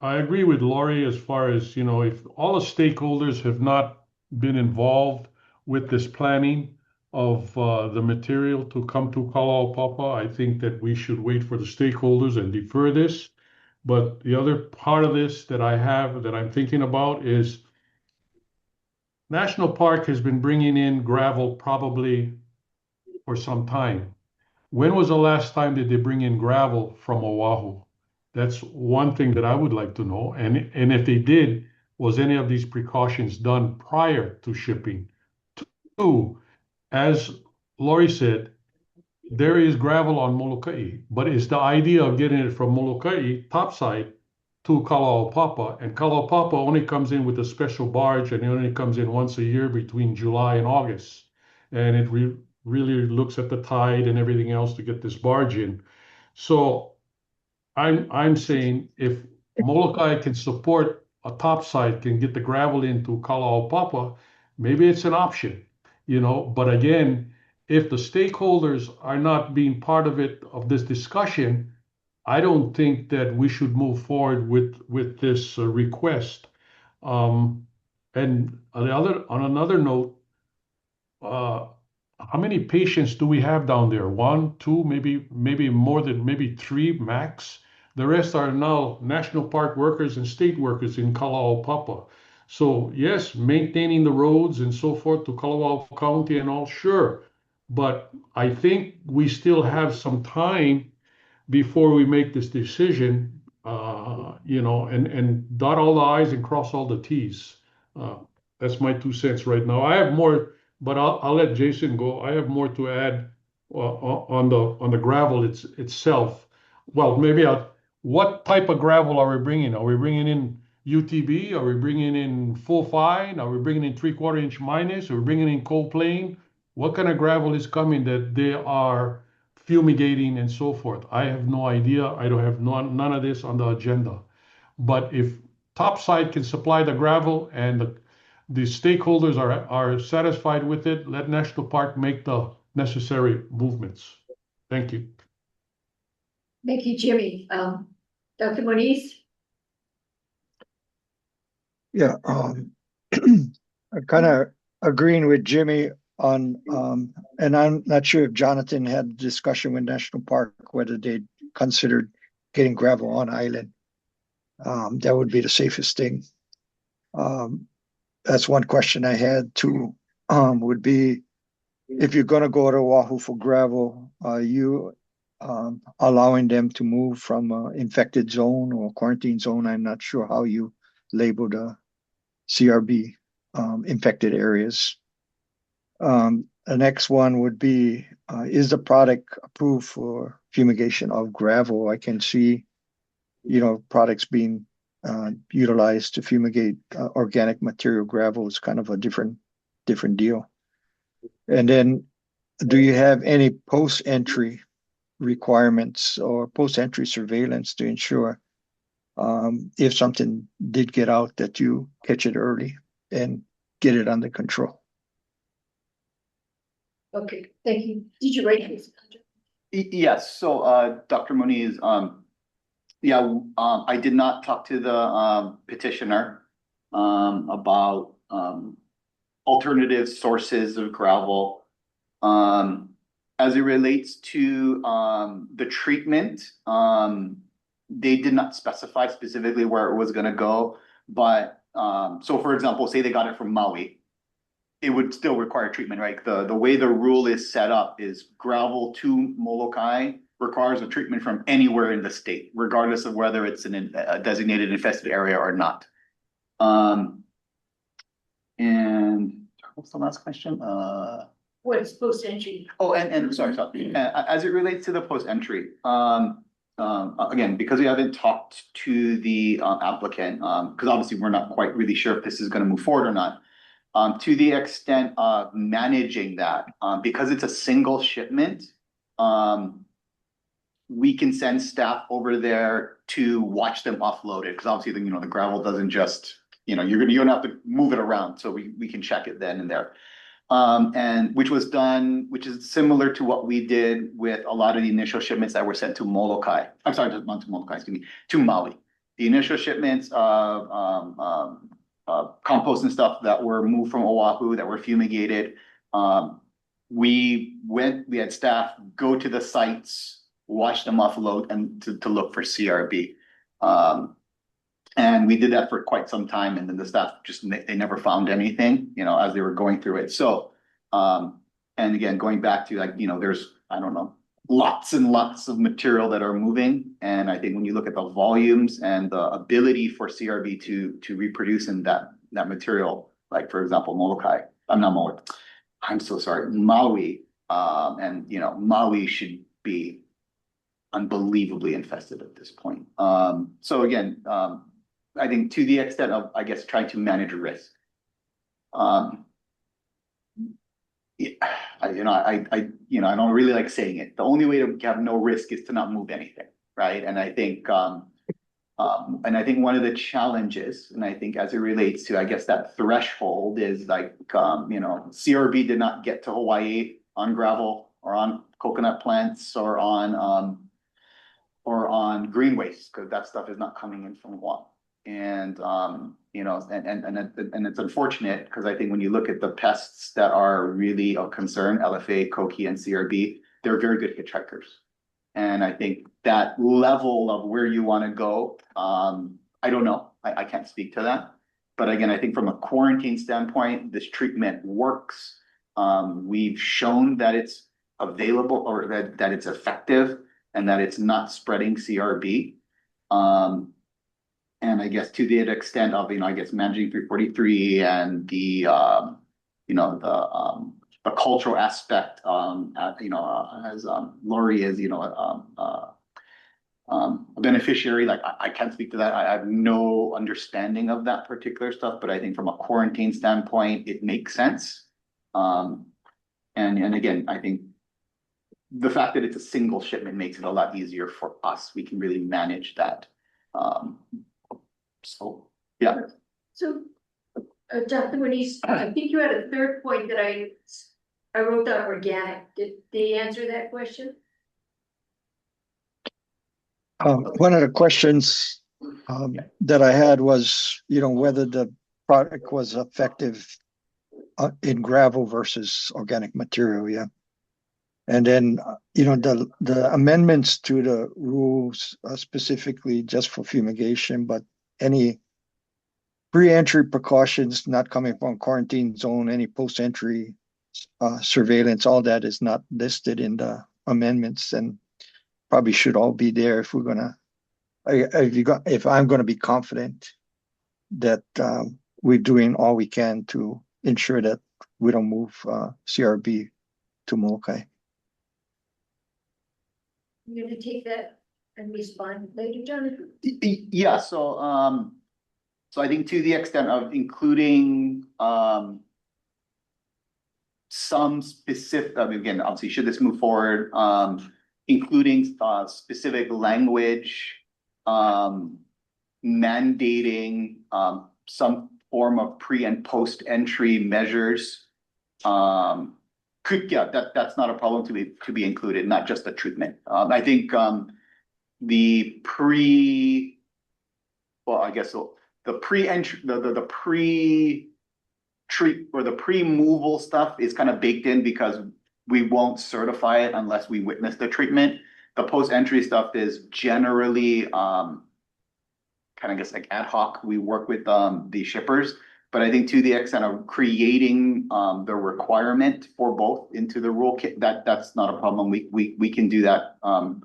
Speaker 7: I agree with Laurie as far as, if all the stakeholders have not been involved with this planning of the material to come to Kalaupapa, I think that we should wait for the stakeholders and defer this. But the other part of this that I'm thinking about is National Park has been bringing in gravel probably for some time. When was the last time that they bring in gravel from Oahu? That's one thing that I would like to know. And if they did, was any of these precautions done prior to shipping? Two, as Laurie said, there is gravel on Molokai, but it's the idea of getting it from Molokai topside to Kalaupapa, and Kalaupapa only comes in with a special barge, and it only comes in once a year between July and August, and it really looks at the tide and everything else to get this barge in. So I'm saying if Molokai can support a topside, can get the gravel into Kalaupapa, maybe it's an option, But again, if the stakeholders are not being part of this discussion, I don't think that we should move forward with this request. And on another note, how many patients do we have down there? 1, 2, maybe more than maybe 3 max. The rest are now national park workers and state workers in Kalaupapa. So yes, maintaining the roads and so forth to Kalawao County and all, sure. But I think we still have some time before we make this decision, and dot all the I's and cross all the T's. That's my 2 cents right now. I have more, but I'll let Jason go. I have more to add on the gravel itself. Well, what type of gravel are we bringing? Are we bringing in UTB? Are we bringing in full fine? Are we bringing in 3/4 inch minus? Are we bringing in cold plain? What kind of gravel is coming that they are fumigating and so forth? I have no idea. I don't have none of this on the agenda. But if topside can supply the gravel and the stakeholders are satisfied with it, let National Park make the necessary movements. Thank you.
Speaker 1: Thank you, Jimmy. Dr. Moniz?
Speaker 10: Yeah, I'm kind of agreeing with Jimmy on, and I'm not sure if Jonathan had a discussion with National Park, whether they considered getting gravel on island. That would be the safest thing. That's one question I had. Two, would be, if you're gonna go to Oahu for gravel, you allowing them to move from an infected zone or quarantine zone. I'm not sure how you label the CRB infected areas. The next one would be, is the product approved for fumigation of gravel? I can see, products being utilized to fumigate organic material. Gravel is kind of a different deal. And then, do you have any post-entry requirements or post-entry surveillance to ensure if something did get out that you catch it early and get it under control?
Speaker 1: Okay, thank you. Did you write this?
Speaker 12: Yes, so Dr. Moniz, I did not talk to the petitioner about alternative sources of gravel. As it relates to the treatment, they did not specify specifically where it was going to go. But so, for example, say they got it from Maui, it would still require treatment, right? The way the rule is set up is gravel to Molokai requires a treatment from anywhere in the state, regardless of whether it's in a designated infested area or not. And what's the last question?
Speaker 1: What is post-entry?
Speaker 12: Oh, and sorry. As it relates to the post-entry, again, because we haven't talked to the applicant, because obviously we're not quite really sure if this is going to move forward or not. To the extent of managing that, because it's a single shipment, we can send staff over there to watch them offload it. Because obviously, the gravel doesn't just, you don't have to move it around. So we can check it then and there. And which is similar to what we did with a lot of the initial shipments that were sent to Molokai. I'm sorry, not to Molokai, excuse me, to Maui. The initial shipments of compost and stuff that were moved from Oahu that were fumigated. We had staff go to the sites, watch them offload, and to look for CRB. And we did that for quite some time, and then the staff they never found anything, as they were going through it. So, and again, going back to there's, I don't know, lots and lots of material that are moving. And I think when you look at the volumes and the ability for CRB to reproduce in that material, like for example, Molokai, I'm so sorry, Maui, and Maui should be unbelievably infested at this point. So again, I think to the extent of, I guess, trying to manage risk. I don't really like saying it. The only way to have no risk is to not move anything, right? And I think, one of the challenges, and I think as it relates to, I guess, that threshold is CRB did not get to Hawaii on gravel or on coconut plants or on green waste, because that stuff is not coming in from Hawaii. And and it's unfortunate because I think when you look at the pests that are really of concern, LFA, koki, and CRB, they're very good hitchhikers. And I think that level of where you want to go, I don't know. I can't speak to that. But again, I think from a quarantine standpoint, this treatment works. We've shown that it's available or that it's effective and that it's not spreading CRB. And I guess to the extent of, I guess managing 343 and the cultural aspect, as Lori is, a beneficiary, I can't speak to that. I have no understanding of that particular stuff, but I think from a quarantine standpoint, it makes sense. And again, I think the fact that it's a single shipment makes it a lot easier for us. We can really manage that. So, yeah.
Speaker 1: So, Dr. Moniz, I think you had a third point that I wrote down organic. Did they answer that question?
Speaker 10: One of the questions that I had was, whether the product was effective in gravel versus organic material, yeah. And then, the amendments to the rules specifically just for fumigation, but any pre-entry precautions not coming from quarantine zone, any post-entry surveillance, all that is not listed in the amendments. And probably should all be there if we're gonna, if I'm gonna be confident that we're doing all we can to ensure that we don't move CRB to Molokai.
Speaker 1: You're gonna take that and respond later, Jonathan?
Speaker 12: Yeah, so I think to the extent of including some specific, I mean, again, obviously, should this move forward, including specific language, mandating some form of pre and post entry measures, could, yeah, that's not a problem to be included, not just the treatment. I think well, I guess so, the pre-entry, the pre-treat or the pre-moval stuff is kind of baked in because we won't certify it unless we witness the treatment. The post-entry stuff is generally kind of guess like ad hoc. We work with the shippers, but I think to the extent of creating the requirement for both into the rule kit, that's not a problem. We can do that, and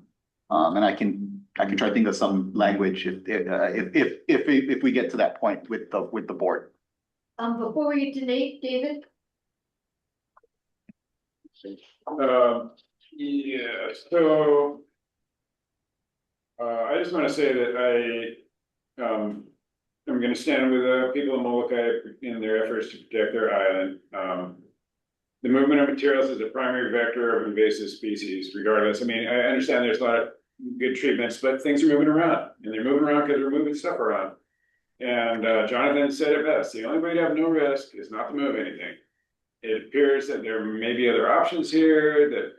Speaker 12: I can try to think of some language if we get to that point with the board.
Speaker 1: Before we get to Nate, David?
Speaker 3: Yeah, so I just want to say that I'm going to stand with the people of Molokai in their efforts to protect their island. The movement of materials is a primary vector of invasive species, regardless. I mean, I understand there's a lot of good treatments, but things are moving around, and they're moving around because we're moving stuff around. And Jonathan said it best: the only way to have no risk is not to move anything. It appears that there may be other options here that,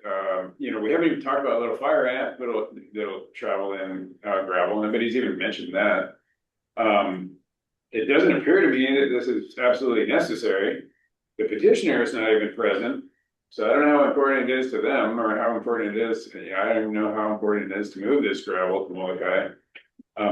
Speaker 3: we haven't even talked about little fire ant that'll travel in gravel. Nobody's even mentioned that. It doesn't appear to me that this is absolutely necessary. The petitioner is not even present, so I don't know how important it is to them or how important it is. I don't even know how important it is to move this gravel to Molokai.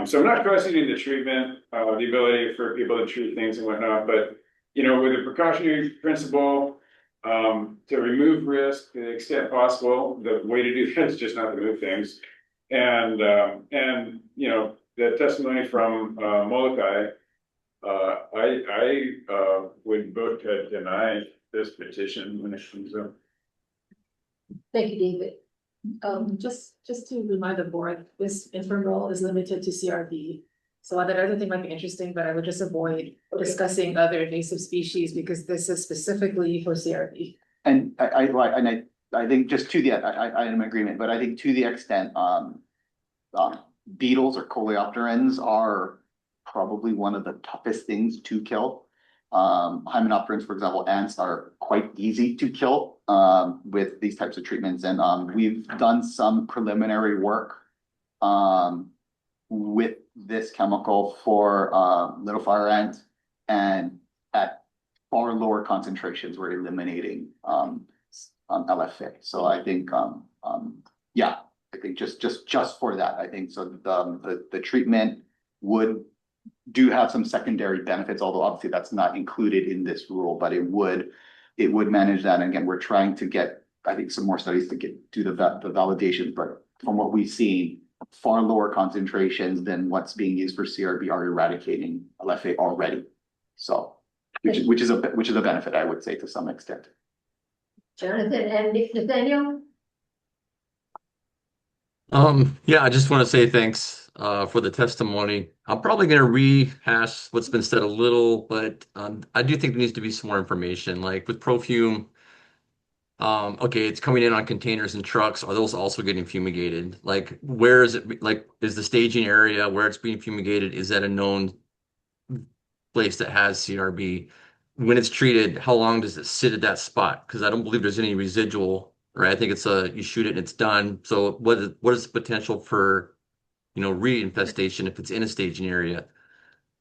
Speaker 3: So I'm not questioning the treatment, the ability for people to treat things and whatnot, but with a precautionary principle, to remove risk to the extent possible, the way to do that is just not to move things. And the testimony from Molokai, I would vote to deny this petition when it comes up.
Speaker 1: Thank you, David.
Speaker 8: Just to remind the board, this interim role is limited to CRB. So that other thing might be interesting, but I would just avoid discussing other invasive species because this is specifically for CRB.
Speaker 12: And I think just to the, I am in agreement, but I think to the extent, beetles or coleopterans are probably one of the toughest things to kill. Hymenopterans, for example, ants are quite easy to kill with these types of treatments. And we've done some preliminary work with this chemical for little fire ant, and at far lower concentrations, we're eliminating LFA. So I think, yeah, I think just for that, I think so. The treatment do have some secondary benefits, although obviously that's not included in this rule, but it would manage that. And again, we're trying to get, I think, some more studies to do the validations, but from what we've seen, far lower concentrations than what's being used for CRB are eradicating LFA already. So, which is a benefit, I would say, to some extent.
Speaker 1: Jonathan and Nathaniel?
Speaker 11: Yeah, I just want to say thanks for the testimony. I'm probably going to rehash what's been said a little, but I do think there needs to be some more information. Like with Profume, okay, it's coming in on containers and trucks. Are those also getting fumigated? Like, where is it? Like, is the staging area where it's being fumigated, is that a known place that has CRB? When it's treated, how long does it sit at that spot? Because I don't believe there's any residual, right? I think it's you shoot it and it's done. So what is the potential for, reinfestation if it's in a staging area?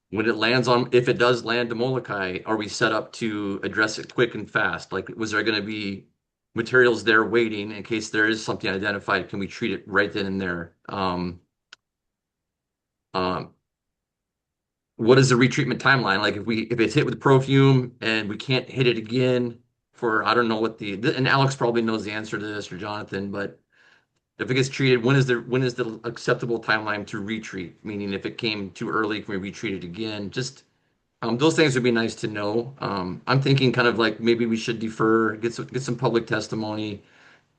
Speaker 11: When it lands if it does land to Molokai, are we set up to address it quick and fast? Like, was there going to be materials there waiting in case there is something identified? Can we treat it right then and there? What is the retreatment timeline? Like if it's hit with Profume and we can't hit it again for, I don't know what and Alex probably knows the answer to this, or Jonathan, but If it gets treated, when is the acceptable timeline to retreat? Meaning if it came too early, can we retreat it again? Just those things would be nice to know. I'm thinking kind of like maybe we should defer, get some public testimony.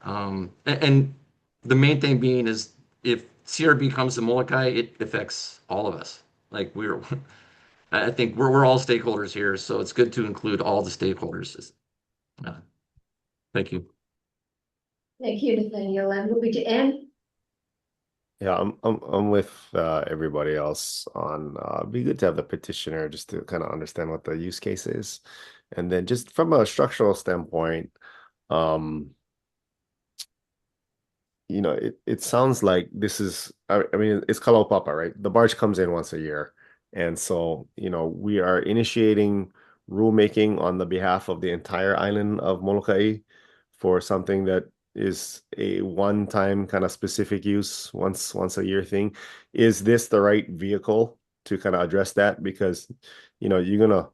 Speaker 11: And the main thing being is if CRB comes to Molokai, it affects all of us. Like I think we're all stakeholders here, so it's good to include all the stakeholders. Thank you.
Speaker 1: Thank you, Nathaniel. I'm moving to Ann.
Speaker 9: Yeah, I'm with everybody else on it'd be good to have the petitioner just to kind of understand what the use case is. And then just from a structural standpoint, you know, it sounds like this is, I mean, it's Kalaupapa, right? The barge comes in once a year. And so, you know, we are initiating rulemaking on the behalf of the entire island of Molokai for something that is a one-time kind of specific use, once a year thing. Is this the right vehicle to kind of address that? Because, you know, you're gonna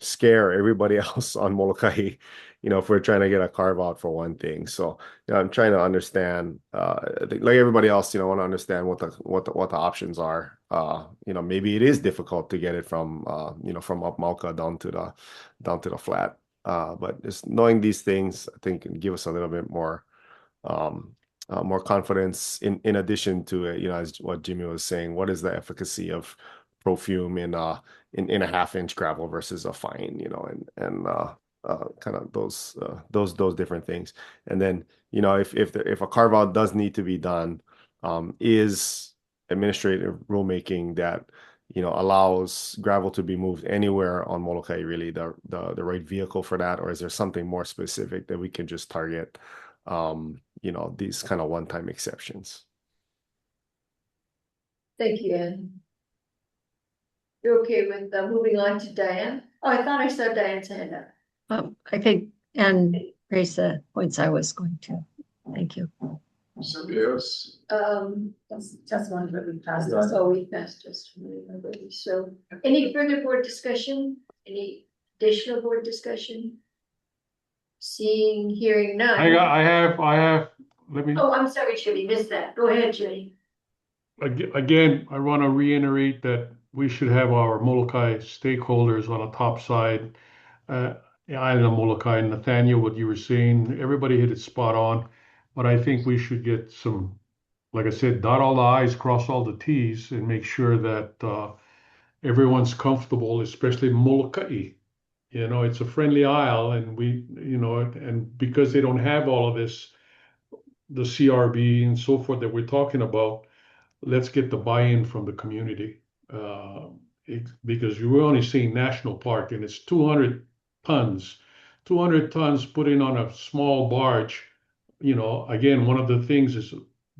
Speaker 9: scare everybody else on Molokai, you know, if we're trying to get a carve out for one thing. So, you know, I'm trying to understand, I think like everybody else, you know, want to understand what the options are. You know, maybe it is difficult to get it from, you know, from up Mauka down to the flat. But just knowing these things, I think can give us a little bit more confidence in addition to it, you know, as what Jimmy was saying, what is the efficacy of Profume in a 1/2 inch gravel versus a fine, you know, and kind of those different things. And then, you know, if a carve out does need to be done, is administrative rulemaking that, you know, allows gravel to be moved anywhere on Molokai really the right vehicle for that, or is there something more specific that we can just target, you know, these kind of one-time exceptions?
Speaker 1: Thank you, Ann. You're okay with moving on to Diane? Oh, I thought I saw Diane's hand up.
Speaker 4: I think, and raise the points I was going to. Thank you.
Speaker 3: Somebody else?
Speaker 1: That's one that we passed. Oh, we passed just already. So any further board discussion? Any additional board discussion? Seeing, hearing none.
Speaker 7: I have, let me.
Speaker 1: Oh, I'm sorry, Judy, missed that. Go ahead, Judy.
Speaker 7: Again, I want to reiterate that we should have our Molokai stakeholders on the top side. Island of Molokai, Nathaniel, what you were saying, everybody hit it spot on. But I think we should get some, like I said, dot all the I's, cross all the T's, and make sure that everyone's comfortable, especially Molokai. You know, it's a friendly isle, and you know, and because they don't have all of this, the CRB and so forth that we're talking about, let's get the buy-in from the community. Because you're only seeing national park and it's 200 tons put in on a small barge. You know, again, one of the things is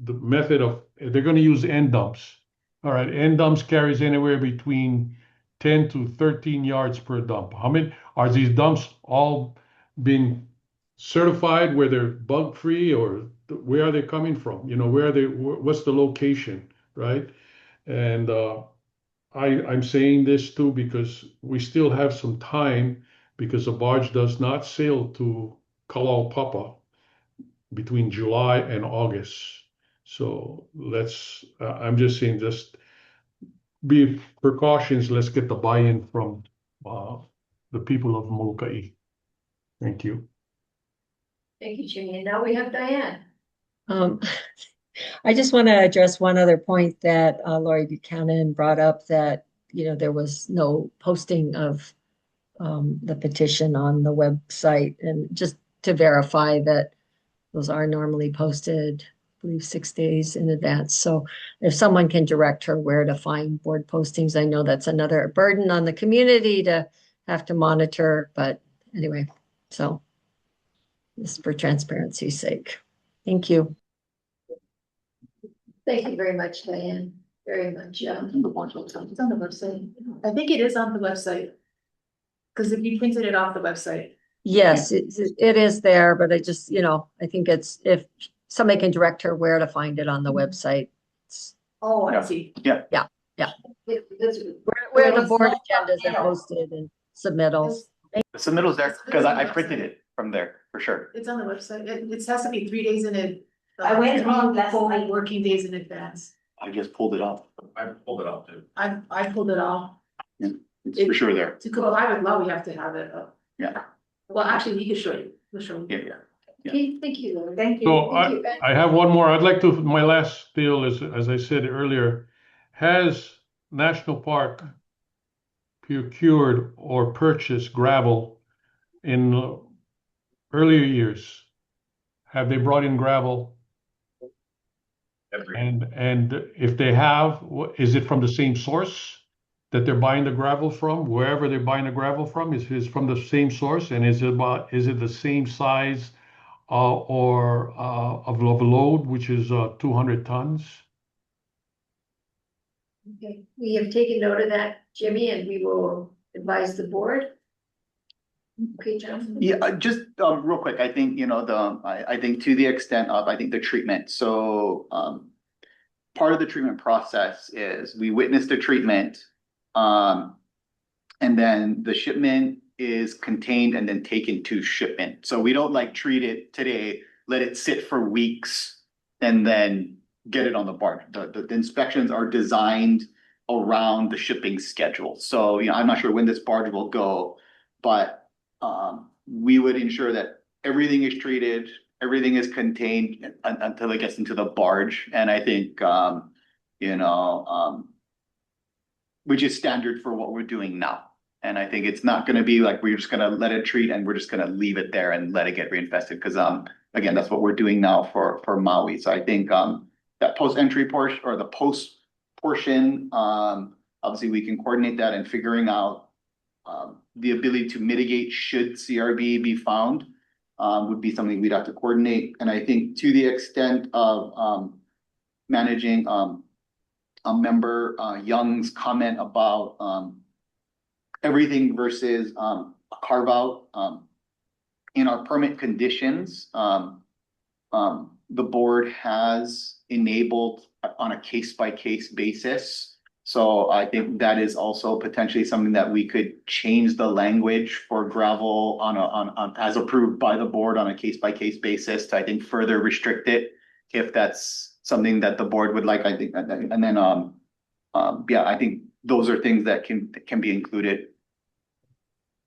Speaker 7: the method of, they're going to use end dumps. All right, end dumps carries anywhere between 10 to 13 yards per dump. How many are these dumps all been certified where they're bug free, or where are they coming from? You know, what's the location, right? And I'm saying this too because we still have some time, because the barge does not sail to Kalaupapa between July and August. So I'm just saying, just be precautions. Let's get the buy-in from the people of Molokai. Thank you.
Speaker 1: Thank you, Judy. And now we have Diane.
Speaker 4: I just want to address one other point that Lori Buchanan brought up, that, you know, there was no posting of the petition on the website, and just to verify that those are normally posted, I believe 6 days in advance. So if someone can direct her where to find board postings, I know that's another burden on the community to have to monitor, but anyway, so this is for transparency's sake. Thank you.
Speaker 1: Thank you very much, Diane. Very much.
Speaker 8: It's on the website. I think it is on the website. Because if you printed it off the website.
Speaker 4: Yes, it is there, but I just, you know, I think it's, if somebody can direct her where to find it on the website.
Speaker 8: Oh, I see.
Speaker 4: Yeah. Where the board agendas are posted and submittals.
Speaker 12: The submittal's there because I printed it from there for sure.
Speaker 8: It's on the website. It has to be 3 days in
Speaker 17: I went wrong last
Speaker 8: Full
Speaker 17: night.
Speaker 8: working days in advance.
Speaker 12: I just pulled it off.
Speaker 19: I pulled it off too.
Speaker 8: I pulled it off.
Speaker 12: It's for sure there.
Speaker 8: To comply with law, we have to have it up.
Speaker 12: Yeah.
Speaker 8: Well, actually, he can show you. He'll show you.
Speaker 12: Yeah.
Speaker 1: Okay, thank you, Lauren.
Speaker 17: Thank you.
Speaker 7: So
Speaker 1: Thank you.
Speaker 7: I have one more. I'd like to, my last deal is, as I said earlier, has National Park procured or purchased gravel in earlier years? Have they brought in gravel? And if they have, is it from the same source that they're buying the gravel from? Wherever they're buying the gravel from, is it from the same source? And is it the same size of a load, which is 200 tons?
Speaker 1: Okay, we have taken note of that, Jimmy, and we will advise the board. Okay, Jonathan?
Speaker 12: Yeah, just real quick, I think, I think to the extent of, I think the treatment, so part of the treatment process is we witness the treatment, and then the shipment is contained and then taken to shipment. So we don't like treat it today, let it sit for weeks, and then get it on the barge. The inspections are designed around the shipping schedule. So, I'm not sure when this barge will go, but we would ensure that everything is treated, everything is contained until it gets into the barge. And I think, which is standard for what we're doing now. And I think it's not going to be like we're just going to let it treat and we're just going to leave it there and let it get reinfested. Because again, that's what we're doing now for Maui. So I think that post-entry portion or the post portion, obviously we can coordinate that and figuring out the ability to mitigate should CRB be found would be something we'd have to coordinate. And I think to the extent of managing member Young's comment about everything versus a carve out in our permit conditions, the board has enabled on a case-by-case basis. So I think that is also potentially something that we could change the language for gravel on as approved by the board on a case-by-case basis to, I think, further restrict it if that's something that the board would like. I think, and then I think those are things that can be included.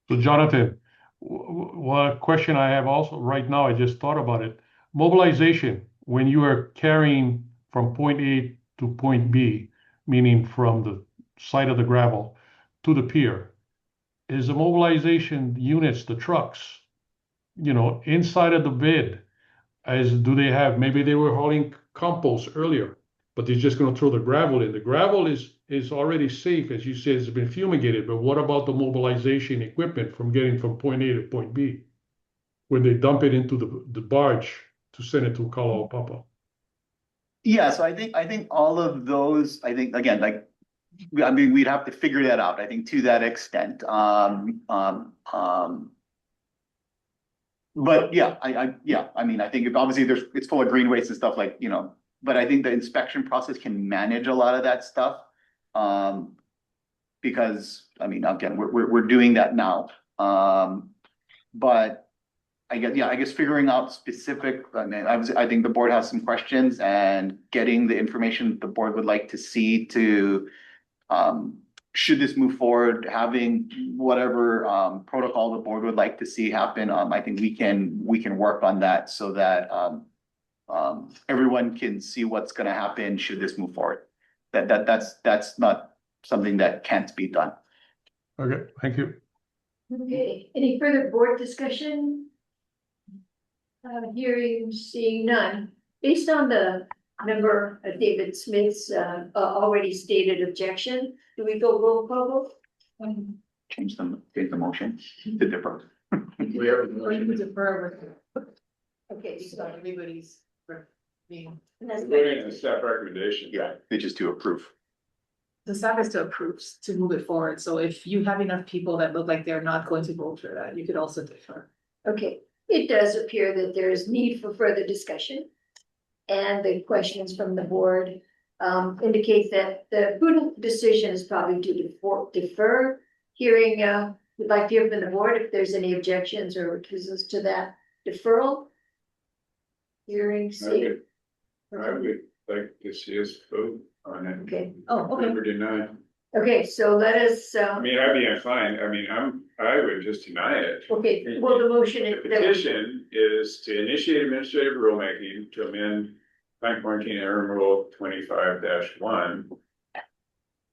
Speaker 7: So Jonathan, one question I have also right now, I just thought about it. Mobilization, when you are carrying from point A to point B, meaning from the side of the gravel to the pier, is the mobilization units, the trucks, inside of the bed, do they have, maybe they were hauling compost earlier, but they're just going to throw the gravel in. The gravel is already safe, as you said, it's been fumigated, but what about the mobilization equipment from getting from point A to point B? When they dump it into the barge to send it to Kalaupapa?
Speaker 12: Yeah, so I think all of those, I think, again, we'd have to figure that out, I think, to that extent. But yeah, I think obviously it's full of green waste and stuff but I think the inspection process can manage a lot of that stuff. Because, again, we're doing that now. But I guess figuring out specific, I think the board has some questions and getting the information the board would like to see to, should this move forward, having whatever protocol the board would like to see happen. I think we can work on that so that everyone can see what's going to happen should this move forward. That's not something that can't be done.
Speaker 7: Okay, thank you.
Speaker 1: Okay, any further board discussion? Hearing, seeing none. Based on the member David Smith's already stated objection, do we go roll call vote?
Speaker 12: Change the motion to differ.
Speaker 8: We have to defer with.
Speaker 1: Okay,
Speaker 8: So everybody's being.
Speaker 3: Voting is a staff recommendation.
Speaker 12: Yeah, it's just to approve.
Speaker 8: The staff is to approve to move it forward. So if you have enough people that look like they're not going to vote for that, you could also defer.
Speaker 1: Okay, it does appear that there is need for further discussion. And the questions from the board indicate that the prudent decision is probably to defer. Hearing, we'd like to hear from the board if there's any objections or recusals to that deferral. Hearing, see,
Speaker 3: I would like to see us vote on it.
Speaker 1: Okay,
Speaker 3: Never deny.
Speaker 1: okay, so let us,
Speaker 3: I mean, I'd be fine. I mean, I would just deny it.
Speaker 1: okay, well, the motion
Speaker 3: The
Speaker 1: is. that we-
Speaker 3: petition is to initiate administrative rulemaking to amend plant quarantine interim rule 25-1.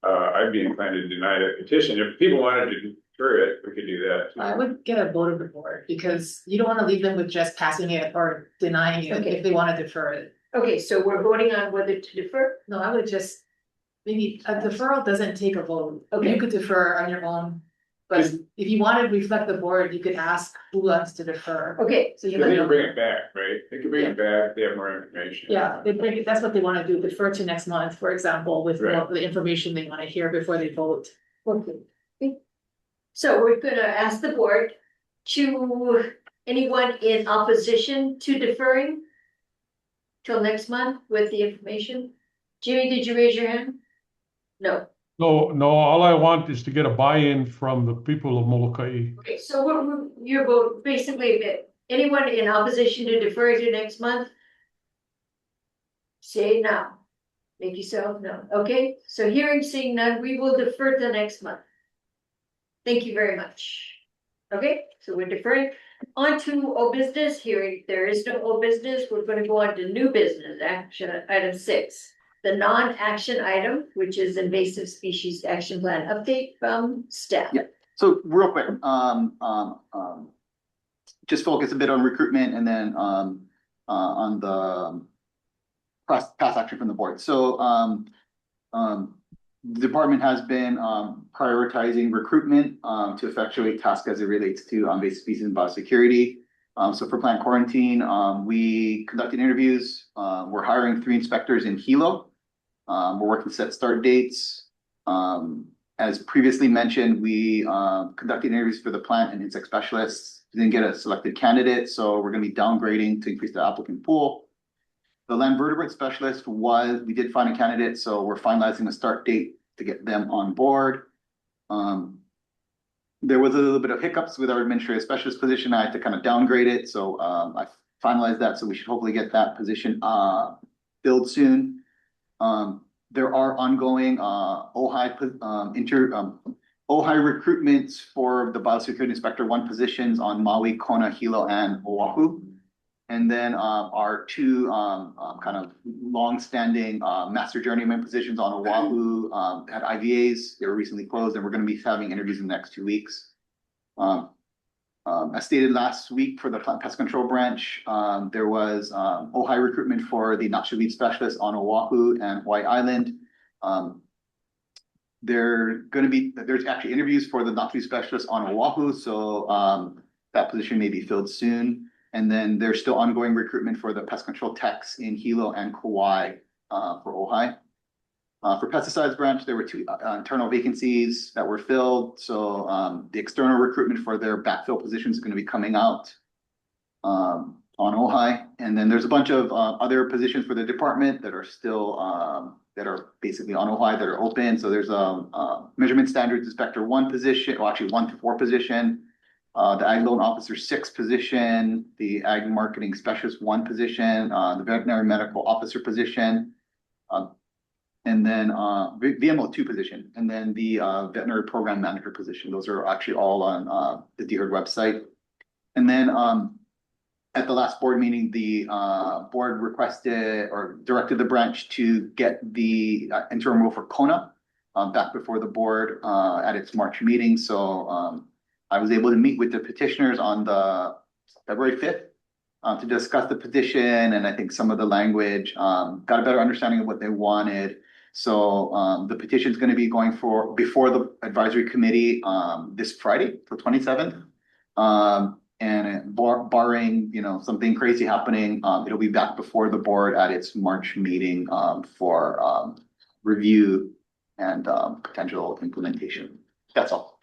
Speaker 3: I'd be inclined to deny that petition. If people wanted to defer it, we could do that.
Speaker 8: I would get a vote of the board, because you don't wanna leave them with just passing it or denying it
Speaker 1: Okay.
Speaker 8: if they wanna defer it.
Speaker 1: Okay, so we're voting on whether to defer?
Speaker 8: No, I would just, maybe a deferral doesn't take a vote.
Speaker 1: Okay.
Speaker 8: You could defer on your own. But if you want to reflect the board, you could ask who wants to defer.
Speaker 1: Okay,
Speaker 8: So you
Speaker 3: They can
Speaker 8: let
Speaker 3: bring it back, right? They can bring it back, they have more information.
Speaker 8: yeah, they bring it, that's what they want to do, defer to next month, for example, with
Speaker 3: Right.
Speaker 8: what the information they want to hear before they vote.
Speaker 1: okay. So we're gonna ask the board to, anyone in opposition to deferring till next month with the information? Jimmy, did you raise your hand? No.
Speaker 7: No, all I want is to get a buy-in from the people of Molokai.
Speaker 1: Okay, so your vote, basically, anyone in opposition to defer to next month? Say no. Make yourself known. Okay, so hearing, seeing none, we will defer to next month. Thank you very much. Okay, so we're deferring on to old business. Hearing there is no old business, we're gonna go on to new business, action item 6. The non-action item, which is invasive species action plan update from staff.
Speaker 12: Yeah. So real quick, just focus a bit on recruitment and then on the past action from the board. So the department has been prioritizing recruitment to effectuate tasks as it relates to invasive species and biosecurity. So for plant quarantine, we conducted interviews. We're hiring 3 inspectors in Hilo. We're working to set start dates. As previously mentioned, we conducted interviews for the plant and insect specialists. Didn't get a selected candidate, so we're going to be downgrading to increase the applicant pool. The land vertebrate specialist we did find a candidate, so we're finalizing the start date to get them on board. There was a little bit of hiccups with our administrative specialist position. I had to kind of downgrade it, so I finalized that, so we should hopefully get that position filled soon. There are ongoing OHI recruitments for the Biosecurity Inspector 1 positions on Maui, Kona, Hilo, and Oahu. And then our 2 kind of long-standing master journeyman positions on Oahu at IVAs. They were recently closed, and we're going to be having interviews in the next 2 weeks. As stated last week for the pest control branch, there was OHI recruitment for the noxious weed specialist on Oahu and Hawaii Island. There's actually interviews for the noxious weed specialist on Oahu, so that position may be filled soon. And then there's still ongoing recruitment for the pest control techs in Hilo and Kauai for OHI. For pesticides branch, there were 2 internal vacancies that were filled. So the external recruitment for their backfill positions is going to be coming out on OHI. And then there's a bunch of other positions for the department that are still that are basically on OHI that are open. So there's a measurement standards inspector 1 position, or actually 1 to 4 position. The ag loan officer 6 position, the ag marketing specialist 1 position, the veterinary medical officer position, and then VMO 2 position, and then the veterinary program manager position. Those are actually all on the DHERD website. And then at the last board meeting, the board requested or directed the branch to get the interim rule for Kona back before the board at its March meeting. So I was able to meet with the petitioners on the February 5th to discuss the petition, and I think some of the language, got a better understanding of what they wanted. So the petition is going to be going before the advisory committee this Friday, the 27th. And barring something crazy happening, it'll be back before the board at its March meeting for review and potential implementation. That's all.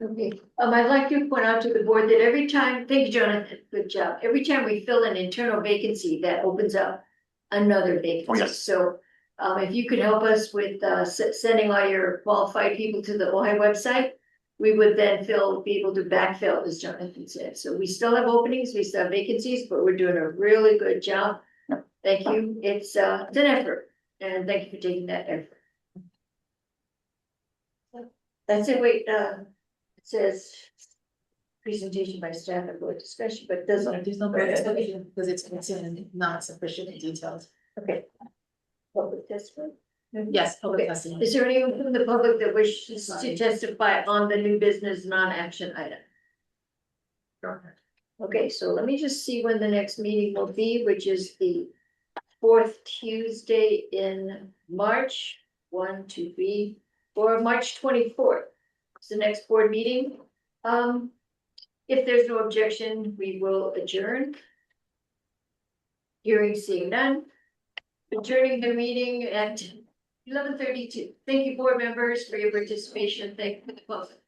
Speaker 1: Okay, I'd like to point out to the board that every time, thank you, Jonathan, good job. Every time we fill an internal vacancy, that opens up another vacancy.
Speaker 12: Oh, yes.
Speaker 1: So if you could help us with sending all your qualified people to the OHI website, we would then be able to backfill, as Jonathan said. So we still have openings, we still have vacancies, but we're doing a really good job Thank you. It's an effort, and thank you for taking that effort. That's it. Wait, it says presentation by staff and board discussion, but doesn't.
Speaker 8: There's no board discussion because it's considered not sufficiently detailed.
Speaker 1: Okay. Public testimony?
Speaker 8: Yes, public
Speaker 1: Okay.
Speaker 8: testimony.
Speaker 1: Is there anyone from the public that wishes to testify on the new business non-action item? Okay, so let me just see when the next meeting will be, which is the fourth Tuesday in March, 1, 2, 3, or March 24th. It's the next board meeting. If there's no objection, we will adjourn. Hearing, seeing none. Adjourning the meeting at 11:32. Thank you, board members, for your participation. Thank you for the public.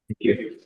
Speaker 3: Thank you.